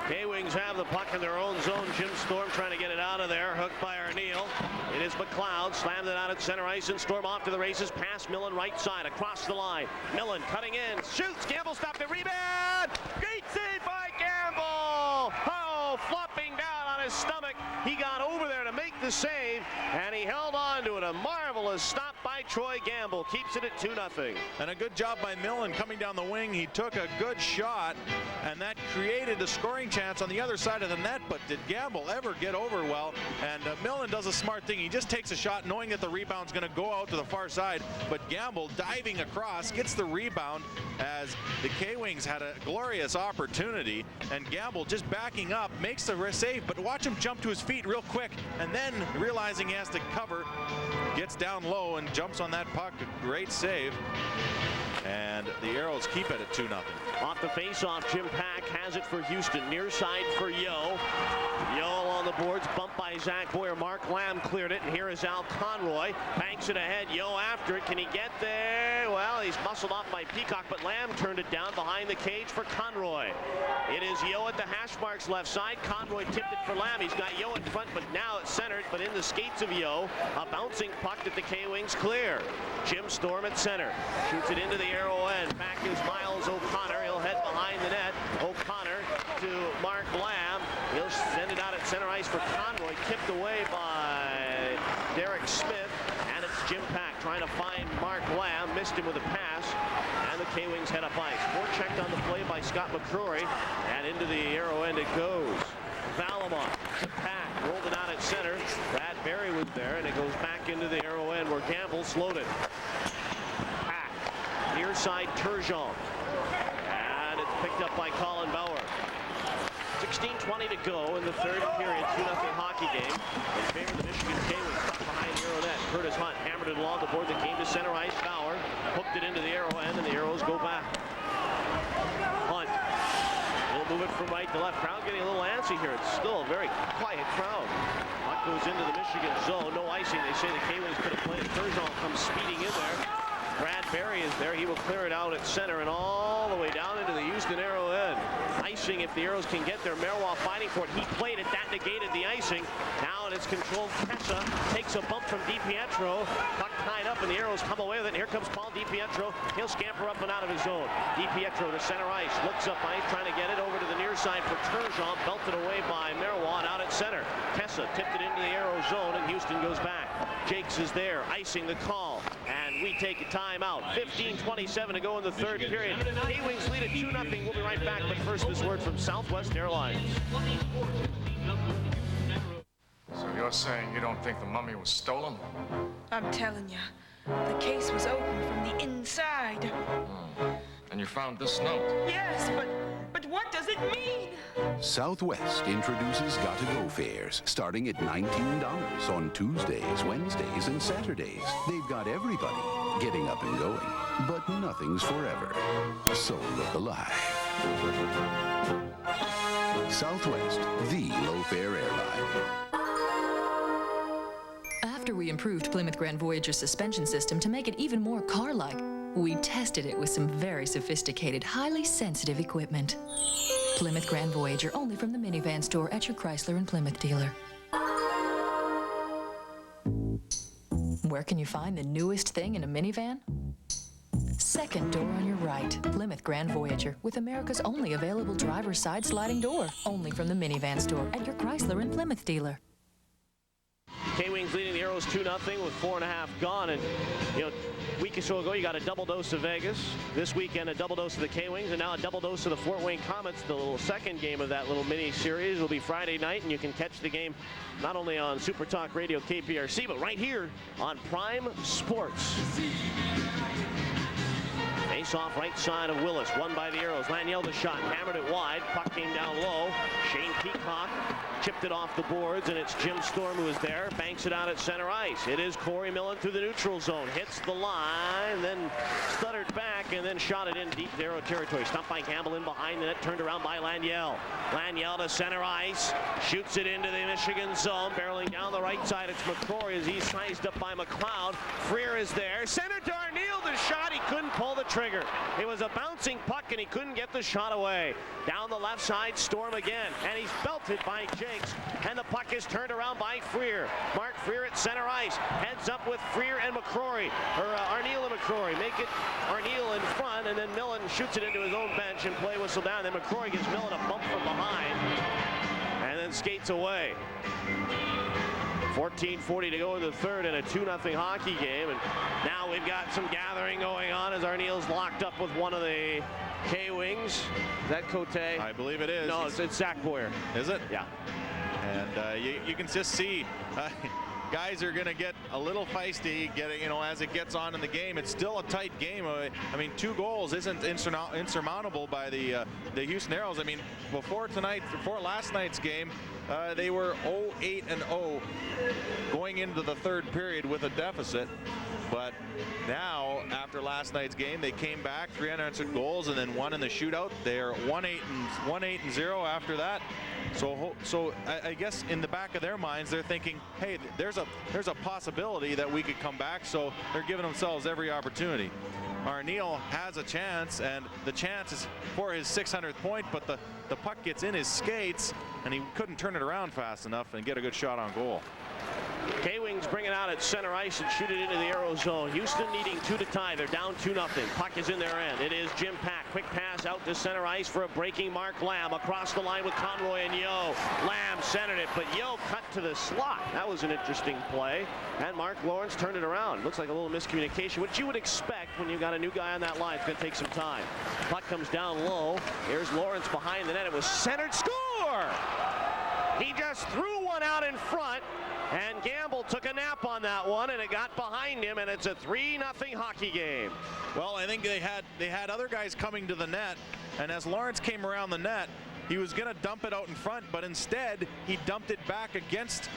K-Wings have the puck in their own zone. Jim Storm trying to get it out of there. Hooked by Arneal. It is McLeod. Slammed it out at center ice, and Storm off to the races. Past Millen right side across the line. Millen cutting in. Shoots. Gamble stopped the rebound. Great save by Gamble. Oh, flopping down on his stomach. He got over there to make the save, and he held on to it. A marvelous stop by Troy Gamble. Keeps it at 2-0. And a good job by Millen coming down the wing. He took a good shot, and that created the scoring chance on the other side of the net. But did Gamble ever get over well? And Millen does a smart thing. He just takes a shot knowing that the rebound's going to go out to the far side. But Gamble diving across gets the rebound, as the K-Wings had a glorious opportunity. And Gamble just backing up makes the save. But watch him jump to his feet real quick, and then realizing he has to cover, gets down low and jumps on that puck. A great save. And the Aeros keep it at 2-0. Off the face-off, Jim Pack has it for Houston. Near side for Yo. Yo along the boards, bumped by Zach Boyer. Mark Lamb cleared it, and here is Al Conroy. Banks it ahead. Yo after it. Can he get there? Well, he's muscled off by Peacock, but Lamb turned it down behind the cage for Conroy. It is Yo at the hash marks left side. Conroy tipped it for Lamb. He's got Yo in front, but now it's centered, but in the skates of Yo. A bouncing puck that the K-Wings clear. Jim Storm at center. Shoots it into the arrow end. Back is Miles O'Connor. He'll head behind the net. O'Connor to Mark Lamb. He'll send it out at center ice for Conroy. Tipped away by Derek Smith. And it's Jim Pack trying to find Mark Lamb. Missed him with a pass. And the K-Wings head up ice. Forechecked on the play by Scott McCrory. And into the arrow end it goes. Valamon to Pack. Rolled it out at center. Brad Berry was there. And it goes back into the arrow end where Gamble slowed it. Pack. Near side Turgeon. And it's picked up by Colin Bauer. 16:20 to go in the third period. 2-0 hockey game in favor of the Michigan K-Wings. Behind the Arrow net, Curtis Hunt hammered it along the board that came to center ice. Fowler hooked it into the Arrow end, and the Arrows go back. Hunt will move it from right to left. Crowd getting a little antsy here. It's still a very quiet crowd. Puck goes into the Michigan zone. No icing. They say the K-Wings could have played. Turgeon comes speeding in there. Brad Berry is there. He will clear it out at center and all the way down into the Houston Arrow end. Icing if the Arrows can get there. Marois fighting for it. He played it. That negated the icing. Now it's controlled. Tessa takes a bump from DiPietro. Puck tied up and the Arrows come away with it. And here comes Paul DiPietro. He'll scamper up and out of his zone. DiPietro to center ice. Looks up ice trying to get it over to the near side for Turgeon. Belted away by Marois out at center. Tessa tipped it into the Arrow zone and Houston goes back. Jakes is there. Icing the call. And we take a timeout. 15:27 to go in the third period. K-Wings lead at 2-0. We'll be right back, but first this word from Southwest Airlines. So you're saying you don't think the mummy was stolen? I'm telling you, the case was opened from the inside. And you found this note? Yes, but what does it mean? Southwest introduces Got-to-Go fares starting at $19 on Tuesdays, Wednesdays, and Saturdays. They've got everybody getting up and going, but nothing's forever. So look alive. Southwest, the low-fare airline. After we improved Plymouth Grand Voyager's suspension system to make it even more car-like, we tested it with some very sophisticated, highly sensitive equipment. Plymouth Grand Voyager, only from the minivan store at your Chrysler and Plymouth dealer. Where can you find the newest thing in a minivan? Second door on your right, Plymouth Grand Voyager, with America's only available driver's side sliding door, only from the minivan store at your Chrysler and Plymouth dealer. K-Wings leading the Arrows 2-0 with 4.5 gone. And, you know, a week or so ago, you got a double dose of Vegas. This weekend, a double dose of the K-Wings, and now a double dose of the Fort Wayne Comets. The little second game of that little mini-series will be Friday night, and you can catch the game not only on Super Talk Radio KPRC, but right here on Prime Sports. Face off right side of Willis, won by the Arrows. Laniel the shot, hammered it wide. Puck came down low. Shane Peacock chipped it off the boards, and it's Jim Storm who is there. Banks it out at center ice. It is Corey Millen through the neutral zone. Hits the line, then stuttered back, and then shot it in deep Arrow territory. Stumped by Campbell in behind the net, turned around by Laniel. Laniel to center ice. Shoots it into the Michigan zone. Barreling down the right side, it's McCrory as he's sized up by McLeod. Freer is there. Center to Arneal, the shot. He couldn't pull the trigger. It was a bouncing puck, and he couldn't get the shot away. Down the left side, Storm again, and he's belted by Jakes, and the puck is turned around by Freer. Mark Freer at center ice, heads up with Freer and McCrory, or Arneal and McCrory. Make it Arneal in front, and then Millen shoots it into his own bench, and play whistle down. Then McCrory gives Millen a bump from behind, and then skates away. 14:40 to go in the third in a 2-0 hockey game, and now we've got some gathering going on as Arneal's locked up with one of the K-Wings. Is that Cote? I believe it is. No, it's Zach Boyer. Is it? Yeah. And you can just see guys are going to get a little feisty, as it gets on in the game. It's still a tight game. I mean, 2 goals isn't insurmountable by the Houston Aeros. I mean, before last night's game, they were 0-8-0 going into the third period with a deficit. But now, after last night's game, they came back, 3 unanswered goals, and then 1 in the shootout. They are 1-8-0 after that. So I guess in the back of their minds, they're thinking, hey, there's a possibility that we could come back. So they're giving themselves every opportunity. Arneal has a chance, and the chance is for his 600th point, but the puck gets in his skates, and he couldn't turn it around fast enough and get a good shot on goal. K-Wings bring it out at center ice and shoot it into the Arrow zone. Houston needing 2 to tie. They're down 2-0. Puck is in their end. It is Jim Pack. Quick pass out to center ice for a breaking Mark Lamb. Across the line with Conroy and Yo. Lamb centered it, but Yo cut to the slot. That was an interesting play. And Mark Lawrence turned it around. Looks like a little miscommunication, which you would expect when you've got a new guy on that line. It's going to take some time. Puck comes down low. Here's Lawrence behind the net. It was centered. Score! He just threw one out in front. And Gamble took a nap on that one, and it got behind him, and it's a 3-0 hockey game. Well, I think they had other guys coming to the net, and as Lawrence came around the net, he was going to dump it out in front, but instead he dumped it back against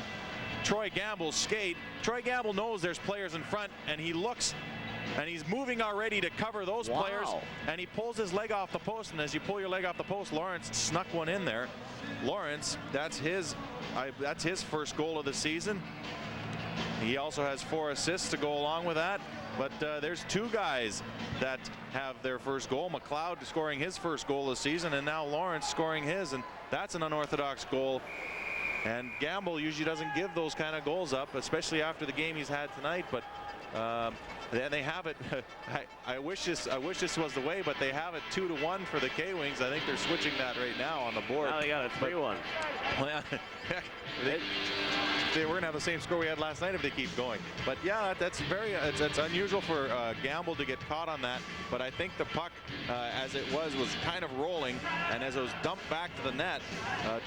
Troy Gamble's skate. Troy Gamble knows there's players in front, and he looks, and he's moving already to cover those players, and he pulls his leg off the post, and as you pull your leg off the post, Lawrence snuck one in there. Lawrence, that's his first goal of the season. He also has 4 assists to go along with that. But there's 2 guys that have their first goal. McLeod scoring his first goal of the season, and now Lawrence scoring his, and that's an unorthodox goal. And Gamble usually doesn't give those kind of goals up, especially after the game he's had tonight. But then they have it. I wish this was the way, but they have it 2-1 for the K-Wings. I think they're switching that right now on the board. Now they got a 3-1. We're going to have the same score we had last night if they keep going. But yeah, that's unusual for Gamble to get caught on that. But I think the puck, as it was kind of rolling, and as it was dumped back to the net,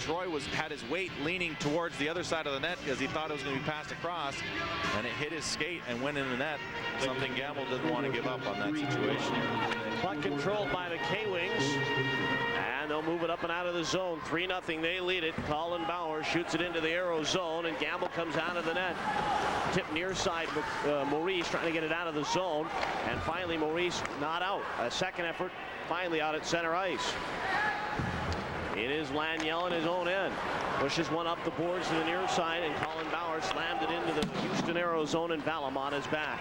Troy had his weight leaning towards the other side of the net because he thought it was going to be passed across, and it hit his skate and went in the net. Something Gamble didn't want to give up on that situation. Puck controlled by the K-Wings. And they'll move it up and out of the zone. 3-0, they lead it. Colin Bauer shoots it into the Aeros zone, and Gamble comes out of the net. Tip near side, Maurice trying to get it out of the zone. And finally, Maurice not out. A second effort, finally out at center ice. It is Laniel in his own end. Pushes one up the boards to the near side, and Colin Bauer slammed it into the Houston Aeros zone, and Valamon is back.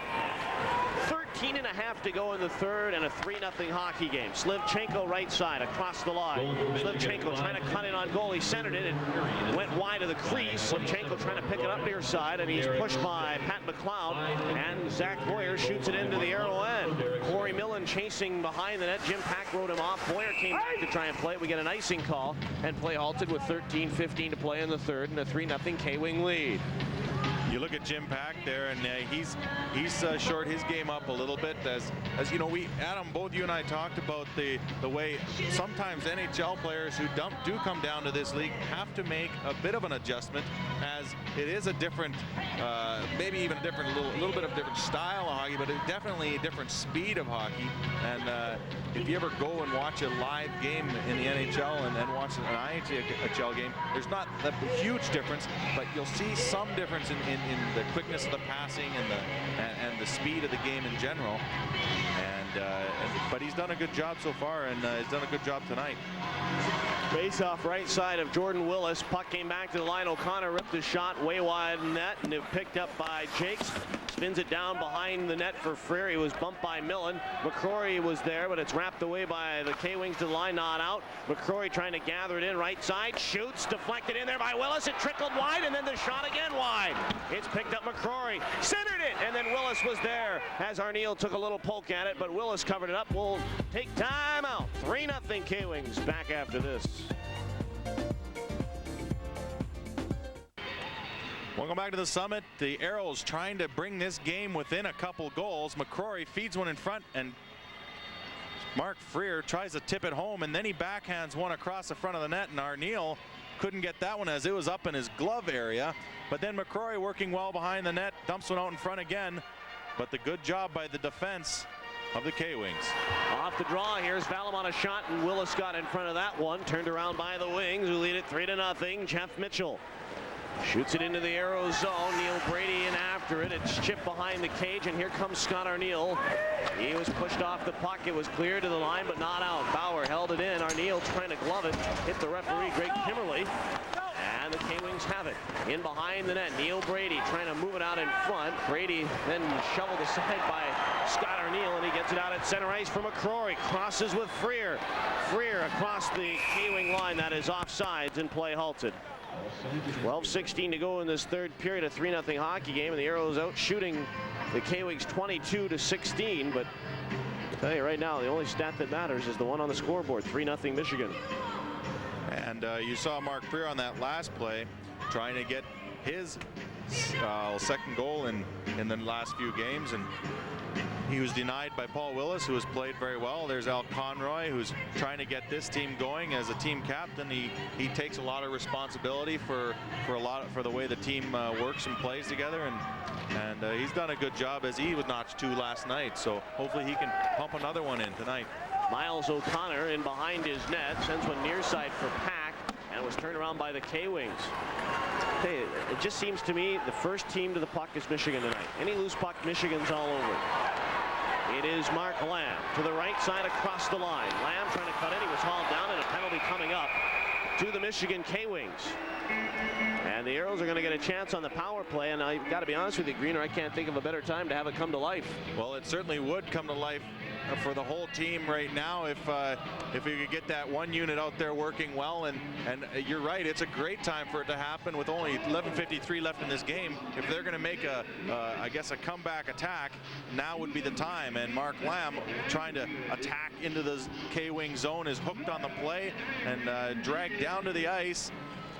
13.5 to go in the third, and a 3-0 hockey game. Slivchenko right side across the line. Slivchenko trying to cut in on goal. He centered it and went wide of the crease. Slivchenko trying to pick it up near side, and he's pushed by Pat McLeod, and Zach Boyer shoots it into the Aero end. Corey Millen chasing behind the net. Jim Pack wrote him off. Boyer came back to try and play it. We get an icing call, and play halted with 13:15 to play in the third, and a 3-0 K-Wing lead. You look at Jim Pack there, and he's short his game up a little bit. As you know, Adam, both you and I talked about the way sometimes NHL players who do come down to this league have to make a bit of an adjustment, as it is a different, maybe even a different little bit of different style of hockey, but definitely a different speed of hockey. And if you ever go and watch a live game in the NHL and watch an IHL game, there's not a huge difference, but you'll see some difference in the quickness of the passing and the speed of the game in general. But he's done a good job so far, and he's done a good job tonight. Face off right side of Jordan Willis. Puck came back to the line. O'Connor ripped the shot way wide net, and it picked up by Jakes. Spins it down behind the net for Freer. He was bumped by Millen. McCrory was there, but it's wrapped away by the K-Wings to the line, not out. McCrory trying to gather it in right side. Shoots, deflected in there by Willis. It trickled wide, and then the shot again wide. It's picked up McCrory. Centered it, and then Willis was there as Arneal took a little poke at it, but Willis covered it up. We'll take time out. 3-0 K-Wings. Back after this. Welcome back to the Summit. The Aeros trying to bring this game within a couple goals. McCrory feeds one in front, and Mark Freer tries to tip it home, and then he backhands one across the front of the net, and Arneal couldn't get that one as it was up in his glove area. But then McCrory working well behind the net, dumps one out in front again. But the good job by the defense of the K-Wings. Off the draw, here's Valamon a shot, and Willis got in front of that one. Turned around by the Wings, who lead it 3-0. Jeff Mitchell shoots it into the Aeros zone. Neil Brady in after it. It's chipped behind the cage, and here comes Scott Arneal. He was pushed off the puck. It was cleared to the line, but not out. Bauer held it in. Arneal trying to glove it. Hit the referee, Greg Kimmerly. And the K-Wings have it. In behind the net, Neil Brady trying to move it out in front. Brady then shoveled aside by Scott Arneal, and he gets it out at center ice for McCrory. Crosses with Freer. Freer across the K-Wing line. That is offsides, and play halted. 12:16 to go in this third period. A 3-0 hockey game, and the Aeros out shooting the K-Wings 22-16. But I'll tell you right now, the only stat that matters is the one on the scoreboard. 3-0 Michigan. And you saw Mark Freer on that last play trying to get his second goal in the last few games, and he was denied by Paul Willis, who has played very well. There's Al Conroy, who's trying to get this team going as a team captain. He takes a lot of responsibility for the way the team works and plays together, and he's done a good job, as he was notched 2 last night. So hopefully he can pump another one in tonight. Miles O'Connor in behind his net, sends one near side for Pack. it was turned around by the K-Wings. Hey, it just seems to me the first team to the puck is Michigan tonight. Any loose puck, Michigan's all over it. It is Mark Lamb to the right side across the line. Lamb trying to cut in. He was hauled down, and a penalty coming up to the Michigan K-Wings. And the Aeros are going to get a chance on the power play, and I've got to be honest with you, Greener, I can't think of a better time to have it come to life. Well, it certainly would come to life for the whole team right now if we could get that one unit out there working well, and you're right, it's a great time for it to happen with only 11:53 left in this game. If they're going to make I guess a comeback attack, now would be the time. And Mark Lamb trying to attack into the K-Wing zone is hooked on the play and dragged down to the ice.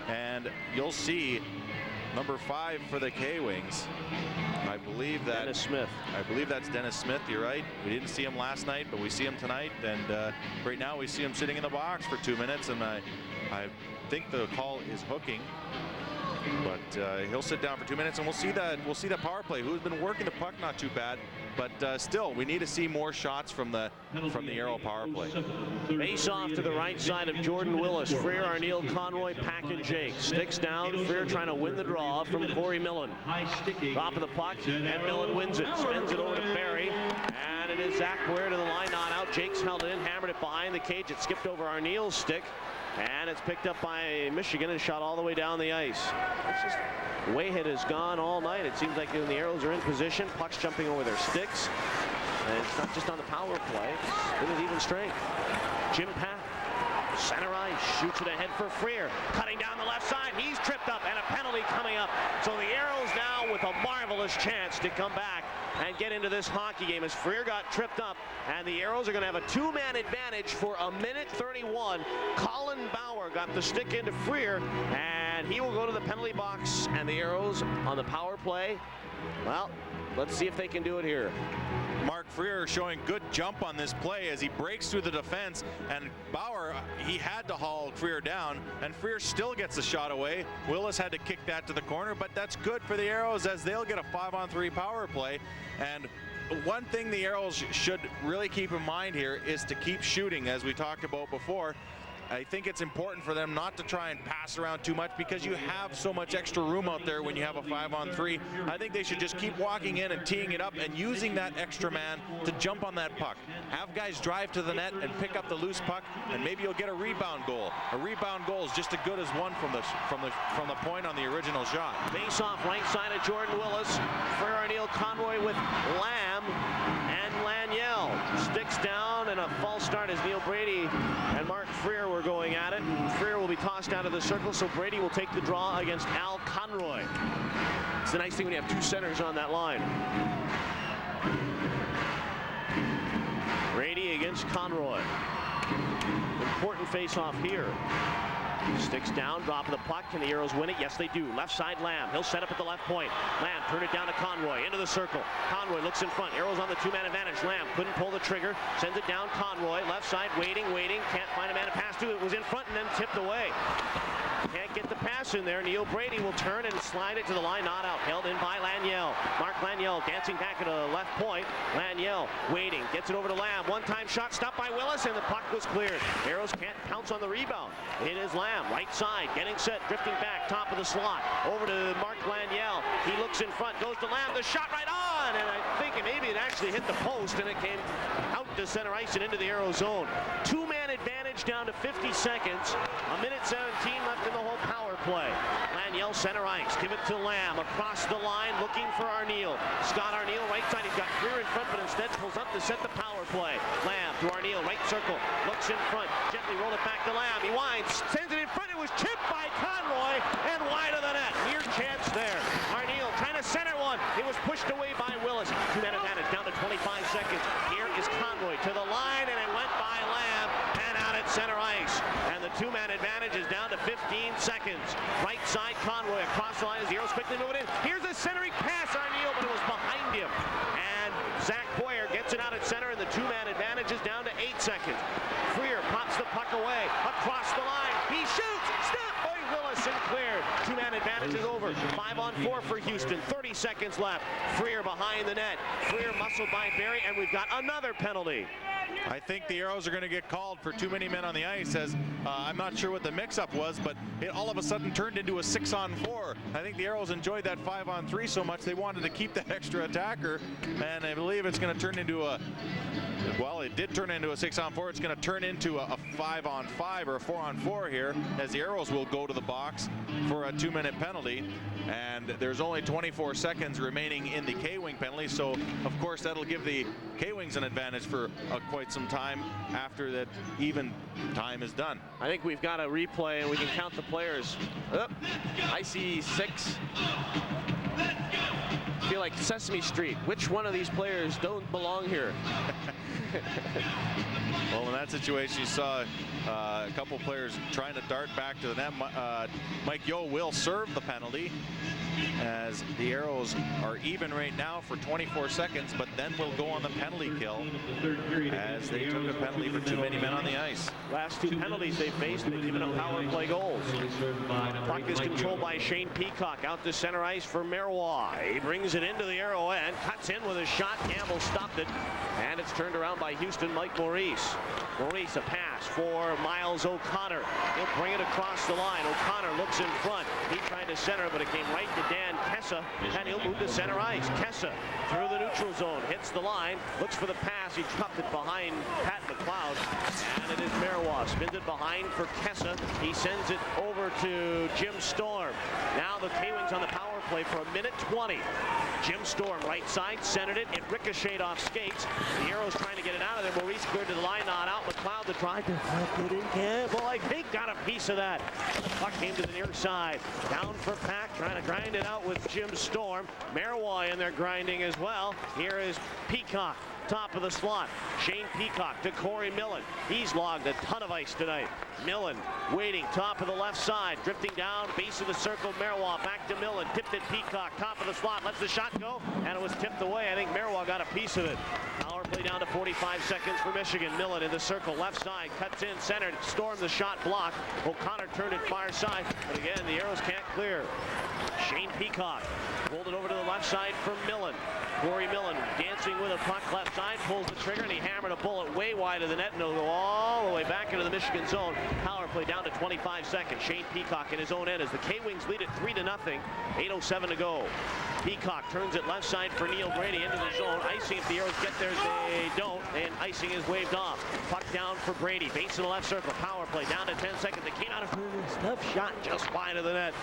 And you'll see number 5 for the K-Wings. I believe that Dennis Smith. I believe that's Dennis Smith. You're right. We didn't see him last night, but we see him tonight. And right now we see him sitting in the box for 2 minutes. And I think the call is hooking. But he'll sit down for 2 minutes, and we'll see the power play. Who's been working the puck not too bad, but still we need to see more shots from the Aero power play. Face off to the right side of Jordan Willis. Freer, Arneal, Conroy, Pack, and Jake. Sticks down. Freer trying to win the draw from Corey Millen. Drop of the puck, and Millen wins it. Spins it over to Barry, and it is Zach Boyer to the line, not out. Jake's held it in, hammered it behind the cage. It skipped over Arneal's stick. And it's picked up by Michigan and shot all the way down the ice. It's just the way it has gone all night. It seems like when the Aeros are in position, pucks jumping over their sticks. And it's not just on the power play, it's been at even strength. Jim Pack, center ice, shoots it ahead for Freer. Cutting down the left side, he's tripped up, and a penalty coming up. So the Aeros now with a marvelous chance to come back and get into this hockey game as Freer got tripped up, and the Aeros are going to have a 2-man advantage for a minute 31. Colin Bauer got the stick into Freer, and he will go to the penalty box, and the Aeros on the power play. Well, let's see if they can do it here. Mark Freer showing good jump on this play as he breaks through the defense, and Bauer, he had to haul Freer down, and Freer still gets the shot away. Willis had to kick that to the corner, but that's good for the Aeros as they'll get a 5-on-3 power play. And one thing the Aeros should really keep in mind here is to keep shooting, as we talked about before. I think it's important for them not to try and pass around too much because you have so much extra room out there when you have a 5-on-3. I think they should just keep walking in and teeing it up and using that extra man to jump on that puck. Have guys drive to the net and pick up the loose puck, and maybe you'll get a rebound goal. A rebound goal is just as good as one from the point on the original shot. Face off right side of Jordan Willis. Freer, Arneal, Conroy with Lamb and Laniel. Sticks down, and a false start as Neil Brady and Mark Freer were going at it. And Freer will be tossed out of the circle, so Brady will take the draw against Al Conroy. It's the nice thing when you have 2 centers on that line. Brady against Conroy. Important face-off here. Sticks down, drop of the puck. Can the Aeros win it? Yes, they do. Left side, Lamb. He'll set up at the left point. Lamb, turn it down to Conroy. Into the circle. Conroy looks in front. Aeros on the 2-man advantage. Lamb couldn't pull the trigger. Sends it down, Conroy. Left side, waiting. Can't find a man to pass to. It was in front and then tipped away. Can't get the pass in there. Neil Brady will turn and slide it to the line. Not out. Held in by Laniel. Mark Laniel dancing back at a left point. Laniel waiting. Gets it over to Lamb. One-time shot stopped by Willis, and the puck was cleared. Aeros can't pounce on the rebound. It is Lamb. Right side. Getting set. Drifting back. Top of the slot. Over to Mark Laniel. He looks in front. Goes to Lamb. The shot right on. And I think maybe it actually hit the post, and it came out to center ice and into the Aero zone. 2-man advantage down to 50 seconds. A minute 17 left in the whole power play. Laniel center ice. Give it to Lamb across the line, looking for Arneal. Scott Arneal right side. He's got Freer in front, but instead pulls up to set the power play. Lamb to Arneal, right circle. Looks in front. Gently roll it back to Lamb. He winds, sends it in front. It was chipped by Conroy and wide of the net. Near chance there. Arneal trying to center one. It was pushed away by Willis. 2-man advantage down to 25 seconds. Here is Conroy to the line, and it went by Lamb and out at center ice. And the 2-man advantage is down to 15 seconds. Right side, Conroy across the line as the Aeros quickly move it in. Here's a centering pass, Arneal, but it was behind him. And Zach Boyer gets it out at center, and the 2-man advantage is down to 8 seconds. Freer pops the puck away across the line. He shoots. Stopped by Willis and cleared. 2-man advantage is over. 5-on-4 for Houston. 30 seconds left. Freer behind the net. Freer muscled by Barry, and we've got another penalty. I think the Aeros are going to get called for too many men on the ice, as I'm not sure what the mix-up was, but it all of a sudden turned into a 6-on-4. I think the Aeros enjoyed that 5-on-3 so much they wanted to keep that extra attacker, and I believe it's going to turn into a, well, it did turn into a 6-on-4. It's going to turn into a 5-on-5 or a 4-on-4 here, as the Aeros will go to the box for a 2-minute penalty, and there's only 24 seconds remaining in the K-Wing penalty, so of course that'll give the K-Wings an advantage for quite some time after that even time is done. I think we've got a replay and we can count the players. Oh, I see 6. I feel like Sesame Street. Which one of these players don't belong here? Well, in that situation, you saw a couple players trying to dart back to the net. Mike Yeo will serve the penalty, as the Aeros are even right now for 24 seconds, but then will go on the penalty kill as they took a penalty for too many men on the ice. Last 2 penalties they faced, they've given up power play goals. Puck is controlled by Shane Peacock, out to center ice for Marois. He brings it into the arrow end, cuts in with a shot. Campbell stopped it, and it's turned around by Houston Mike Maurice. Maurice, a pass for Miles O'Connor. He'll bring it across the line. O'Connor looks in front. He tried to center, but it came right to Dan Kessa, and he'll move to center ice. Kessa through the neutral zone, hits the line, looks for the pass. He dropped it behind Pat McLeod, and it is Marois. Spins it behind for Kessa. He sends it over to Jim Storm. Now the K-Wings on the power play for 1:20. Jim Storm, right side, centered it. It ricocheted off skates. The Aeros trying to get it out of there. Maurice cleared to the line, not out. McLeod to try to put it in. Campbell, I think, got a piece of that. The puck came to the near side. Down for Pack, trying to grind it out with Jim Storm. Marois in there grinding as well. Here is Peacock, top of the slot. Shane Peacock to Corey Millen. He's logged a ton of ice tonight. Millen waiting, top of the left side, drifting down, base of the circle. Marois back to Millen, tipped it. Peacock, top of the slot, lets the shot go, and it was tipped away. I think Marois got a piece of it. Power play down to 45 seconds for Michigan. Millen in the circle, left side, cuts in, centered. Storm the shot blocked. O'Connor turned it far side, but again, the Aeros can't clear. Shane Peacock rolled it over to the left side for Millen. Corey Millen dancing with a puck left side, pulls the trigger, and he hammered a bullet way wide of the net, and it'll go all the way back into the Michigan zone. Power play down to 25 seconds. Shane Peacock in his own end as the K-Wings lead it 3-0. 8:07 to go. Peacock turns it left side for Neil Brady into the zone. Icing if the Aeros get there, they don't, and icing is waved off. Puck down for Brady. Base in the left circle. Power play down to 10 seconds. They came out of tough shot just wide of the net.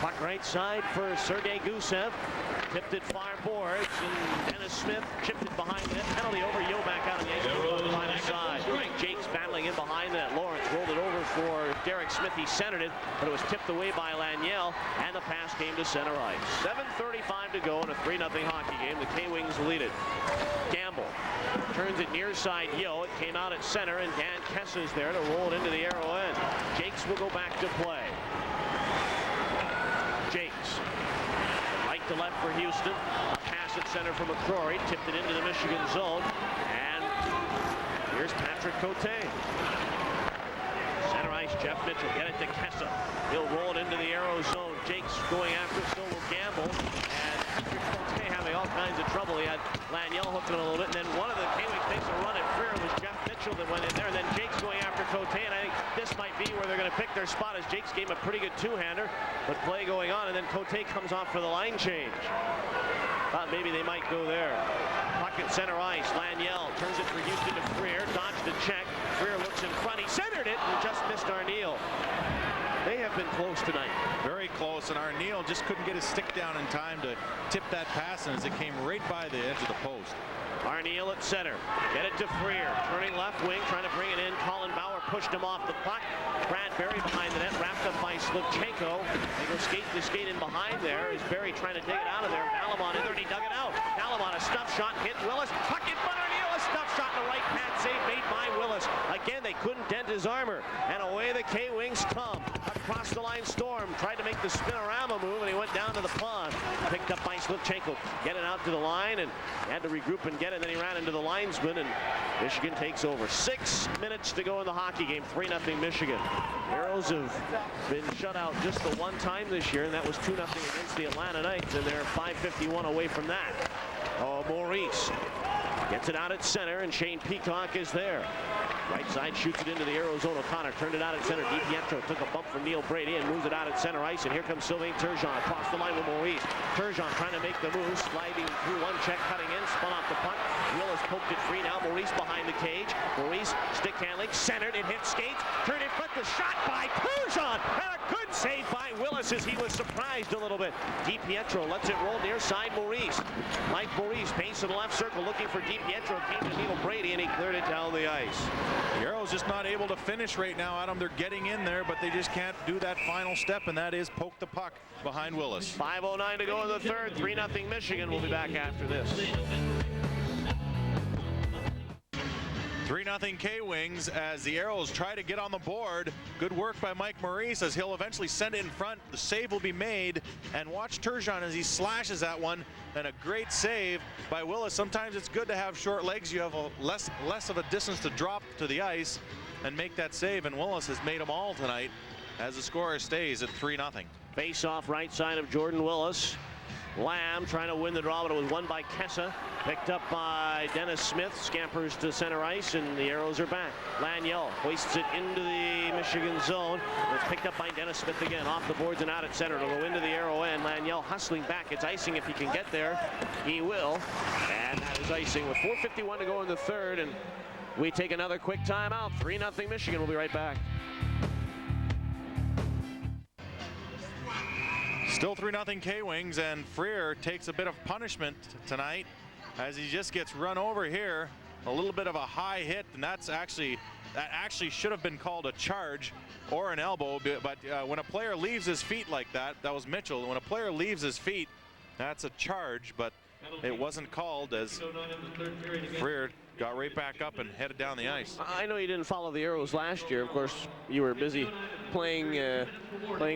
Puck right side for Sergei Gusev. Tipped it far boards, and Dennis Smith chipped it behind the net. Penalty over. Yo back out on the ice on the final side. Jake's battling in behind the net. Lawrence rolled it over for Derek Smith. He centered it, but it was tipped away by Laniel, and the pass came to center ice. 7:35 to go in a 3-0 hockey game. The K-Wings lead it. Gamble turns it near side. Yo, it came out at center, and Dan Kessa is there to roll it into the arrow end. Jakes will go back to play. Jakes, right to left for Houston. A pass at center for McCrory, tipped it into the Michigan zone, and here's Patrick Cote. Center ice, Jeff Mitchell, get it to Kessa. He'll roll it into the arrow zone. Jakes going after it, so will Gamble, and Patrick Cote having all kinds of trouble. He had Laniel hooking him a little bit, and then one of the K-Wings takes a run at Freer. It was Jeff Mitchell that went in there, and then Jakes going after Cote, and I think this might be where they're going to pick their spot, as Jakes gave him a pretty good two-hander, but play going on, and then Cote comes off for the line change. Thought maybe they might go there. Puck at center ice. Laniel turns it for Houston to Freer. Dodged the check. Freer looks in front. He centered it and just missed Arneal. They have been close tonight. Very close, and Arneal just couldn't get his stick down in time to tip that pass, and as it came right by the edge of the post. Arneal at center. Get it to Freer. Turning left wing, trying to bring it in. Colin Bauer pushed him off the puck. Brad Berry behind the net, wrapped up by Slivchenko. They go skate in behind there. Is Berry trying to dig it out of there? Malamon in there, and he dug it out. Malamon, a stuff shot, hit Willis. Puck in front of Arneal, a stuff shot in the right pad save made by Willis. Again, they couldn't dent his armor, and away the K-Wings come. Across the line, Storm tried to make the spinorama move, and he went down to the pond. Picked up by Slivchenko. Get it out to the line, and had to regroup and get it. And then he ran into the linesman, and Michigan takes over. 6 minutes to go in the hockey game. 3-0 Michigan. Aeros have been shut out just the one time this year, and that was 2-0 against the Atlanta Knights, and they're 5:51 away from that. Oh, Maurice Gets it out at center, and Shane Peacock is there. Right side shoots it into the Aeros zone. O'Connor turned it out at center. DiPietro took a bump from Neil Brady and moves it out at center ice. And here comes Sylvain Turgeon across the line with Maurice. Turgeon trying to make the move, sliding through one check, cutting in, spun off the puck. Willis poked it free. Now Maurice behind the cage. Maurice stick handling, centered, it hits skates. Turned in front, the shot by Turgeon. And a good save by Willis as he was surprised a little bit. DiPietro lets it roll near side Maurice. Mike Maurice, base of the left circle, looking for DiPietro. Came to Neil Brady, and he cleared it down the ice. The Aeros just not able to finish right now, Adam. They're getting in there, but they just can't do that final step, and that is poke the puck behind Willis. 5:09 to go in the third. 3-0 Michigan. We'll be back after this. 3-0 K-Wings as the Aeros try to get on the board. Good work by Mike Maurice as he'll eventually send it in front. The save will be made, and watch Turgeon as he slashes that one, and a great save by Willis. Sometimes it's good to have short legs. You have a less of a distance to drop to the ice and make that save, and Willis has made them all tonight as the score stays at 3-0. Face off right side of Jordan Willis. Lamb trying to win the draw, but it was won by Kessa. Picked up by Dennis Smith. Scampers to center ice, and the Aeros are back. Laniel hoists it into the Michigan zone. It's picked up by Dennis Smith again. Off the boards and out at center. It'll go into the Aero end. Laniel hustling back. It's icing if he can get there. He will. And that is icing with 4:51 to go in the third. And we take another quick timeout. 3-0 Michigan. We'll be right back. Still 3-0 K-Wings, and Freer takes a bit of punishment tonight as he just gets run over here. A little bit of a high hit, and that actually should have been called a charge or an elbow. But when a player leaves his feet like that was Mitchell. When a player leaves his feet, that's a charge, but it wasn't called as Freer got right back up and headed down the ice. I know you didn't follow the Aeros last year. Of course, you were busy playing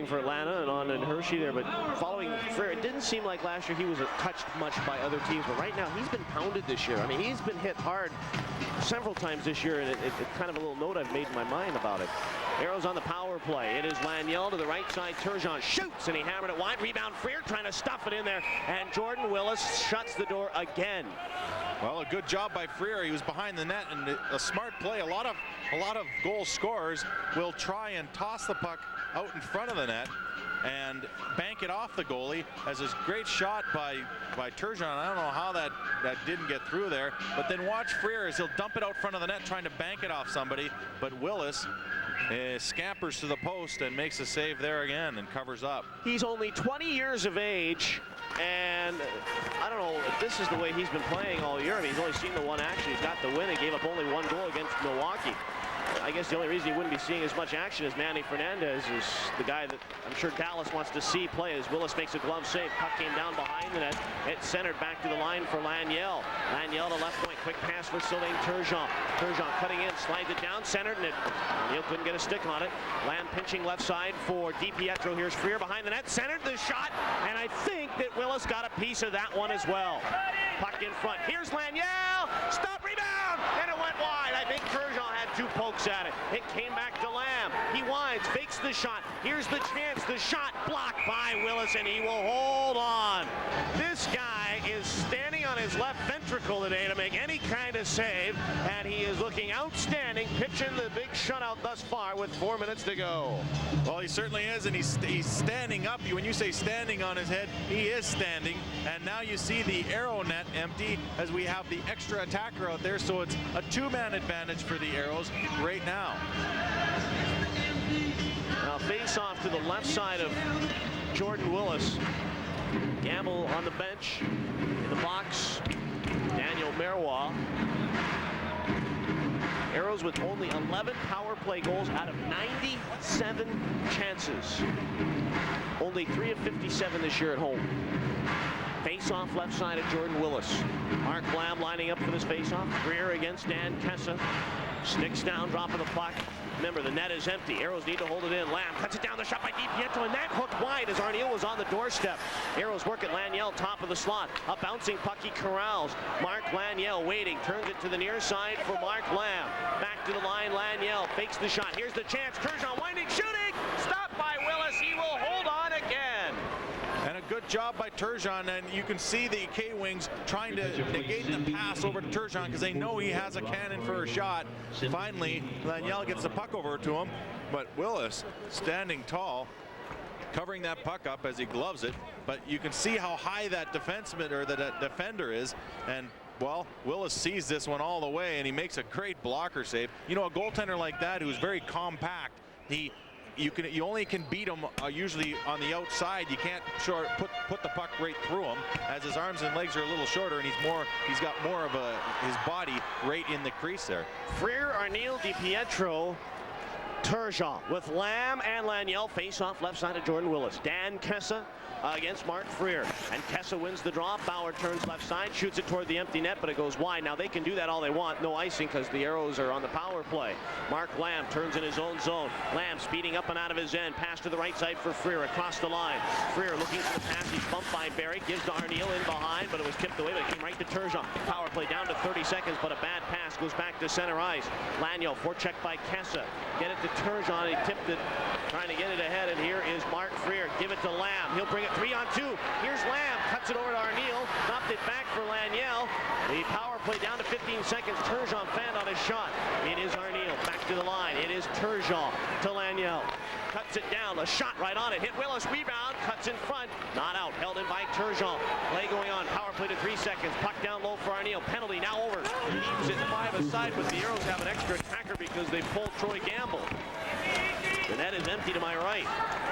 for Atlanta and on in Hershey there, but following Freer, it didn't seem like last year he was touched much by other teams, but right now he's been pounded this year. I mean, he's been hit hard several times this year, and it's kind of a little note I've made in my mind about it. Aeros on the power play. It is Laniel to the right side. Turgeon shoots, and he hammered it wide. Rebound Freer trying to stuff it in there, and Jordan Willis shuts the door again. Well, a good job by Freer. He was behind the net, and a smart play. A lot of goal scorers will try and toss the puck out in front of the net and bank it off the goalie. As a great shot by Turgeon. I don't know how that didn't get through there, but then watch Freer as he'll dump it out front of the net trying to bank it off somebody, but Willis scampers to the post and makes a save there again and covers up. He's only 20 years of age, and I don't know if this is the way he's been playing all year. I mean, he's only seen the one action. He's got the win and gave up only one goal against Milwaukee. I guess the only reason he wouldn't be seeing as much action as Manny Fernandez is the guy that I'm sure Dallas wants to see play as Willis makes a glove save. Puck came down behind the net. It's centered back to the line for Laniel. Laniel to left point. Quick pass for Sylvain Turgeon. Turgeon cutting in, slides it down, centered, and Neil couldn't get a stick on it. Lamb pinching left side for DiPietro. Here's Freer behind the net. Centered the shot, and I think that Willis got a piece of that one as well. Puck in front. Here's Laniel. Stop, rebound, and it went wide. I think Turgeon had two pokes at it. It came back to Lamb. He winds, fakes the shot. Here's the chance. The shot blocked by Willis, and he will hold on. This guy is standing on his left ventricle today to make any kind of save, and he is looking outstanding, pitching the big shutout thus far with 4 minutes to go. Well, he certainly is, and he's standing up. When you say standing on his head, he is standing. And now you see the Aero net empty as we have the extra attacker out there, so it's a two-man advantage for the Aeros right now. Now face off to the left side of Jordan Willis. Gamble on the bench. In the box, Daniel Marois. Aeros with only 11 power play goals out of 97 chances. Only 3 of 57 this year at home. Face-off left side of Jordan Willis. Mark Lamb lining up for this face-off. Greer against Dan Kessa. Sticks down, dropping the puck. Remember, the net is empty. Aeros need to hold it in. Lamb cuts it down, the shot by DiPietro, and that hooked wide as Arniel was on the doorstep. Aeros work at Laniel, top of the slot. A bouncing puck he corrals. Mark Laniel waiting, turns it to the near side for Mark Lamb. Back to the line, Laniel fakes the shot. Here's the chance. Turgeon winding, shooting. Stopped by Willis. He will hold on again. And a good job by Turgeon, and you can see the K-Wings trying to negate the pass over to Turgeon because they know he has a cannon for a shot. Finally, Laniel gets the puck over to him, but Willis standing tall, covering that puck up as he gloves it. But you can see how high that defenseman or that defender is, and well, Willis sees this one all the way, and he makes a great blocker save. You know, a goaltender like that who's very compact, you only can beat him usually on the outside. You can't put the puck right through him, as his arms and legs are a little shorter, and he's got more of his body right in the crease there. Freer, Arneal, DiPietro, Turgeon with Lamb and Laniel face off left side of Jordan Willis. Dan Kessa against Mark Freer, and Kessa wins the draw. Bauer turns left side, shoots it toward the empty net, but it goes wide. Now they can do that all they want, no icing because the Aeros are on the power play. Mark Lamb turns in his own zone. Lamb speeding up and out of his end, pass to the right side for Freer across the line. Freer looking for the pass, he's bumped by Barry, gives to Arneal in behind, but it was tipped away, but it came right to Turgeon. Power play down to 30 seconds, but a bad pass goes back to center ice. Laniel forecheck by Kessa, get it to Turgeon, he tipped it, trying to get it ahead, and here is Mark Freer. Give it to Lamb, he'll bring it 3-on-2. Here's Lamb, cuts it over to Arneal, knocked it back for Laniel. The power play down to 15 seconds. Turgeon fanned on his shot. It is Arneal back to the line. It is Turgeon to Laniel. Cuts it down, a shot right on it. Hit Willis, rebound, cuts in front, not out, held in by Turgeon. Play going on, power play to 3 seconds. Puck down low for Arneal. Penalty now over. Keeps it 5 aside, but the Aeros have an extra attacker because they pulled Troy Gamble. The net is empty to my right.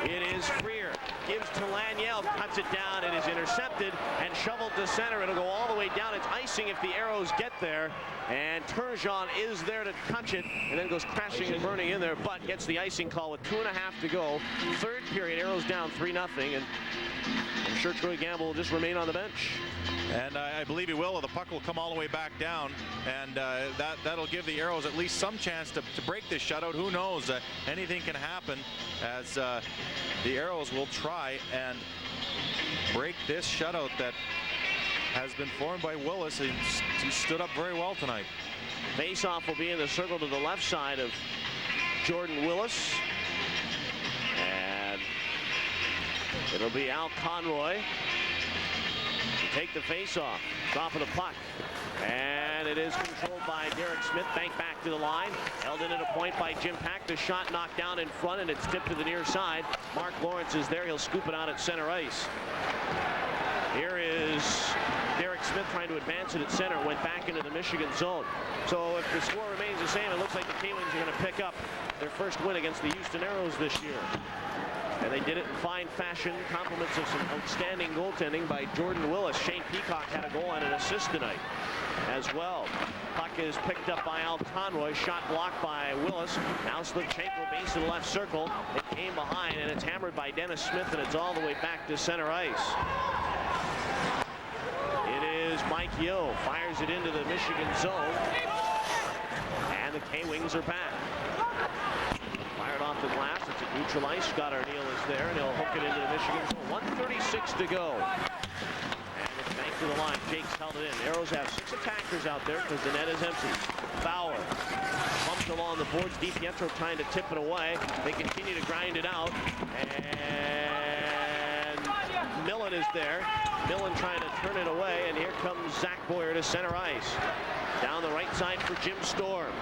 It is Freer, gives to Laniel, cuts it down, and is intercepted and shoveled to center. It'll go all the way down. It's icing if the Aeros get there, and Turgeon is there to touch it, and then goes crashing and burning in there, but gets the icing call with 2.5 to go. Third period, Aeros down 3-0, and I'm sure Troy Gamble will just remain on the bench. And I believe he will. The puck will come all the way back down, and that'll give the Aeros at least some chance to break this shutout. Who knows? Anything can happen, as the Aeros will try and break this shutout that has been formed by Willis. He stood up very well tonight. Face-off will be in the circle to the left side of Jordan Willis, and it'll be Al Conroy take the face-off. Top of the puck, and it is controlled by Derek Smith. Bank back to the line, held in at a point by Jim Pack. The shot knocked down in front, and it's tipped to the near side. Mark Lawrence is there. He'll scoop it out at center ice. Here is Derek Smith trying to advance it at center. Went back into the Michigan zone. So if the score remains the same, it looks like the K-Wings are going to pick up their first win against the Houston Aeros this year. And they did it in fine fashion. Compliments of some outstanding goaltending by Jordan Willis. Shane Peacock had a goal and an assist tonight as well. Puck is picked up by Al Conroy. Shot blocked by Willis. Now Slivchenko base to the left circle. It came behind, and it's hammered by Dennis Smith, and it's all the way back to center ice. It is Mike Yeo. Fires it into the Michigan zone. And the K-Wings are back. Fired off the glass. It's a neutral ice. Scott Arneal is there, and he'll hook it into the Michigan zone. 1:36 to go. And it's back to the line. Jake's held it in. Aeros have 6 attackers out there because the net is empty. Bauer bumped along the boards. DiPietro trying to tip it away. They continue to grind it out. And Millen is there. Millen trying to turn it away, and here comes Zach Boyer to center ice. Down the right side for Jim Storm.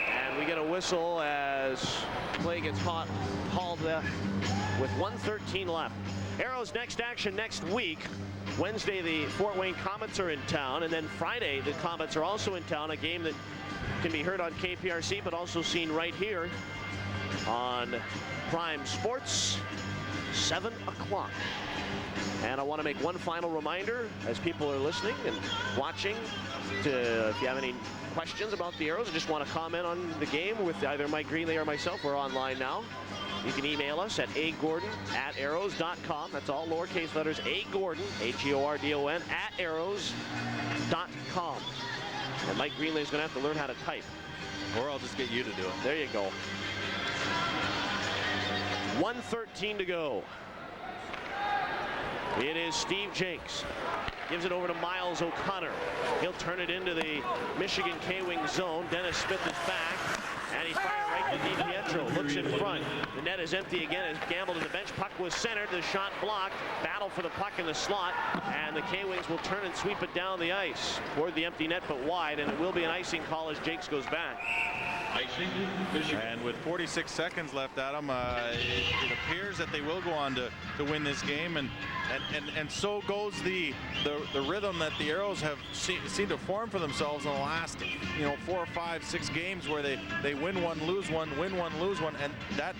And we get a whistle as play gets hauled with 1:13 left. Aeros next action next week. Wednesday, the Fort Wayne Comets are in town, and then Friday, the Comets are also in town, a game that can be heard on KPRC, but also seen right here on Prime Sports, 7 o'clock. And I want to make one final reminder as people are listening and watching, if you have any questions about the Aeros or just want to comment on the game with either Mike Greenley or myself, we're online now. You can email us at agordon@aeros.com. That's all lowercase letters, agordon, Agordon, @aeros.com. And Mike Greenley is going to have to learn how to type. Or I'll just get you to do it. There you go. 1:13 to go. It is Steve Jakes. Gives it over to Miles O'Connor. He'll turn it into the Michigan K-Wing zone. Dennis Smith is back. And he fired right to DiPietro. Looks in front. The net is empty again as gambled to the bench. Puck was centered. The shot blocked. Battle for the puck in the slot. And the K-Wings will turn and sweep it down the ice toward the empty net, but wide. And it will be an icing call as Jakes goes back. And with 46 seconds left, Adam, it appears that they will go on to win this game, and so goes the rhythm that the Aeros have seemed to form for themselves in the last 4 or 5, 6 games where they win one, lose one, win one, lose one, and that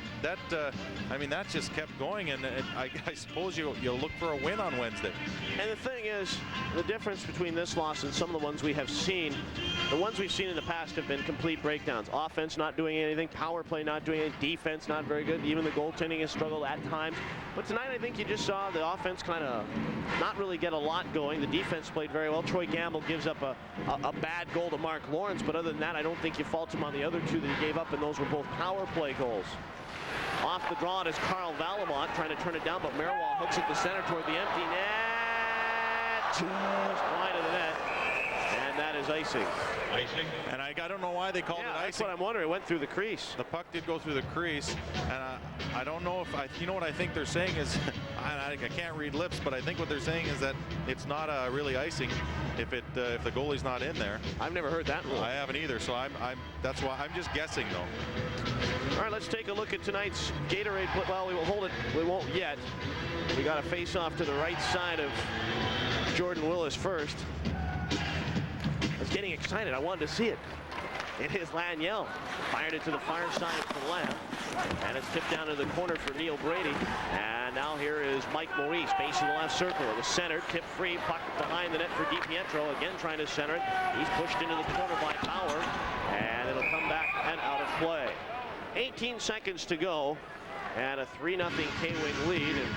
just kept going. And I suppose you'll look for a win on Wednesday. And the thing is, the difference between this loss and some of the ones we have seen, the ones we've seen in the past have been complete breakdowns. Offense not doing anything, power play not doing anything, defense not very good. Even the goaltending has struggled at times. But tonight I think you just saw the offense kind of not really get a lot going. The defense played very well. Troy Gamble gives up a bad goal to Mark Lawrence, but other than that, I don't think you fault him on the other two that he gave up, and those were both power play goals. Off the draw, it is Carl Valamont trying to turn it down, but Merwall hooks it to center toward the empty net. Just wide of the net. And that is icing. And I don't know why they called it icing. That's what I'm wondering. It went through the crease. The puck did go through the crease, and I don't know if you know what I think they're saying is, I can't read lips, but I think what they're saying is that it's not really icing if the goalie's not in there. I've never heard that rule. I haven't either, so that's why I'm just guessing though. All right, let's take a look at tonight's Gatorade. Well, we will hold it. We won't yet. We got a face-off to the right side of Jordan Willis first. I was getting excited. I wanted to see it. It is Laniel. Fired it to the far side to the left. And it's tipped down to the corner for Neil Brady. And now here is Mike Maurice, base of the left circle. It was centered, tip free, puck behind the net for DiPietro. Again trying to center it. He's pushed into the corner by Power. And it'll come back and out of play. 18 seconds to go. And a 3-0 K-Wing lead. And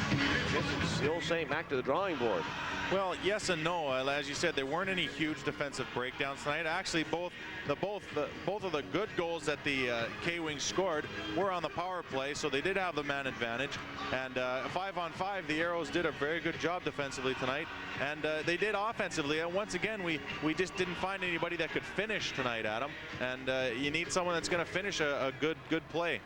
I guess it's the old saying, back to the drawing board. Well, yes and no. As you said, there weren't any huge defensive breakdowns tonight. Actually, both of the good goals that the K-Wings scored were on the power play, so they did have the man advantage. And 5-on-5, the Aeros did a very good job defensively tonight, and they did offensively. And once again, we just didn't find anybody that could finish tonight, Adam. And you need someone that's going to finish a good play.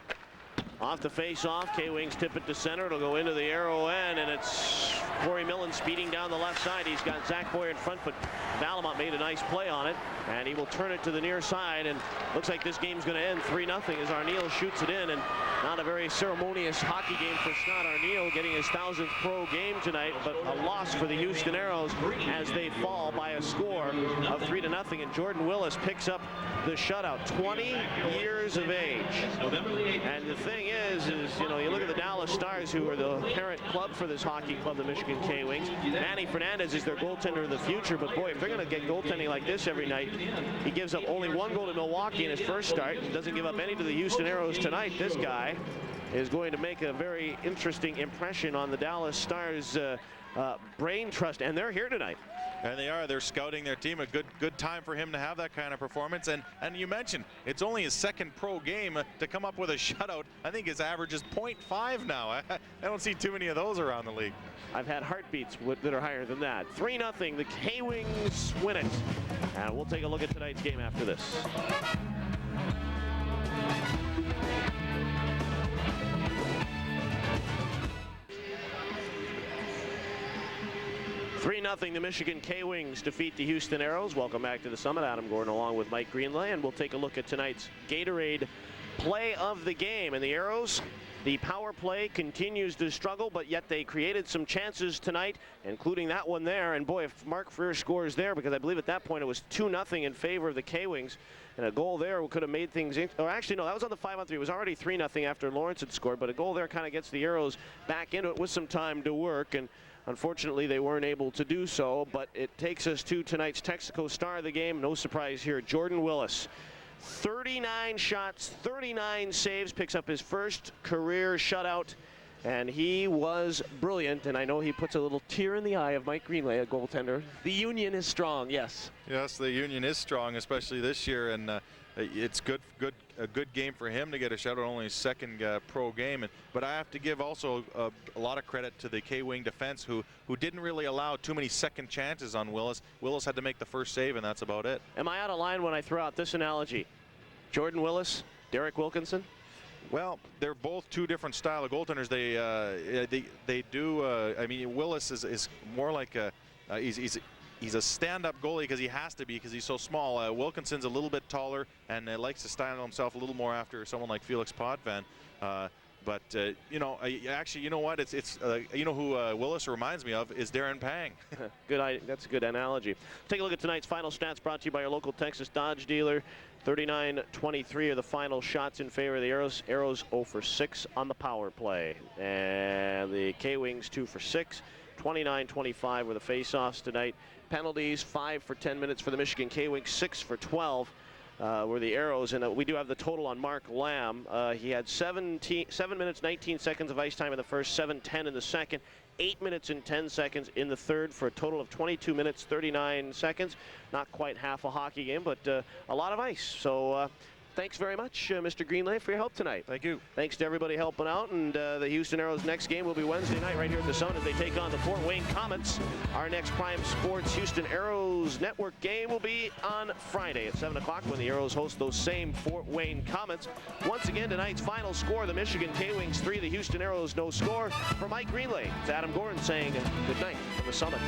Off the face-off, K-Wings tip it to center. It'll go into the arrow end, and it's Corey Millen speeding down the left side. He's got Zach Boyer in front, but Valamont made a nice play on it, and he will turn it to the near side, and looks like this game's going to end 3-0 as Arneal shoots it in, and not a very ceremonious hockey game for Scott Arneal, getting his 1000th pro game tonight, but a loss for the Houston Aeros as they fall by a score of 3-0, and Jordan Willis picks up the shutout, 20 years of age. And the thing is, you know, you look at the Dallas Stars, who are the parent club for this hockey club, the Michigan K-Wings. Manny Fernandez is their goaltender of the future, but boy, if they're going to get goaltending like this every night, he gives up only 1 goal to Milwaukee in his first start. He doesn't give up any to the Houston Aeros tonight. This guy is going to make a very interesting impression on the Dallas Stars brain trust, and they're here tonight. And they are. They're scouting their team. A good time for him to have that kind of performance. And you mentioned it's only his second pro game to come up with a shutout. I think his average is .5 now. I don't see too many of those around the league. I've had heartbeats that are higher than that. 3-0. The K-Wings win it. And we'll take a look at tonight's game after this. 3-0, the Michigan K-Wings defeat the Houston Aeros. Welcome back to the Summit. Adam Gordon along with Mike Greenlay, and we'll take a look at tonight's Gatorade play of the game. And the Aeros, the power play continues to struggle, but yet they created some chances tonight, including that one there. And boy, if Mark Freer scores there, because I believe at that point it was 2-0 in favor of the K-Wings, and a goal there could have made things, or actually no, that was on the 5-on-3. It was already 3-0 after Lawrence had scored, but a goal there kind of gets the Aeros back into it with some time to work. And unfortunately, they weren't able to do so, but it takes us to tonight's Texaco star of the game. No surprise here, Jordan Willis. 39 shots, 39 saves, picks up his first career shutout, and he was brilliant. And I know he puts a little tear in the eye of Mike Greenlay, a goaltender. The union is strong, yes. Yes, the union is strong, especially this year, and it's a good game for him to get a shutout, only his second pro game. But I have to give also a lot of credit to the K-Wing defense, who didn't really allow too many second chances on Willis. Willis had to make the first save, and that's about it. Am I out of line when I throw out this analogy? Jordan Willis, Derek Wilkinson? Well, they're both two different style of goaltenders. They do. I mean, Willis is more like he's a stand-up goalie because he has to be because he's so small. Wilkinson's a little bit taller and likes to style himself a little more after someone like Felix Potvin. But you know, actually, you know what? It's you know who Willis reminds me of is Darren Pang. Good. That's a good analogy. Take a look at tonight's final stats brought to you by your local Texas Dodge dealer. 39-23 are the final shots in favor of the Aeros. Aeros 0 for 6 on the power play, and the K-Wings 2 for 6. 29-25 were the face-offs tonight. Penalties 5 for 10 minutes for the Michigan K-Wings, 6 for 12. Were the Aeros, and we do have the total on Mark Lamb. He had 7 minutes 19 seconds of ice time in the first, 7:10 in the second, 8 minutes and 10 seconds in the third for a total of 22 minutes 39 seconds. Not quite half a hockey game, but a lot of ice. So thanks very much, Mr. Greenlay, for your help tonight. Thank you. Thanks to everybody helping out, and the Houston Aeros' next game will be Wednesday night right here at the Summit as they take on the Fort Wayne Comets. Our next Prime Sports Houston Aeros Network game will be on Friday at 7 o'clock when the Aeros host those same Fort Wayne Comets. Once again, tonight's final score, the Michigan K-Wings 3, the Houston Aeros no score. For Mike Greenlay, it's Adam Gordon saying good night from the Summit.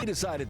Decided